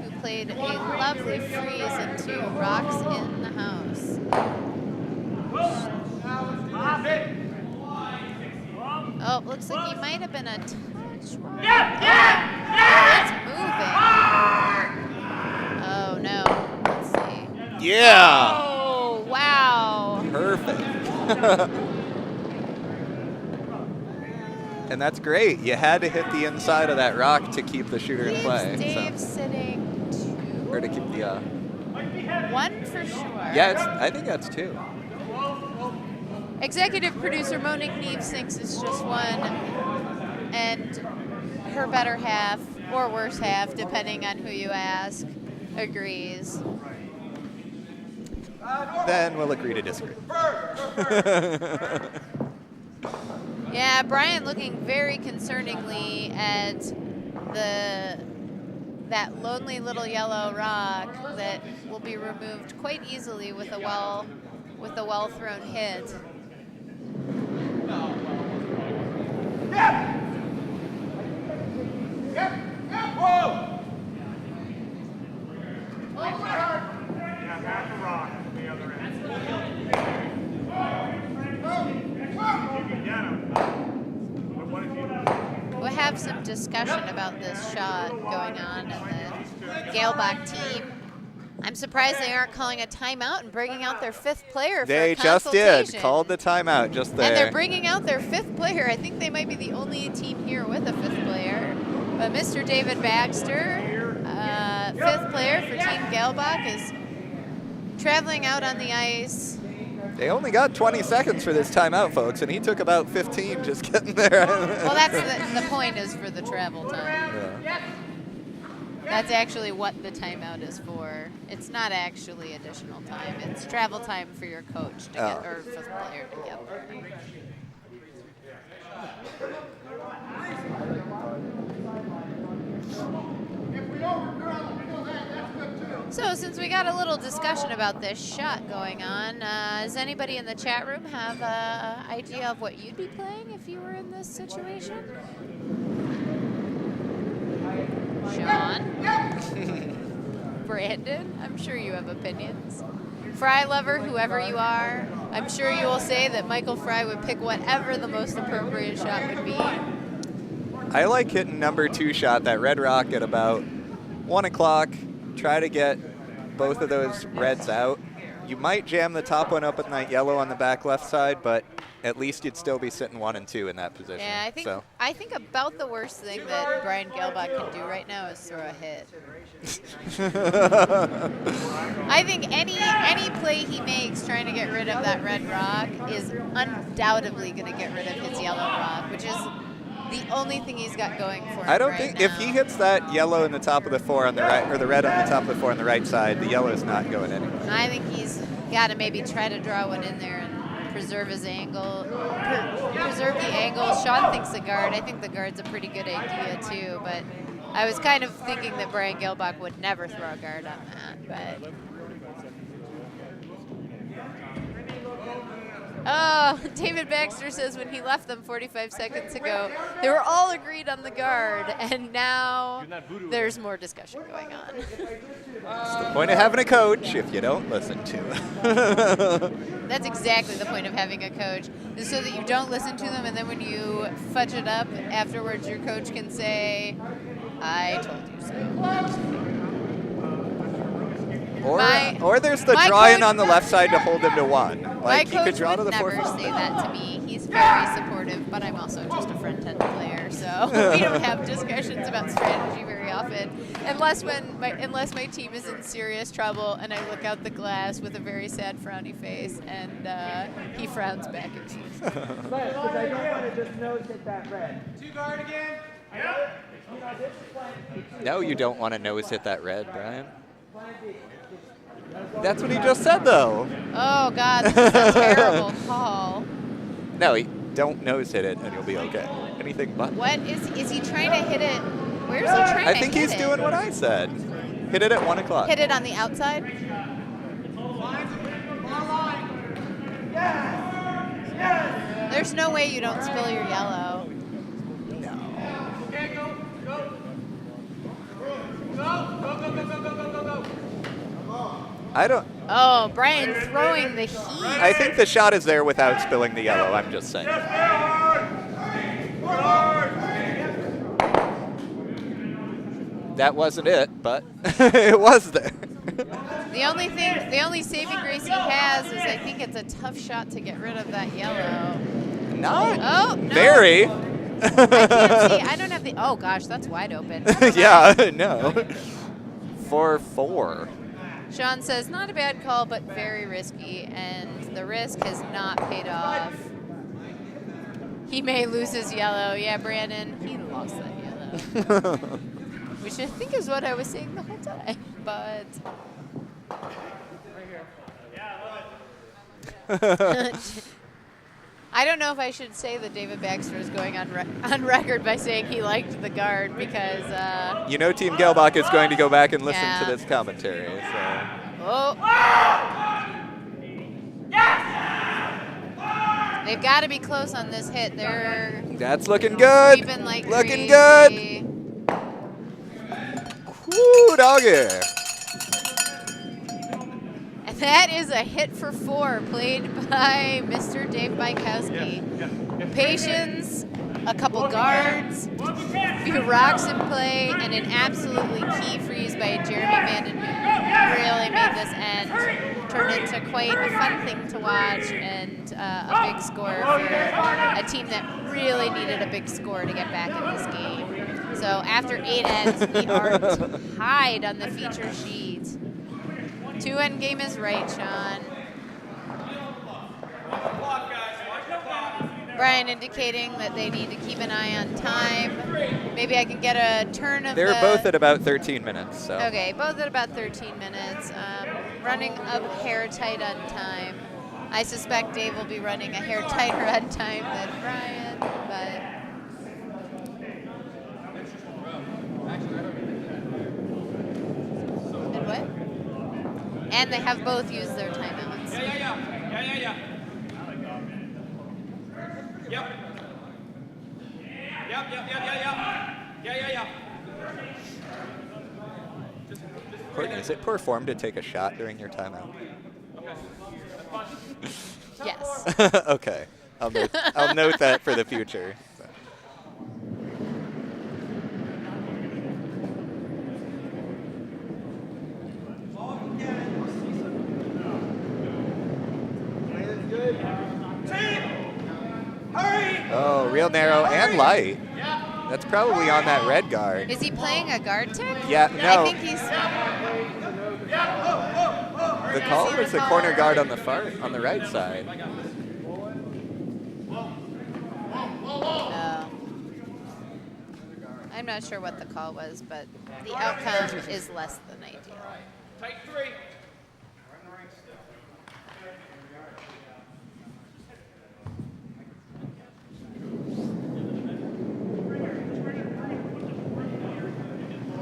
who played a lovely freeze into rocks in the house. Oh, looks like he might have been a touch wrong. It's moving. Oh, no. Let's see. Yeah. Oh, wow. Perfect. And that's great. You had to hit the inside of that rock to keep the shooter in play. Dave sitting 2. Or to keep the... 1 for sure. Yeah, I think that's 2. Executive producer Monique Neves thinks it's just 1. And her better half, or worse half, depending on who you ask, agrees. Then we'll agree to disagree. Yeah, Brian looking very concerningly at that lonely little yellow rock that will be removed quite easily with a well thrown hit. Whoa! Yeah, back the rock to the other end. We'll have some discussion about this shot going on in the Galebach team. I'm surprised they aren't calling a timeout and bringing out their 5th player for They a just did. consultation. Called the timeout just there. And they're bringing out their 5th player. I think they might be the only team here with a 5th player. But Mr. David Baxter, 5th player for Team Galebach, is traveling out on the ice. They only got 20 seconds for this timeout, folks, and he took about 15 just getting there. Well, that's the point is for the travel time. Yeah. That's actually what the timeout is for. It's not actually additional time. It's travel time for your coach to get, or 5th player to get there. So since we got a little discussion about this shot going on, does anybody in the chat room have an idea of what you'd be playing if you were in this situation? Sean? Brandon? I'm sure you have opinions. Fry lover, whoever you are, I'm sure you will say that Michael Fry would pick whatever the most appropriate shot would be. I like hitting number 2 shot, that red rock at about 1 o'clock. Try to get both of those reds out. You might jam the top one up with that yellow on the back left side, but at least you'd still be sitting 1 and 2 in that position. Yeah, I think about the worst thing that Brian Galebach can do right now is throw a hit. I think any play he makes trying to get rid of that red rock is undoubtedly going to get rid of his yellow rock, which is the only thing he's got going for him. I don't right think now. if he hits that yellow in the top of the 4 on the right, or the red on the top of the 4 on the right side, the yellow's not going anywhere. I think he's got to maybe try to draw one in there and preserve his angle, preserve the angle. Sean thinks the guard. I think the guard's a pretty good idea too, but I was kind of thinking that Brian Galebach would never throw a guard on that, but Oh, David Baxter says when he left them 45 seconds ago, they were all agreed on the guard, and now there's more discussion going on. It's the point of having a coach if you don't listen to him. That's exactly the point of having a coach, is so that you don't listen to them, and then when you fudge it up afterwards, your coach can say, I told you so. Or there's the drawing on the left side to hold him to 1. Like he could draw to the 4. My coach would never say that to me. He's very supportive, but I'm also just a front end player, so we don't have discussions about strategy very often, unless my team is in serious trouble and I look out the glass with a very sad frowny face and he frowns back at me. Because I don't want to just nose hit that red. 2 guard again. No, you don't want to nose hit that red, Brian. That's what he just said, though. Oh, God, this is a terrible call. No, don't nose hit it, and you'll be okay. Anything but. What is he trying to hit it? Where's he trying to hit it? I think he's doing what I said. Hit it at 1 o'clock. Hit it on the outside? There's no way you don't spill your yellow. Okay, go. Go. I don't. Oh, Brian throwing the heat. I think the shot is there without spilling the yellow. I'm just saying. That wasn't it, but it was there. The only saving grace he has is I think it's a tough shot to get rid of that yellow. Not Oh, no. very. I can't see. I don't have the. Oh gosh, that's wide open. Yeah, no. 4-4. Sean says not a bad call, but very risky, and the risk has not paid off. He may lose his yellow. Yeah, Brandon, he lost that yellow. Which I think is what I was saying the whole time, but. I don't know if I should say that David Baxter is going on record by saying he liked the guard because. You know, Team Galebach is going to go back and listen to this commentary. So. Oh. They've got to be close on this hit. They're. That's looking good. Sweeping like looking crazy. good. Woo, doggy. And that is a hit for 4 played by Mr. Dave Bykowski. Patience, a couple guards, a few rocks in play, and an absolutely key freeze by Jeremy Vandenhoek really made this end turn into quite a fun thing to watch and a big score for a team that really needed a big score to get back in this game. So after 8 ends, we are tied on the feature sheet. 2-end game is right, Sean. Brian indicating that they need to keep an eye on time. Maybe I can get a turn of They're both at about 13 minutes. So. Okay, both at about 13 minutes. Running a hair tight on time. I suspect Dave will be running a hair tighter on time than Brian, but. And what? And they have both used their timeouts. Yeah. Yep. Courtney, is it poor form to take a shot during your timeout? Yes. Okay. I'll note that for the future. So. Oh, real narrow and light. That's probably on that red guard. Is he playing a guard tick? Yeah, no. I think he's. The call was the corner guard on the right side. Oh. I'm not sure what the call was, but the outcome is less than ideal. Tight 3.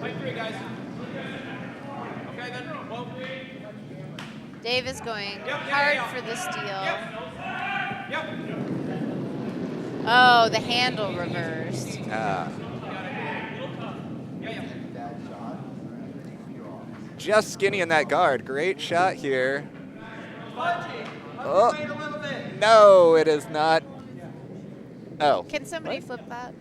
Tight 3, guys. Okay, then. 12-3. Dave is going hard for the steal. Oh, the handle reversed. Just skinny in that guard. Great shot here. Oh, no, it is not. Oh. Can somebody flip that?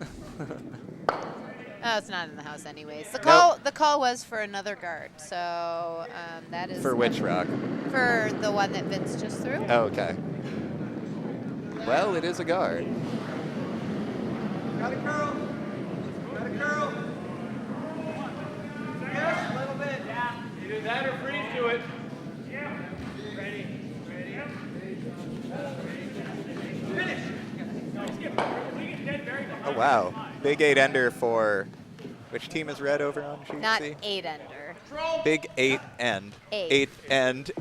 Oh, it's not in the house anyways. The Nope. call was for another guard, so that is For which rock? for the one that Vince just threw. Oh, okay. Well, it is a guard. Got a curl. Got a curl. Yes, a little bit. Yeah. Either that or freeze to it. Oh, wow. Big 8-ender for which team is red over on GNCC? Not 8-ender. Big 8-end. Eight. 8-end.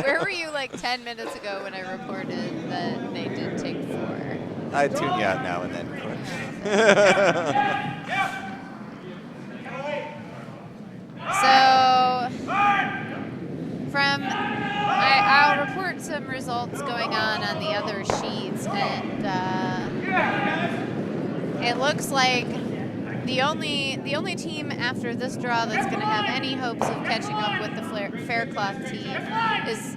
Where were you like 10 minutes ago when I reported that they did take 4? I tune you out now and then. So I'll report some results going on the other sheets, and it looks like the only team after this draw that's going to have any hopes of catching up with the Faircloth team is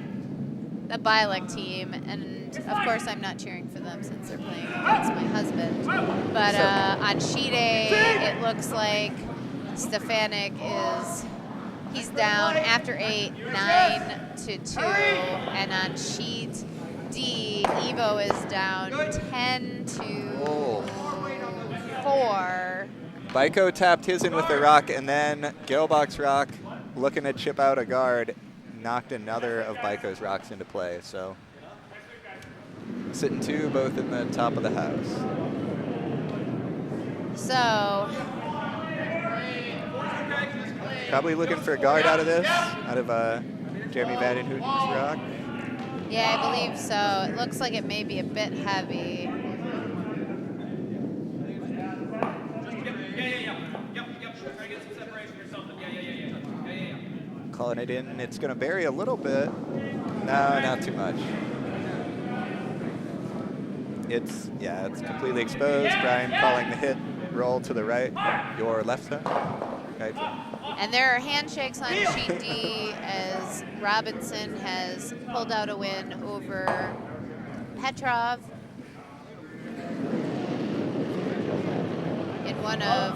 the Bylek team, and of course I'm not cheering for them since they're playing against my husband. But on sheet A, it looks like Stefanik he's down after 8, 9-2, and on sheet D, Evo is down 10-4. Byko tapped his in with the rock, and then Galebach's rock, looking to chip out a guard, knocked another of Byko's rocks into play. So sitting 2, both in the top of the house. So probably looking for a guard out of this, out of Jeremy Vandenhooten's rock. yeah, I believe so. It looks like it may be a bit heavy. Calling it in. It's going to bury a little bit. No, not too much. It's completely exposed. Brian calling the hit roll to the right, your left side. Right. And there are handshakes on sheet D as Robinson has pulled out a win over Petrov in one of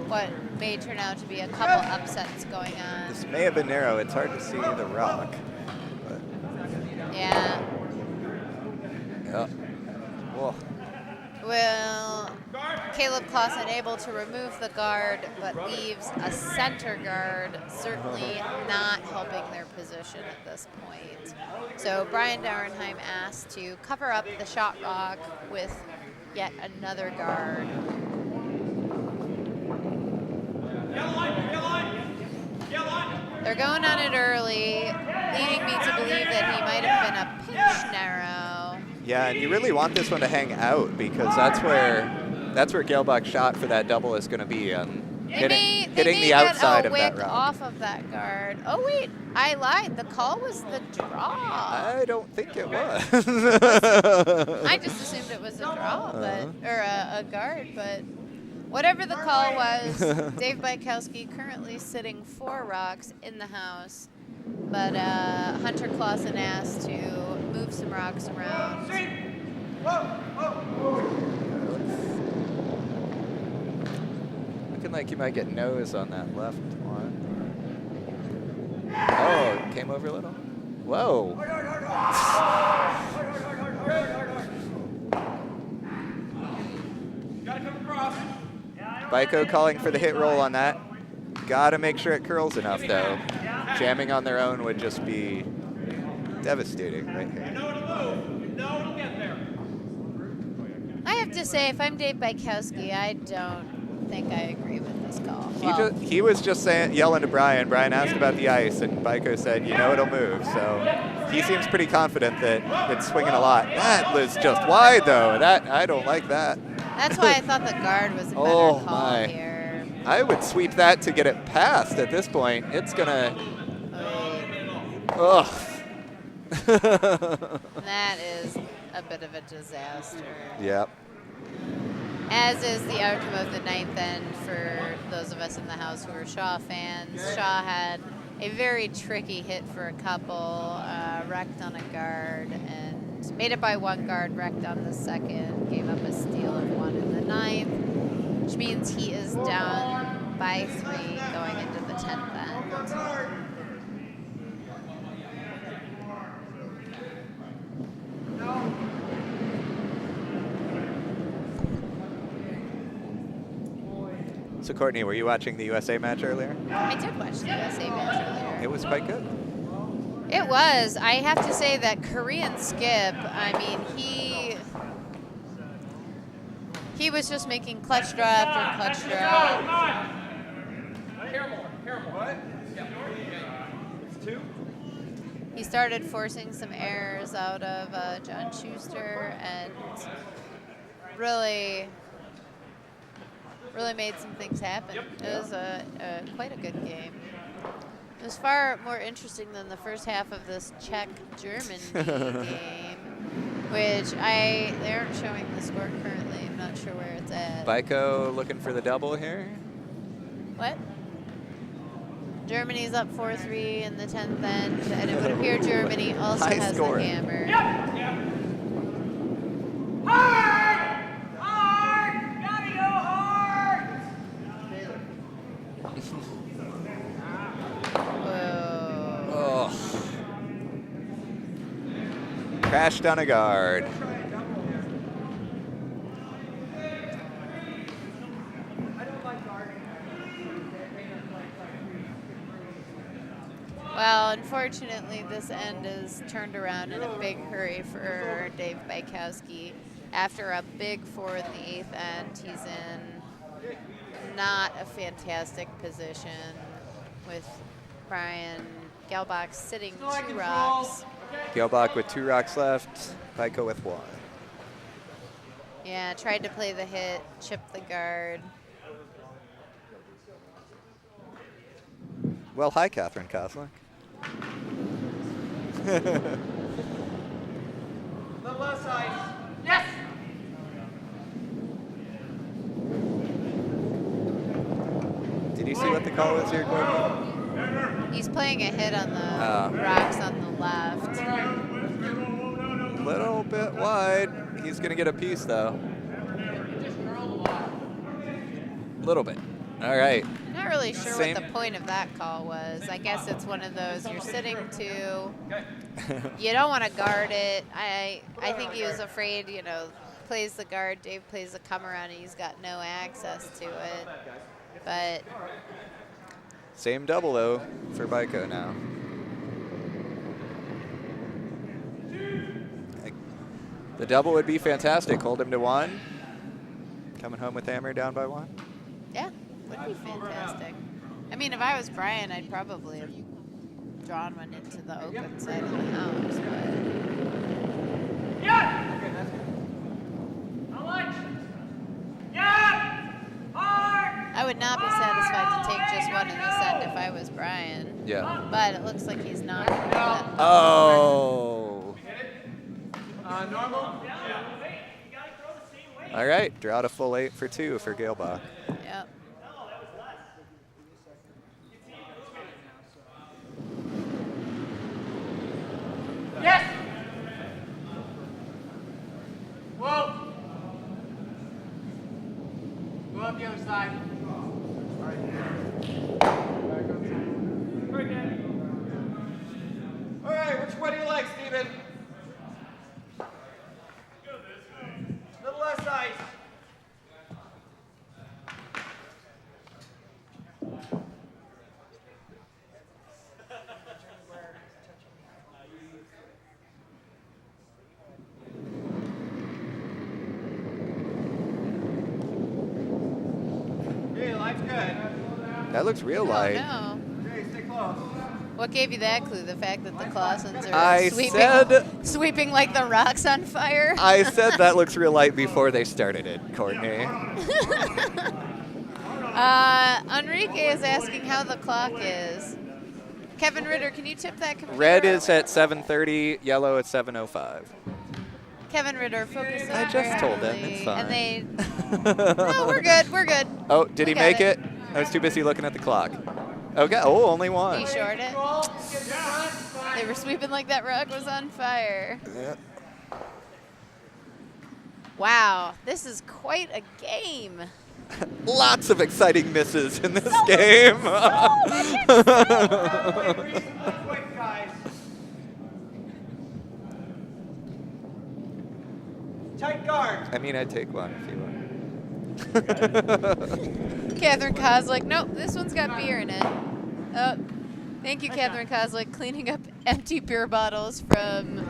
what may turn out to be a couple upsets going on. This may have been narrow. It's hard to see the rock. But Yeah. yeah. Whoa. Well, Caleb Clausen able to remove the guard, but leaves a center guard, certainly not helping their position at this point. So Brian Dauernheim asked to cover up the shot rock with yet another guard. They're going on it early, leading me to believe that he might have been a pinch narrow. Yeah, and you really want this one to hang out because that's where Galebach's shot for that double is going to be. Hitting the outside of that rock. Off of that guard. Oh wait, I lied. The call was the draw. I don't think it was. I just assumed it was a draw, or a guard, but whatever the call was, Dave Bykowski currently sitting 4 rocks in the house, but Hunter Clausen asked to move some rocks around. Looking like you might get nose on that left one. Oh, came over a little. Whoa. Byko calling for the hit roll on that. Gotta make sure it curls enough though. Jamming on their own would just be devastating right here. I have to say, if I'm Dave Bykowski, I don't think I agree with this call. He was just yelling to Brian. Brian asked about the ice, and Byko said, you know it'll move. So he seems pretty confident that it's swinging a lot. That was just wide, though. I don't like that. That's why I thought the guard was a better call here. I would sweep that to get it past at this point. It's going to... Ugh. That is a bit of a disaster. Yep. As is the outcome of the ninth end for those of us in the house who are Shaw fans. Shaw had a very tricky hit for a couple, wrecked on a guard, and made it by one guard, wrecked on the second, gave up a steal of one in the ninth, which means he is down by 3 going into the 10th end. So, Courtney, were you watching the USA match earlier? I did watch the USA match earlier. It was quite good. It was. I have to say that Korean Skip, I mean, he was just making clutch draw after clutch draw. What? Yeah. It's 2? He started forcing some errors out of John Schuster and really made some things happen. It was quite a good game. It was far more interesting than the first half of this Czech-Germany game, which they aren't showing the score currently. I'm not sure where it's at. Byko looking for the double here. What? Germany's up 4-3 in the 10th end, and it would appear Germany also High has score. the hammer. Gotta go hard! Whoa. Oh. Crashed on a guard. Well, unfortunately, this end is turned around in a big hurry for Dave Bykowski. After a big 4 in the 8th end, he's in not a fantastic position with Brian Galebach sitting 2 rocks. Galebach with 2 rocks left. Byko with 1. Yeah, tried to play the hit, chipped the guard. Well, hi, Catherine Koslick. The left side. Yes! Did you see what the call was here, Courtney? He's playing a hit on the rocks on the left. Little bit wide. He's going to get a piece, though. Little bit. All right. Not really sure Same. what the point of that call was. I guess it's one of those you're sitting to, you don't want to guard it. I think he was afraid, plays the guard, Dave plays the come around, and he's got no access to it. But Same double, though, for Byko now. The double would be fantastic. Hold him to 1. Coming home with hammer down by 1. yeah, would be fantastic. I mean, if I was Brian, I'd probably have drawn one into the open side of the house. But Yeah! Okay, that's good. How much? Yeah! Hard! I would not be satisfied to take just one in this end if I was Brian. Yeah. But it looks like he's not going to do that. Oh. Normal? All right. Draw to full 8 for 2 for Galebach. Yep. Yes! Whoa! Go up the other side. All right, which one do you like, Steven? The left side. Hey, light's good. That looks real light. Oh, no. Okay, stay close. What gave you that clue? The fact that the Clausens are I said- sweeping like the rocks on fire? I said that looks real light before they started it, Courtney. Enrique is asking how the clock is. Kevin Ritter, can you tip that computer? Red is at 7:30, yellow at 7:05. Kevin Ritter, focus on I just told him, it's fine. And no, we're good, we're good. Oh, did he got make it? I was too busy looking at the clock. Okay, oh, only one. He short it. They were sweeping like that rug was on fire. Yeah. Wow, this is quite a game. Lots of exciting misses in this game. Tight guard. I mean, I'd take one if you want. Catherine Kozlik, nope, this one's got beer in it. Oh, thank you, Catherine Kozlik, cleaning up empty beer bottles from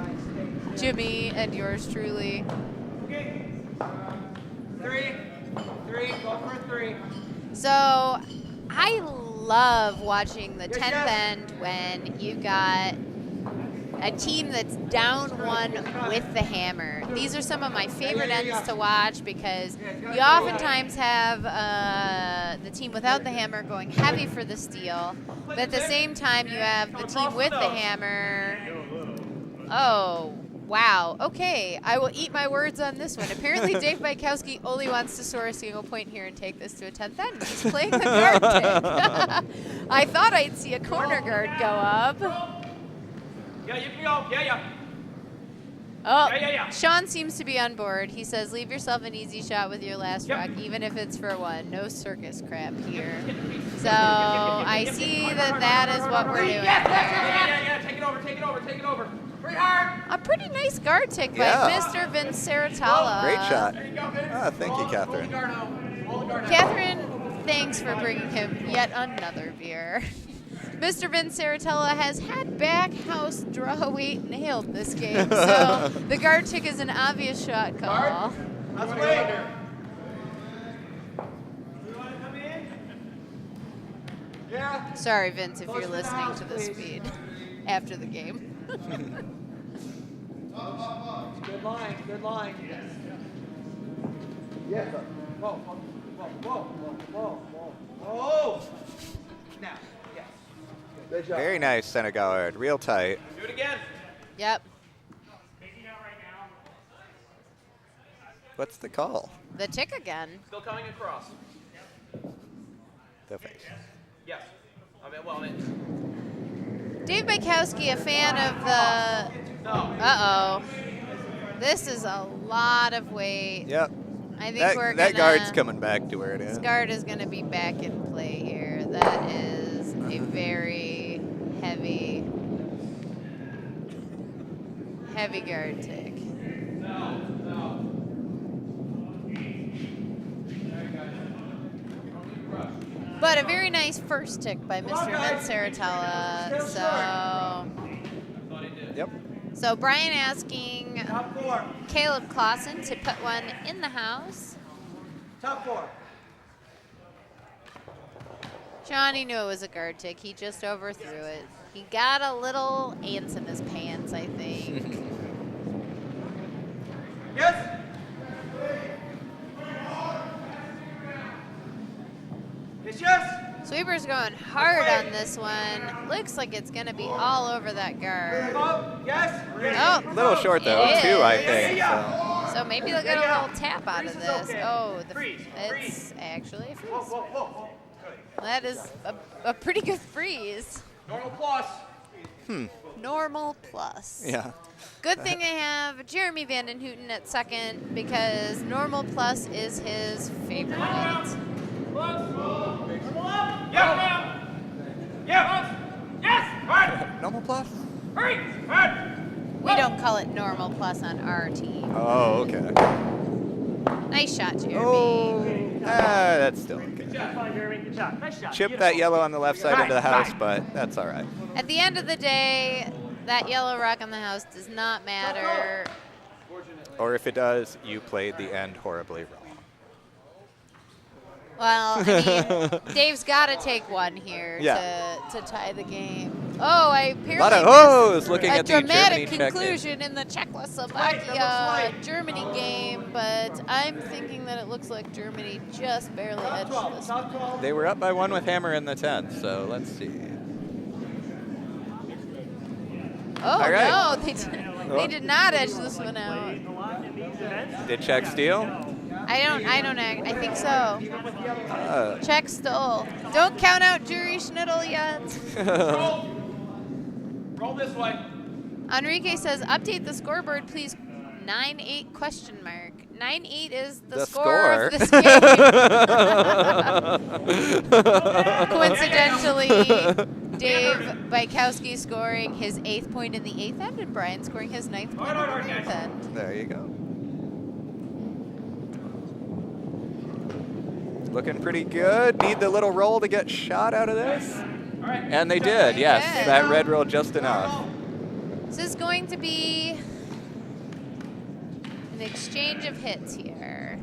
Jimmy and yours truly. Okay. Three, go for a 3. So I love watching the 10th end when you got a team that's down 1 with the hammer. These are some of my favorite ends to watch because you oftentimes have the team without the hammer going heavy for the steal, but at the same time you have the team with the hammer. Oh, wow. Okay, I will eat my words on this one. Apparently Dave Bykowski only wants to score a single point here and take this to a 10th end. He's playing the guard pick. I thought I'd see a corner guard go up. Yeah, you can go. Yeah. Oh, Yeah. Sean seems to be on board. He says, leave yourself an easy shot with your last rock, even if it's for 1. No circus crap here. So I see that is what we're doing there. Yeah. Take it over. Pretty hard. A pretty nice guard tick by Yeah. Mr. Vince Saratala. Great shot. There you go, Vince. Ah, thank you, Catherine. Hold the guard out. Catherine, thanks for bringing him yet another beer. Mr. Vince Saratella has had back house draw weight nailed this game, so the guard tick is an obvious shot call. Let's wait. Yeah. Sorry, Vince, if you're listening to this feed after the game. Good line. Yes, sir. Whoa. Now, yes. Good job. Very nice, center guard. Real tight. Do it again. Yep. What's the call? The tick again. Still coming across. The face. Yes. Dave Bykowski, a fan of the... Uh-oh. This is a lot of weight. Yep. I think we're that gonna... guard's coming back to where it is. This guard is going to be back in play here. That is a very heavy guard tick. But a very nice first tick by Mr. Vince Saratella. Yep. So Brian asking Top 4. Caleb Clausen to put one in the house. Top 4. Johnny knew it was a guard tick. He just overthrew it. He got a little ants in his pants, I think. Yes. Yes. Sweeper's going hard on this one. Looks like it's going to be all over that guard. Yes. Oh, A little short, though. It 2, I is. think. So. So maybe they'll get a little tap out of this. Oh, Freeze. it's actually a freeze. Whoa. That is a pretty good freeze. Normal plus. Normal plus. Yeah. Good thing I have Jeremy Vanden Hooten at second because normal plus is his favorite. Yes. Hard. Normal plus? Hurry. Hard. We don't call it normal plus on our team. Oh, okay. Nice shot, Jeremy. Oh, that's still okay. Good shot. Nice shot. Chip that yellow on the left side into the house, but that's all right. At the end of the day, that yellow rock on the house does not matter. Or if it does, you played the end horribly wrong. Well, I mean, Dave's got to take one here to tie the game. Oh, I apparently A lot of missed O's looking a at the Germany dramatic check-in. conclusion in the Czechoslovakia-Germany game, but I'm thinking that it looks like Germany just barely edged this one. They were up by 1 with Hammer in the 10th, so let's see. Oh, All right. no, they did not edge this one out. Did Czech steal? I think so. Czech stole. Don't count out Jury Schnittl yet. Roll this way. Enrique says, update the scoreboard, please. 9-8 question mark. 9-8 is the score of this game. Coincidentally, Dave Bykowski scoring his 8th point in the 8th end, and Brian scoring his 9th point in the 9th end. There you go. Looking pretty good. Need the little roll to get shot out of this. And they did, yes. Good. That red roll just enough. This is going to be an exchange of hits here.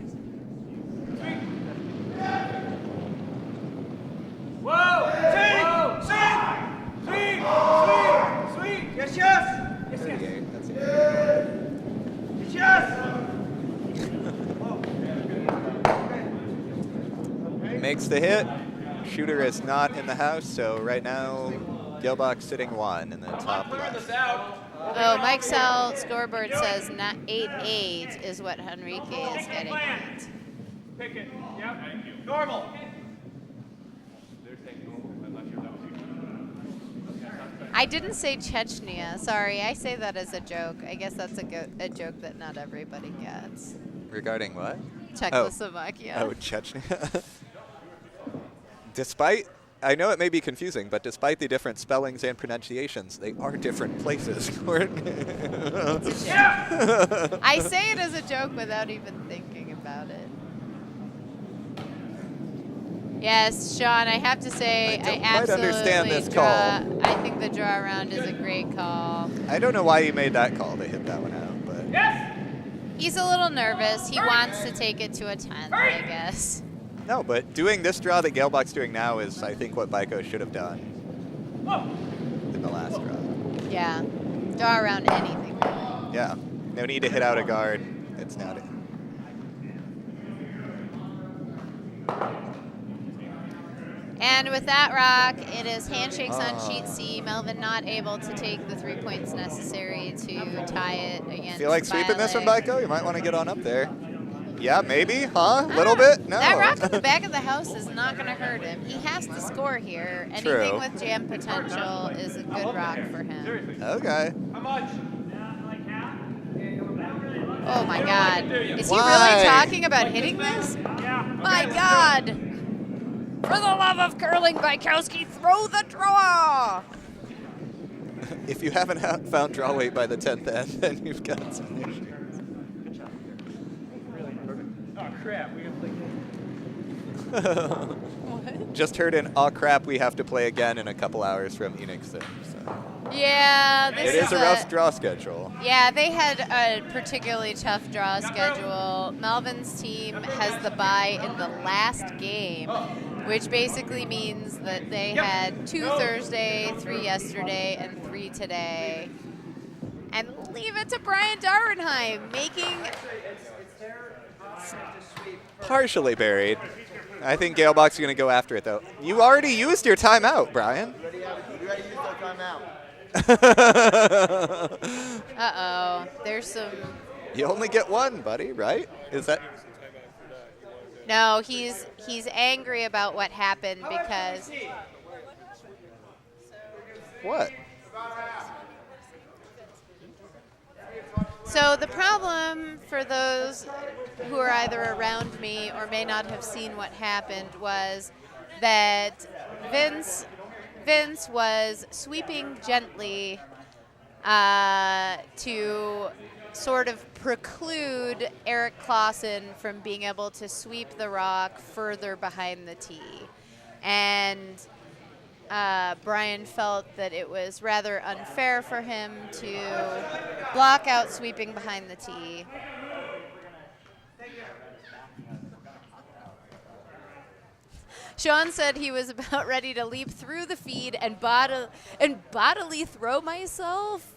Whoa! Sweet! Yes, yes! Yes, yes! Yes, yes! Makes the hit. Shooter is not in the house, so right now, Galebach sitting 1 in the top left. Oh, Mike Sell scoreboard says not 8-8 is what Enrique is getting at. Pick it. Yep. Thank you. Normal. I didn't say Chechnya. Sorry, I say that as a joke. I guess that's a joke that not everybody gets. Regarding what? Czechoslovakia. Oh, Chechnya. Despite, I know it may be confusing, but despite the different spellings and pronunciations, they are different places. It's a joke. I say it as a joke without even thinking about it. Yes, Sean, I have to say, I don't quite understand this call. I think the draw around is a great call. I don't know why he made that call to hit that one out, but He's a little nervous. He wants to take it to a 10, I guess. no. But doing this draw that Galebach's doing now is, I think, what Byko should have done in the last draw. Yeah, draw around anything. Yeah, no need to hit out a guard. It's not it. And with that rock, it is handshakes on sheet C. Melvin not able to take the 3 points necessary to tie it against Feel like sweeping this one, Bialik. Byko? You might want to get on up there. Yeah, maybe, huh? A little bit? No. That rock at the back of the house is not going to hurt him. He has to score here. Anything True. with jam potential is a good rock for him. Okay. How much? Oh my God. Is he Why? really talking about hitting this? My God. For the love of curling, Bykowski, throw the draw. If you haven't found draw weight by the 10th end, then you've got some issues. Oh, crap. We got to play. What? Just heard an "oh crap, we have to play again" in a couple hours from Enixon. So. Yeah, this It is a rough draw schedule. Yeah, they had a particularly tough draw schedule. Melvin's team has the bye in the last game, which basically means that they had 2 Thursday, 3 yesterday, and 3 today. And leave it to Brian Darwenheim, making... Partially buried. I think Galebach's going to go after it, though. You already used your timeout, Brian. You already used that timeout. Uh-oh, there's some... You only get one, buddy, right? Is that... No, he's angry about what happened because... What? So the problem for those who are either around me or may not have seen what happened was that Vince was sweeping gently to sort of preclude Eric Clausen from being able to sweep the rock further behind the tee. And Brian felt that it was rather unfair for him to block out sweeping behind the tee. Sean said he was about ready to leap through the feed and bodily throw myself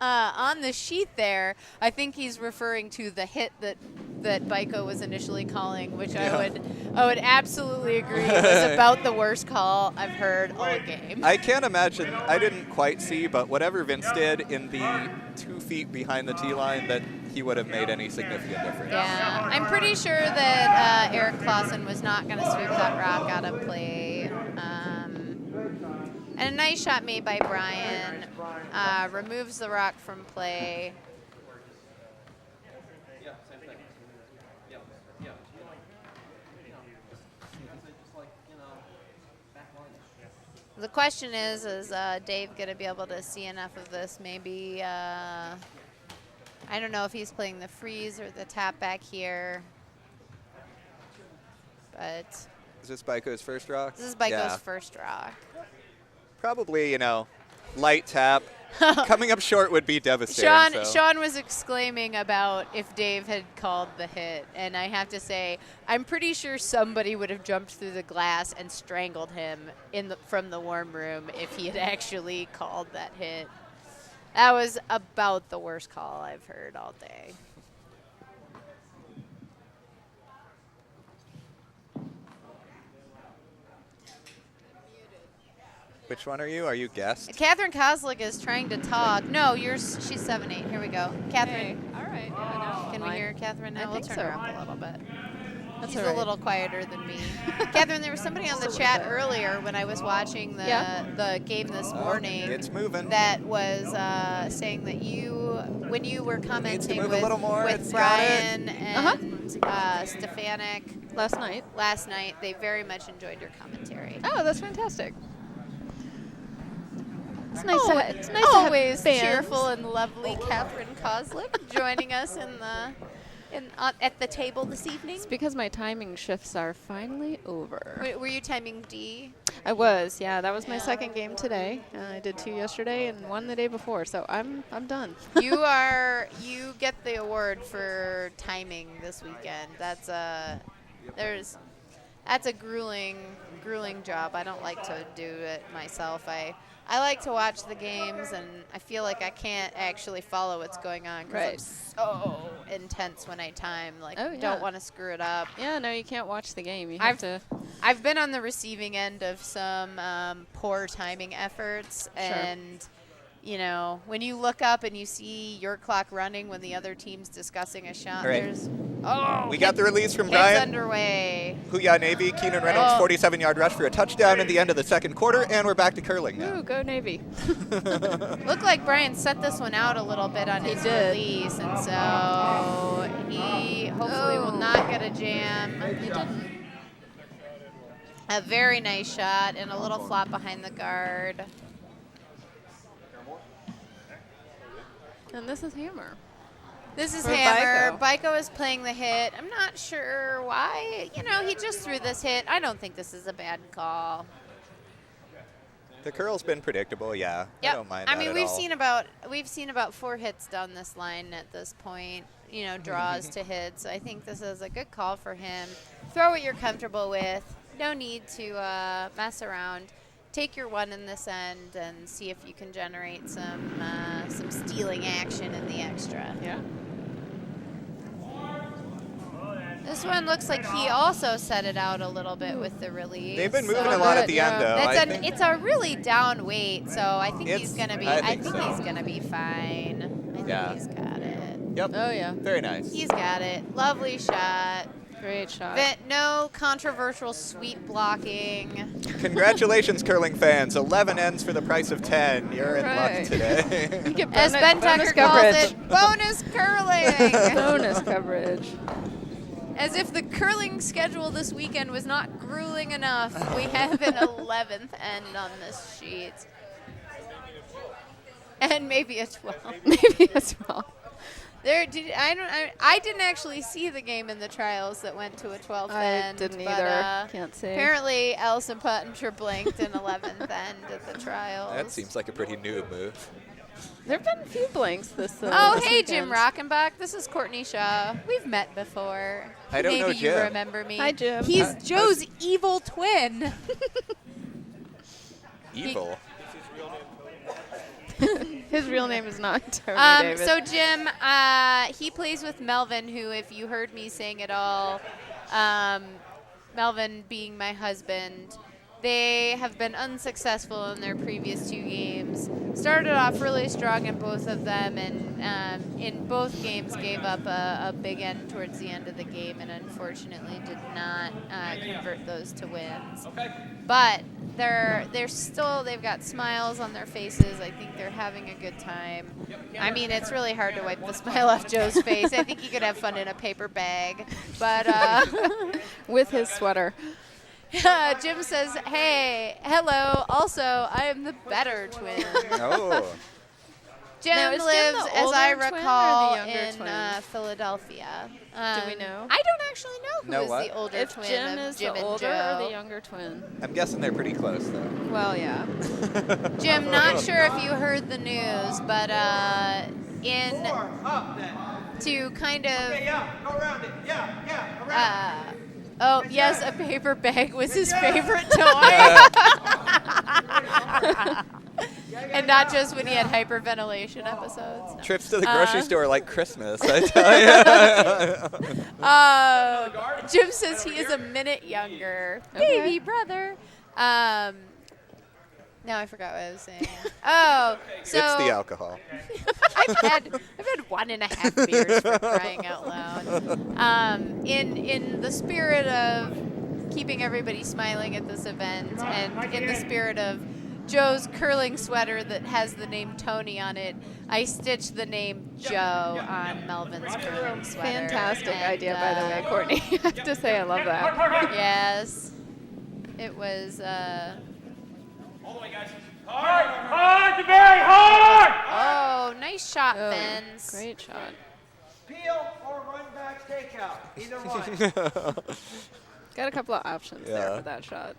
on the sheet there. I think he's referring to the hit that Byko was initially calling, which I would absolutely agree was about the worst call I've heard all game. I can't imagine. I didn't quite see, but whatever Vince did in the 2 feet behind the tee line, that he would have made any significant difference. Yeah, I'm pretty sure that Eric Clausen was not going to sweep that rock out of play. And a nice shot made by Brian. Removes the rock from play. The question is Dave going to be able to see enough of this? Maybe, I don't know if he's playing the freeze or the tap back here. But Is this Byko's first rock? this is Byko's first rock. Probably, light tap. Coming up short would be devastating. Sean was exclaiming about if Dave had called the hit, and I have to say, I'm pretty sure somebody would have jumped through the glass and strangled him from the warm room if he had actually called that hit. That was about the worst call I've heard all day. Which one are you? Are you guest? Catherine Kozlik is trying to talk. No, she's 7-8. Here we go. Catherine. All right. Yeah, no, Can we hear Catherine now? We'll think turn her so. up a little bit. That's She's all right. a little quieter than me. Catherine, there was somebody on the chat earlier when I was watching the game this morning. It's moving. That was saying that when you were commenting move a little more. with It's got Brian and Stefanik Last night. they very much enjoyed your commentary. Oh, that's fantastic. It's nice. It's nice Always to have fans. cheerful and lovely Catherine Kozlik joining us at the table this evening. It's because my timing shifts are finally over. Were you timing D? I was, yeah. That was my second game today. I did 2 yesterday and 1 the day before, so I'm done. You get the award for timing this weekend. That's a grueling job. I don't like to do it myself. I like to watch the games, and I feel like I can't actually follow what's going on because I'm so intense when I time. Don't want to screw it up. Yeah, no, you can't watch the game. You have to. I've been on the receiving end of some poor timing efforts, and when you look up and you see your clock running when the other team's discussing a shot, we got the release from It's Brian. underway. Huya Navy, Keenan Reynolds, 47-yard rush for a touchdown at the end of the second quarter, and we're back to curling now. Ooh, go Navy. Looked like Brian set this one out a little bit on his release, and so he hopefully will not get a jam. He didn't. A very nice shot and a little flop behind the guard. And this is Hammer. This is For Hammer. Byko is playing the hit. I'm not sure why. He just threw this hit. I don't think this is a bad call. The curl's been predictable, yeah. Yep. I don't mind that at we've all. seen about 4 hits down this line at this point. Draws to hits. I think this is a good call for him. Throw what you're comfortable with. No need to mess around. Take your one in this end and see if you can generate some stealing action in the extra. Yeah. This one looks like he also set it out a little bit with the release. They've been moving a lot at the end, though. It's a really down weight, so I think he's gonna be. I I think think so. he's gonna be fine. I think he's got it. Yep. Oh, yeah. Very nice. He's got it. Lovely shot. Great shot. No controversial sweep blocking. Congratulations, curling fans. 11 ends for the price of 10. You're in luck Right. today. You get As Ben Tucker calls it, bonus curling. Bonus coverage. As if the curling schedule this weekend was not grueling enough, we have an 11th end on this sheet. And maybe a 12. Maybe as well. I didn't actually see the game in the trials that went to a 12th end. I didn't but, either. Can't say. Apparently, Allison Pottinger blanked an 11th end at the trials. That seems like a pretty noob move. There have been a few blanks this Oh, this hey, Jim weekend. Rockenbach. This is Courtney Shaw. We've met before. I don't Maybe know you Jim. remember me. Hi, Jim. He's Joe's evil twin. Evil. His real name is not Tony David. So Jim, he plays with Melvin, who, if you heard me saying it all, Melvin being my husband, they have been unsuccessful in their previous 2 games. Started off really strong in both of them, and in both games gave up a big end towards the end of the game, and unfortunately did not convert those to wins. But they've got smiles on their faces. I think they're having a good time. I mean, it's really hard to wipe the smile off Joe's face. I think he could have fun in a paper bag, but with his sweater. Jim says, "Hey, hello. Also, I am the better twin." Oh. Jim Now, is Jim lives, the as I older twin or the recall, younger in twin? Philadelphia. Do we know? I don't actually know who Know is what? the older If twin Jim of is Jim the and older Joe. or the younger twin? I'm guessing they're pretty close, though. Well, yeah. Jim, not sure if you heard the news, but to kind of Yeah, go around it. Yeah, around. oh yes, a paper bag was his favorite toy. And not just when he had hyperventilation episodes. No. Trips to the grocery store like Christmas, I tell you. Jim says he is a minute younger. Okay. Baby brother. Now I forgot what I was saying. Oh, so It's the alcohol. I've had 1.5 beers for crying out loud. In the spirit of keeping everybody smiling at this event, and in the spirit of Joe's curling sweater that has the name Tony on it, I stitched the name Joe on Melvin's curling sweater. Fantastic And, idea, by the way, Courtney. I have to say I love that. Yes. It was, All the way, guys. Hard, very hard! oh, nice shot, Oh, Vince. great shot. Peel or run back takeout. Either one. Got a couple of options there Yeah. for that shot.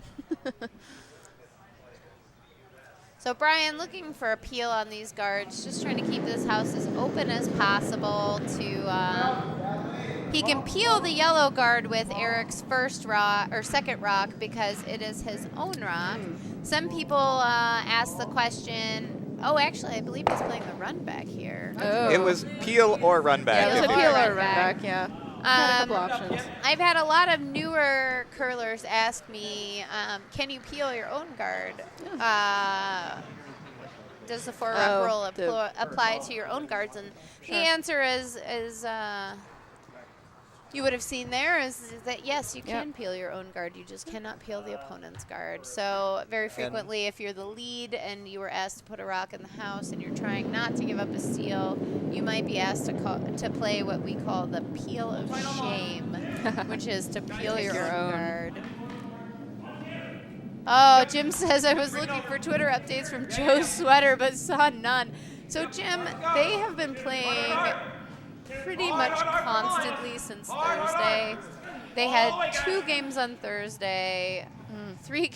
So Brian, looking for a peel on these guards, just trying to keep this house as open as possible to, he can peel the yellow guard with Eric's first rock, or second rock, because it is his own rock. Some people ask the question, oh, actually, I believe he's playing the run back here. Oh. It was peel or run back. Yeah, it was a Peel or peel run or run back, yeah. Had a couple options. I've had a lot of newer curlers ask me, can you peel your own guard? Does the 4-rock rule apply to your own guards? And the answer is you would have seen there is that yes, you can peel your own guard. You just cannot peel the opponent's guard. So very frequently, if you're the lead and you were asked to put a rock in the house and you're trying not to give up a steal, you might be asked to play what we call the peel of shame, which is to peel your own guard. Oh, Jim says I was looking for Twitter updates from Joe's sweater, but saw none. So Jim, they have been playing pretty much constantly since Thursday. They had 2 games on Thursday, 3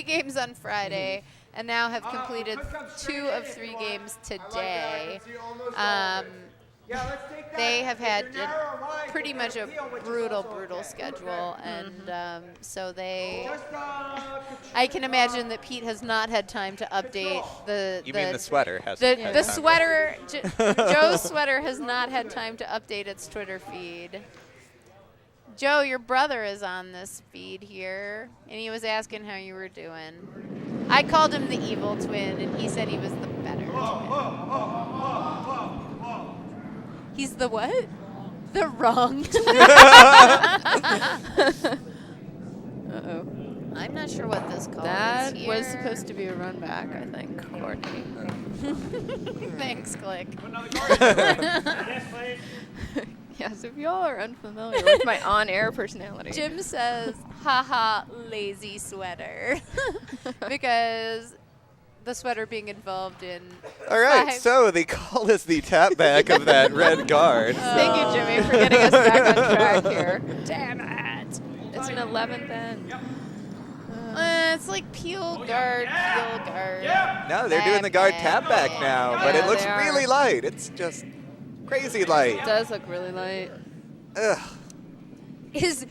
games on Friday, and now have completed 2 of 3 games today. They have had pretty much a brutal schedule, and so I can imagine that Pete has not had time to update the. You mean the sweater has The sweater, Joe's sweater has not had time to update its Twitter feed. Joe, your brother is on this feed here, and he was asking how you were doing. I called him the evil twin, and he said he was the better twin. He's the what? The wrong twin. Uh-oh. I'm not sure what this call That is was here. supposed to be a run back, I think, Courtney. Thanks, Click. Yes, please. Yes, if y'all are unfamiliar with my on-air personality. Jim says, haha, lazy sweater. Because the sweater being involved in All right, 5 so the call is the tap back of that red guard. Thank you, Jimmy, for getting us back on track here. Damn it. It's an 11th end. It's like peel guard, peel guard. No, they're doing the guard tap back now, but Yeah, it looks they are. really light. It's just crazy light. It does look really light. Ugh.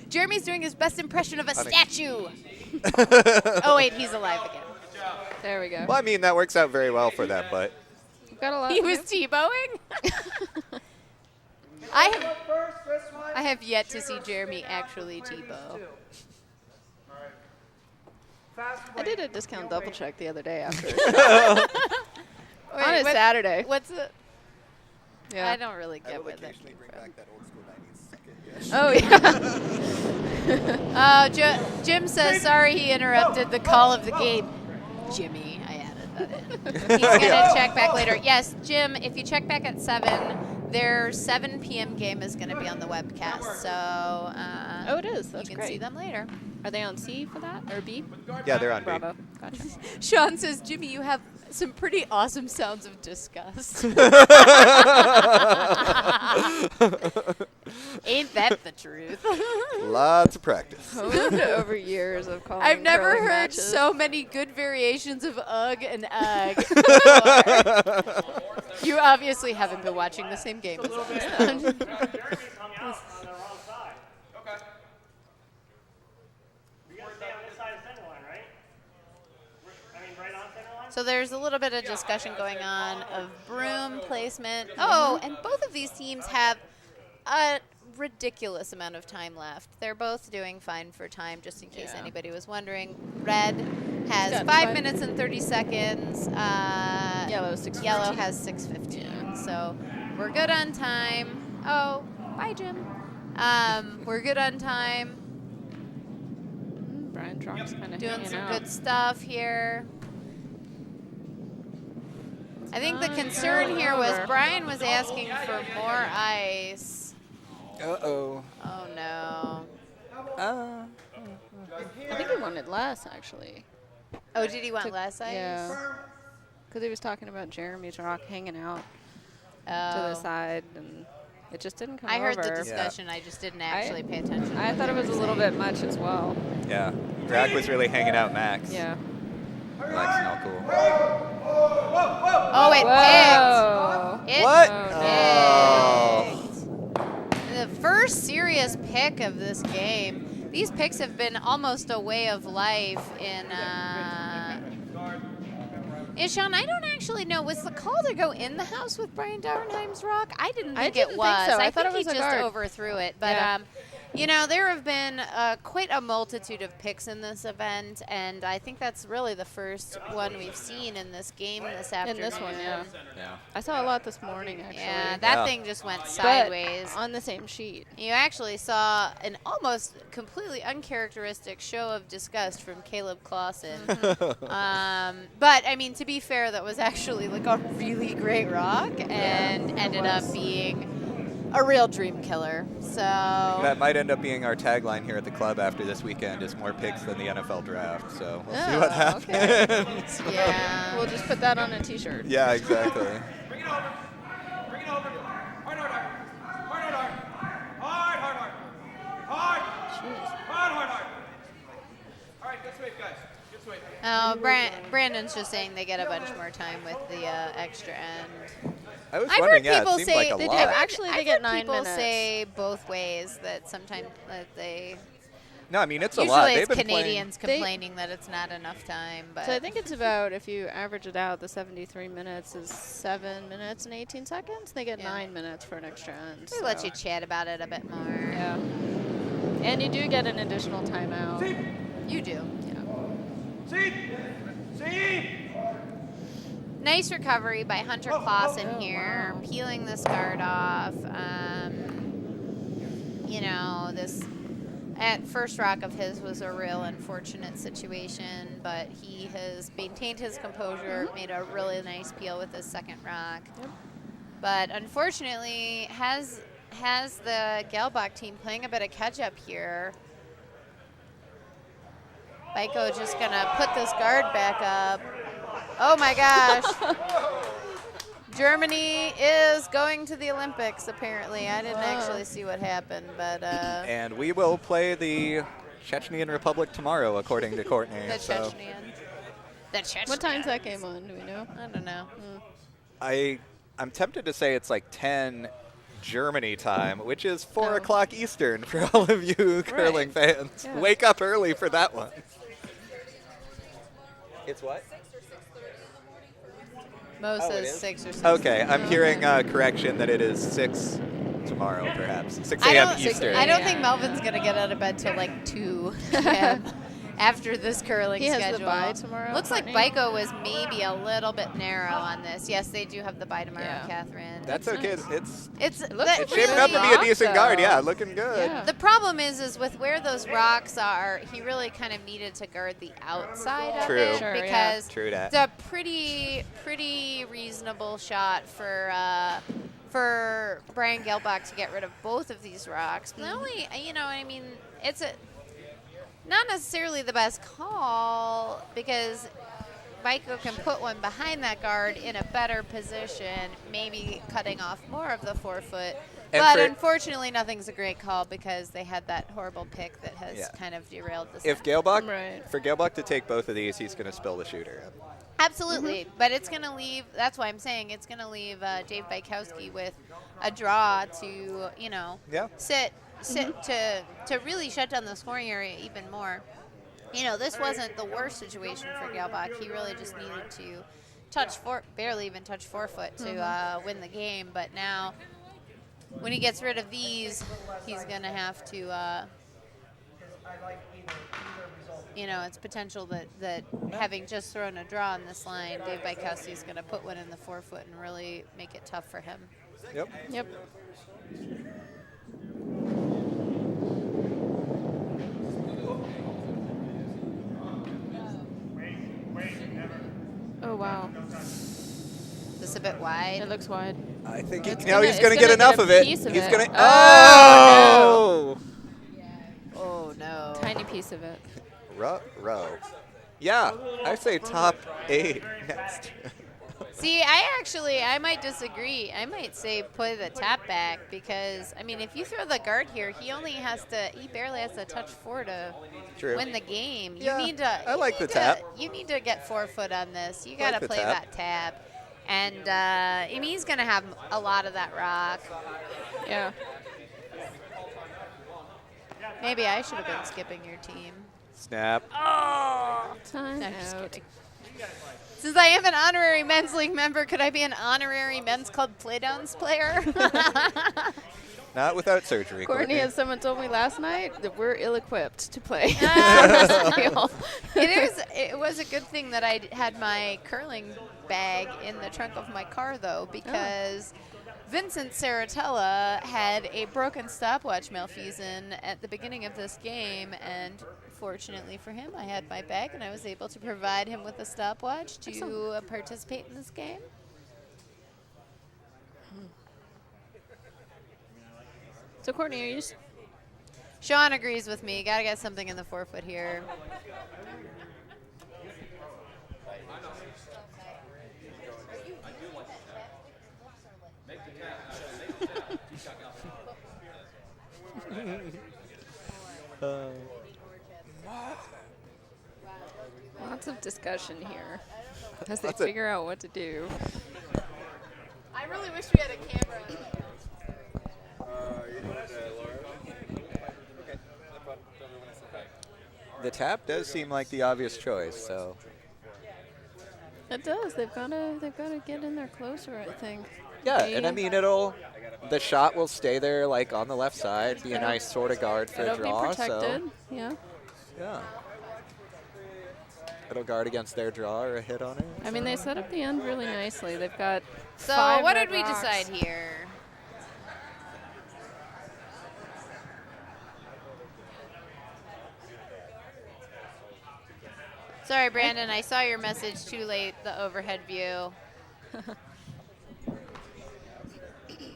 Jeremy's doing his best impression of a Funny. statue. Oh wait, he's alive again. There we go. Well, I mean, that works out very well for them, but We've got a lot. He was T-bowing. I have yet to see Jeremy actually T-bow. I did a discount double check the other day after. Wait, On a what- Saturday. What's it? Yeah. I don't really get where that came bring from. back that old school 90s second. Oh yeah. Jim says, sorry he interrupted the call of the game. Jimmy, I added that in. He's going to check back later. Yes, Jim, if you check back at 7, their 7 p.m. game is going to be on the webcast. So Oh, it is. That's you can see great. them later. Are they on C for that or B? Yeah, they're on B. Bravo. Gotcha. Sean says, Jimmy, you have some pretty awesome sounds of disgust. Ain't that the truth? Lots of practice. Honed over years of calling. I've never curling heard matches. so many good variations of ugh and ugh before. You obviously haven't been watching the same game as us. Jeremy's hung out on the wrong side. Okay. You gotta stay on this side of center line, right? I mean, right on center line? So there's a little bit of discussion going on of broom placement. Oh, and both of these teams have a ridiculous amount of time left. They're both doing fine for time, just in case Yeah. anybody was wondering. Red has got 5 five. minutes and 30 seconds. Yellow 6:15. Yellow has 6:15. So we're good on time. Oh, bye, Jim. We're good on time. Brian Trock's kind of Doing hanging some out. good stuff here. I think the concern here was Brian was asking for more ice. Uh-oh. Oh no. I think he wanted less actually. Oh, did he want less ice? Yeah. Because he was talking about Jeremy's rock hanging out to Oh. the side, and it just didn't come I heard over. the discussion. I just didn't actually pay attention. to I what thought they it was were a little saying. bit much as well. Yeah. Drag was really hanging out Max. Yeah. Max is all cool. Oh, it Whoa. picked. It What? picked. The first serious pick of this game. These picks have been almost a way of life in. Sean, I don't actually know. Was the call to go in the house with Brian Dauernheim's rock? I didn't think didn't it think was. so. I thought think it was he a just guard. overthrew it. But Yeah. there have been quite a multitude of picks in this event, and I think that's really the first one we've seen in this game this In afternoon. this one, yeah. Yeah. I saw a lot this morning actually. Yeah, that Yeah. thing just went But sideways. on the same sheet. You actually saw an almost completely uncharacteristic show of disgust from Caleb Clausen. But, I mean, to be fair, that was actually like a really great rock and ended up being a real dream killer. So, That might end up being our tagline here at the club after this weekend is more picks than the NFL draft. So we'll see what Oh, happens. okay. yeah. We'll just put that on a T-shirt. Yeah, exactly. Bring it over. Bring it over. Hard, hard, hard. Hard, hard, hard. Hard, hard, hard. Hard. Hard, hard, hard. All right, good sweep, guys. Good sweep. Oh, Brandon's just saying they get a bunch more time with the extra end. I was I've wondering, heard yeah, people it seemed say like a they do. lot. Actually, they I've get heard 9 people minutes. say both ways that sometimes that they. No, I mean, it's a Usually lot. it's They've been Canadians They- complaining that it's not enough time, but So I think it's about, if you average it out, the 73 minutes is 7 minutes and 18 seconds. They get Yeah. 9 minutes for an extra end. they let so- you chat about it a bit more. Yeah. And you do get an additional timeout. You do. Yeah. Seat! Seat! Nice recovery by Hunter Clausen Oh, here, wow. peeling this guard off. This at first rock of his was a real unfortunate situation, but he has maintained his composure, made a really nice peel with his second rock. Yep. But unfortunately, has the Galebach team playing a bit of catch up here. Byko just gonna put this guard back up. Oh my gosh. Germany is going to the Olympics, apparently. I didn't actually see what happened, but And we will play the Chechnyan Republic tomorrow, according to Courtney. the so Chechnyan. What time's that game on? Do we know? I don't know. I'm tempted to say it's like 10 Germany time, which is 4 Oh. o'clock Eastern for all of you curling fans. Yeah. Wake up early for that one. It's what? Mo Oh, it says is? 6 or 6. Okay, I'm hearing a correction that it is 6 tomorrow, perhaps. 6 I a.m. don't, Eastern. I don't think Melvin's going to get out of bed till like 2 p.m. after this curling He has the schedule. bye tomorrow, Looks like Courtney? Byko was maybe a little bit narrow on this. Yes, they do have the bye tomorrow, Yeah. Catherine. That's okay. It's It's looks that it's shaping up to really- be a rock, decent guard. though. Yeah, looking good. Yeah. The problem is with where those rocks are, he really kind of needed to guard the outside of True. it Sure, yeah. because True that. it's a pretty reasonable shot for Brian Galebach to get rid of both of these rocks. Not only, I mean, it's not necessarily the best call because Byko can put one behind that guard in a better position, maybe cutting off more of the forefoot. And But for- unfortunately, nothing's a great call because they had that horrible pick that has Yeah. kind of derailed the If set. Galebach, Right. for Galebach to take both of these, he's going to spill the shooter. Absolutely, but it's going to leave. That's why I'm saying it's going to leave Dave Bykowski with a draw to Yeah. sit to really shut down the scoring area even more. This wasn't the worst situation for Galebach. He really just needed to barely even touch forefoot to win the game. But now, when he gets rid of these, he's going to have to. It's potential that having just thrown a draw on this line, Dave Bykowski is going to put one in the forefoot and really make it tough for him. Yep. Yep. Oh, wow. Is this a bit wide? It looks wide. I think It's now gonna- he's it's going to get gonna get enough a of it. piece of He's it. going to. Oh, Oh, no. Tiny piece of it. Row. Yeah, I say top 8 next. See, I might disagree. I might say put the tap back because, if you throw the guard here, he barely has to touch 4 to True. win the game. Yeah, You need to. I like you the need tap. to- You need to get forefoot on this. You I like got to the play tap. that tap. And, he's going to have a lot of that rock. Yeah. Maybe I should have been skipping your team. Snap. Time No, just out. kidding. Since I am an honorary men's league member, could I be an honorary men's club playdowns player? Not without surgery, Courtney, as someone told me last night, that we're ill-equipped to play. It was a good thing that I had my curling bag in the trunk of my car, though, because Vincent Saratella had a broken stopwatch malfusion at the beginning of this game, and fortunately for him, I had my bag, and I was able to provide him with a stopwatch to participate in this game. So, Courtney, are you just Sean agrees with me. Got to get something in the forefoot here. lots of discussion here as they Lots of- figure out what to do? I really wish we had a camera. The tap does seem like the obvious choice, so. It does. They've got to get in there closer, I think. Yeah, and I mean, the shot will stay there, like, on the left side, be a It'll- nice sort of guard for a It'll draw, be protected. so. Yeah. Yeah. It'll guard against their draw or a hit on it. I mean, they set up the end really nicely. They've got So 5 what red did we rocks. decide here? Sorry, Brandon, I saw your message too late, the overhead view.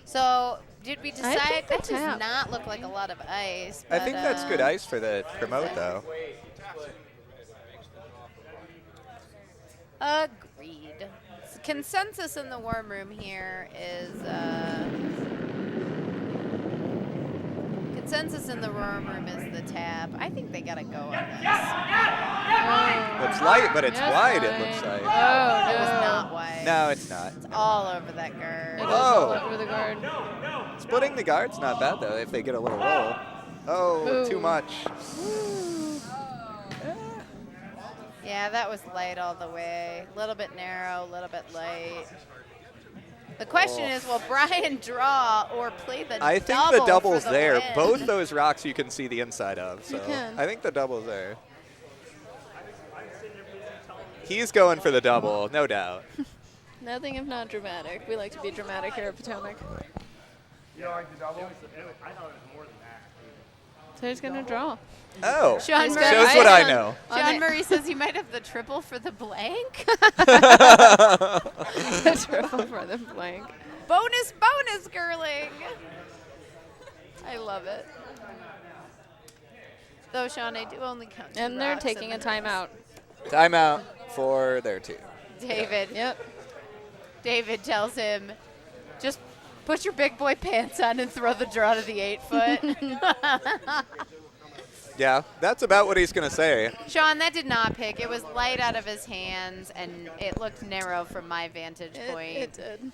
So, did we decide? think the That does tap. not look like a lot of ice. I think but, that's good ice for the promote, though. Agreed. Consensus in the warm room here is consensus in the room is the tap. I think they got to go on this. It's light, but it's wide, it looks like. Oh, It was no. not wide. No, it's not. It's all over that guard. It is all Oh. over the guard. Splitting the guard's not bad, though, if they get a little roll. Oh, Ooh. too much. Yeah, that was light all the way. A little bit narrow, a little bit light. The question is, will Brian draw or play the double? I think the double's for the there. win? Both those rocks you can see the inside of. So You can. I think the double's there. He's going for the double, no doubt. Nothing if not dramatic. We like to be dramatic here at Potomac. You don't like the double? I thought it was more than that. So he's going to draw. Oh, Sean He's Murray, got shows what I ice on- know. on John it. Murray says he might have the triple for the blank. The triple for the blank. bonus, girling. I love it. Though, Sean, I do only count 2 And they're rocks taking a minute. timeout. Timeout for their team. David. Yep. David tells him, just put your big boy pants on and throw the draw to the 8-foot. Yeah, that's about what he's going to say. Sean, that did not pick. It was light out of his hands, and it looked narrow from my vantage point. It did.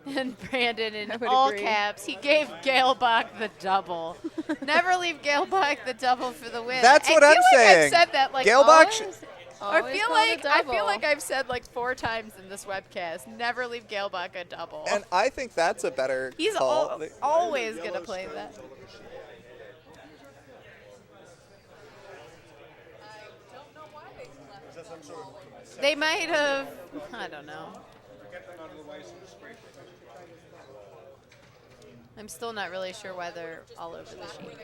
And Brandon, in I would all agree. caps, he gave Galebach the double. Never leave Galebach the double for the win. That's what I I'm feel like saying. I've said that like Galebach always. Always I feel call it a like double. I've said like 4 times in this webcast. Never leave Galebach a double. And I think that's a better He's call. always gonna play that. They might have. I don't know. I'm still not really sure why they're all over the sheet.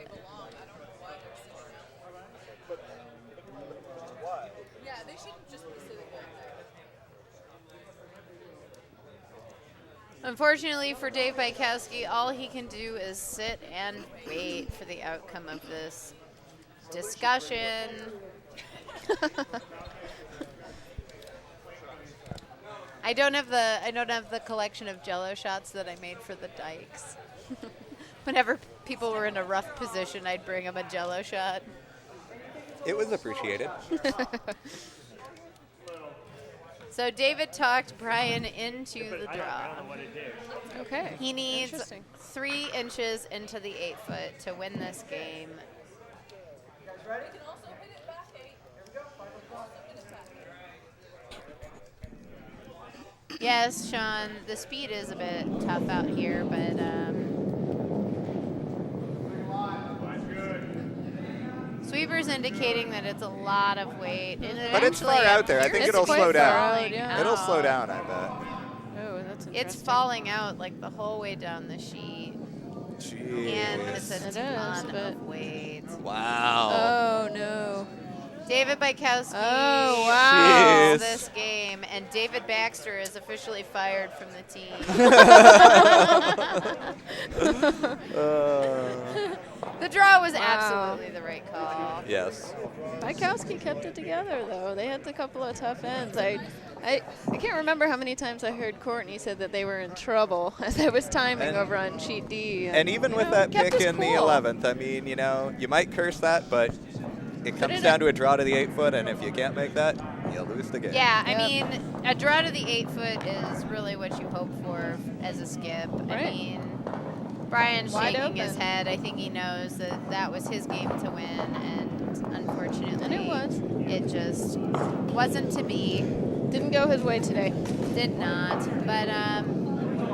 Unfortunately for Dave Bykowski, all he can do is sit and wait for the outcome of this discussion. I don't have the collection of Jello shots that I made for the dikes. Whenever people were in a rough position, I'd bring them a Jello shot. It was appreciated. So David talked Brian into the I draw. don't know what it did. Okay. He needs Interesting. 3 inches into the 8-foot to win this game. Yes, Sean, the speed is a bit tough out here, but Sweeper's indicating that it's a lot of weight. And But it's far eventually out there. I think appears it'll to be slow down. falling Yeah. It'll out. slow down, I bet. Oh, that's interesting. It's falling out like the whole way down the sheet. And it's a It is, ton but- of weight. Wow. Oh, no. David Bykowski Oh, wow. wins this game, and David Baxter is officially fired from the team. The draw was absolutely the right call. Yes. Bykowski kept it together, though. They had a couple of tough ends. I can't remember how many times I heard Courtney said that they were in trouble as I was timing And- over on sheet D. And even you with know, that kept pick us in the cool. 11th, I mean, you know, you might curse that, but it comes down to a draw to the 8-foot, and if you can't make that, you lose the game. Yeah, I Yep. mean, a draw to the 8-foot is really what you hope for as a skip. I Right. mean, Brian's Wide shaking his open. head. I think he knows that that was his game to win, and unfortunately, And it was. It just wasn't to be. Didn't go his way today. Did not. But,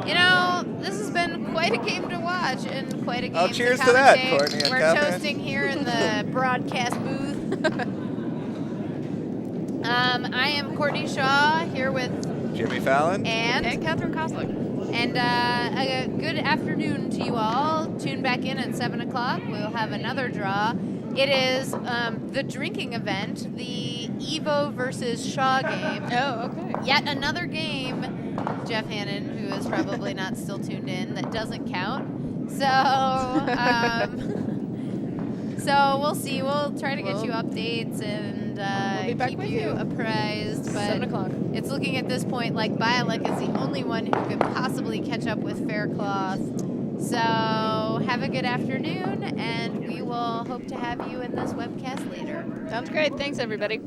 you know, this has been quite a game to watch and quite a game to cheers to that, commentate. Courtney and We're Catherine. toasting here in the broadcast booth. I am Courtney Shaw here with Jimmy Fallon. and Catherine Koslick. And a good afternoon to you all. Tune back in at 7 o'clock. We'll have another draw. It is the drinking event, the Evo versus Shaw game. Oh, okay. Yet another game, Jeff Hannon, who is probably not still tuned in, that doesn't count. So, so we'll see. We'll try to get you updates and We'll be back keep with you you. apprised. But 7 o'clock. it's looking at this point like Bialek is the only one who could possibly catch up with Faircloth. So have a good afternoon, and we will hope to have you in this webcast later. Sounds great. Thanks, everybody.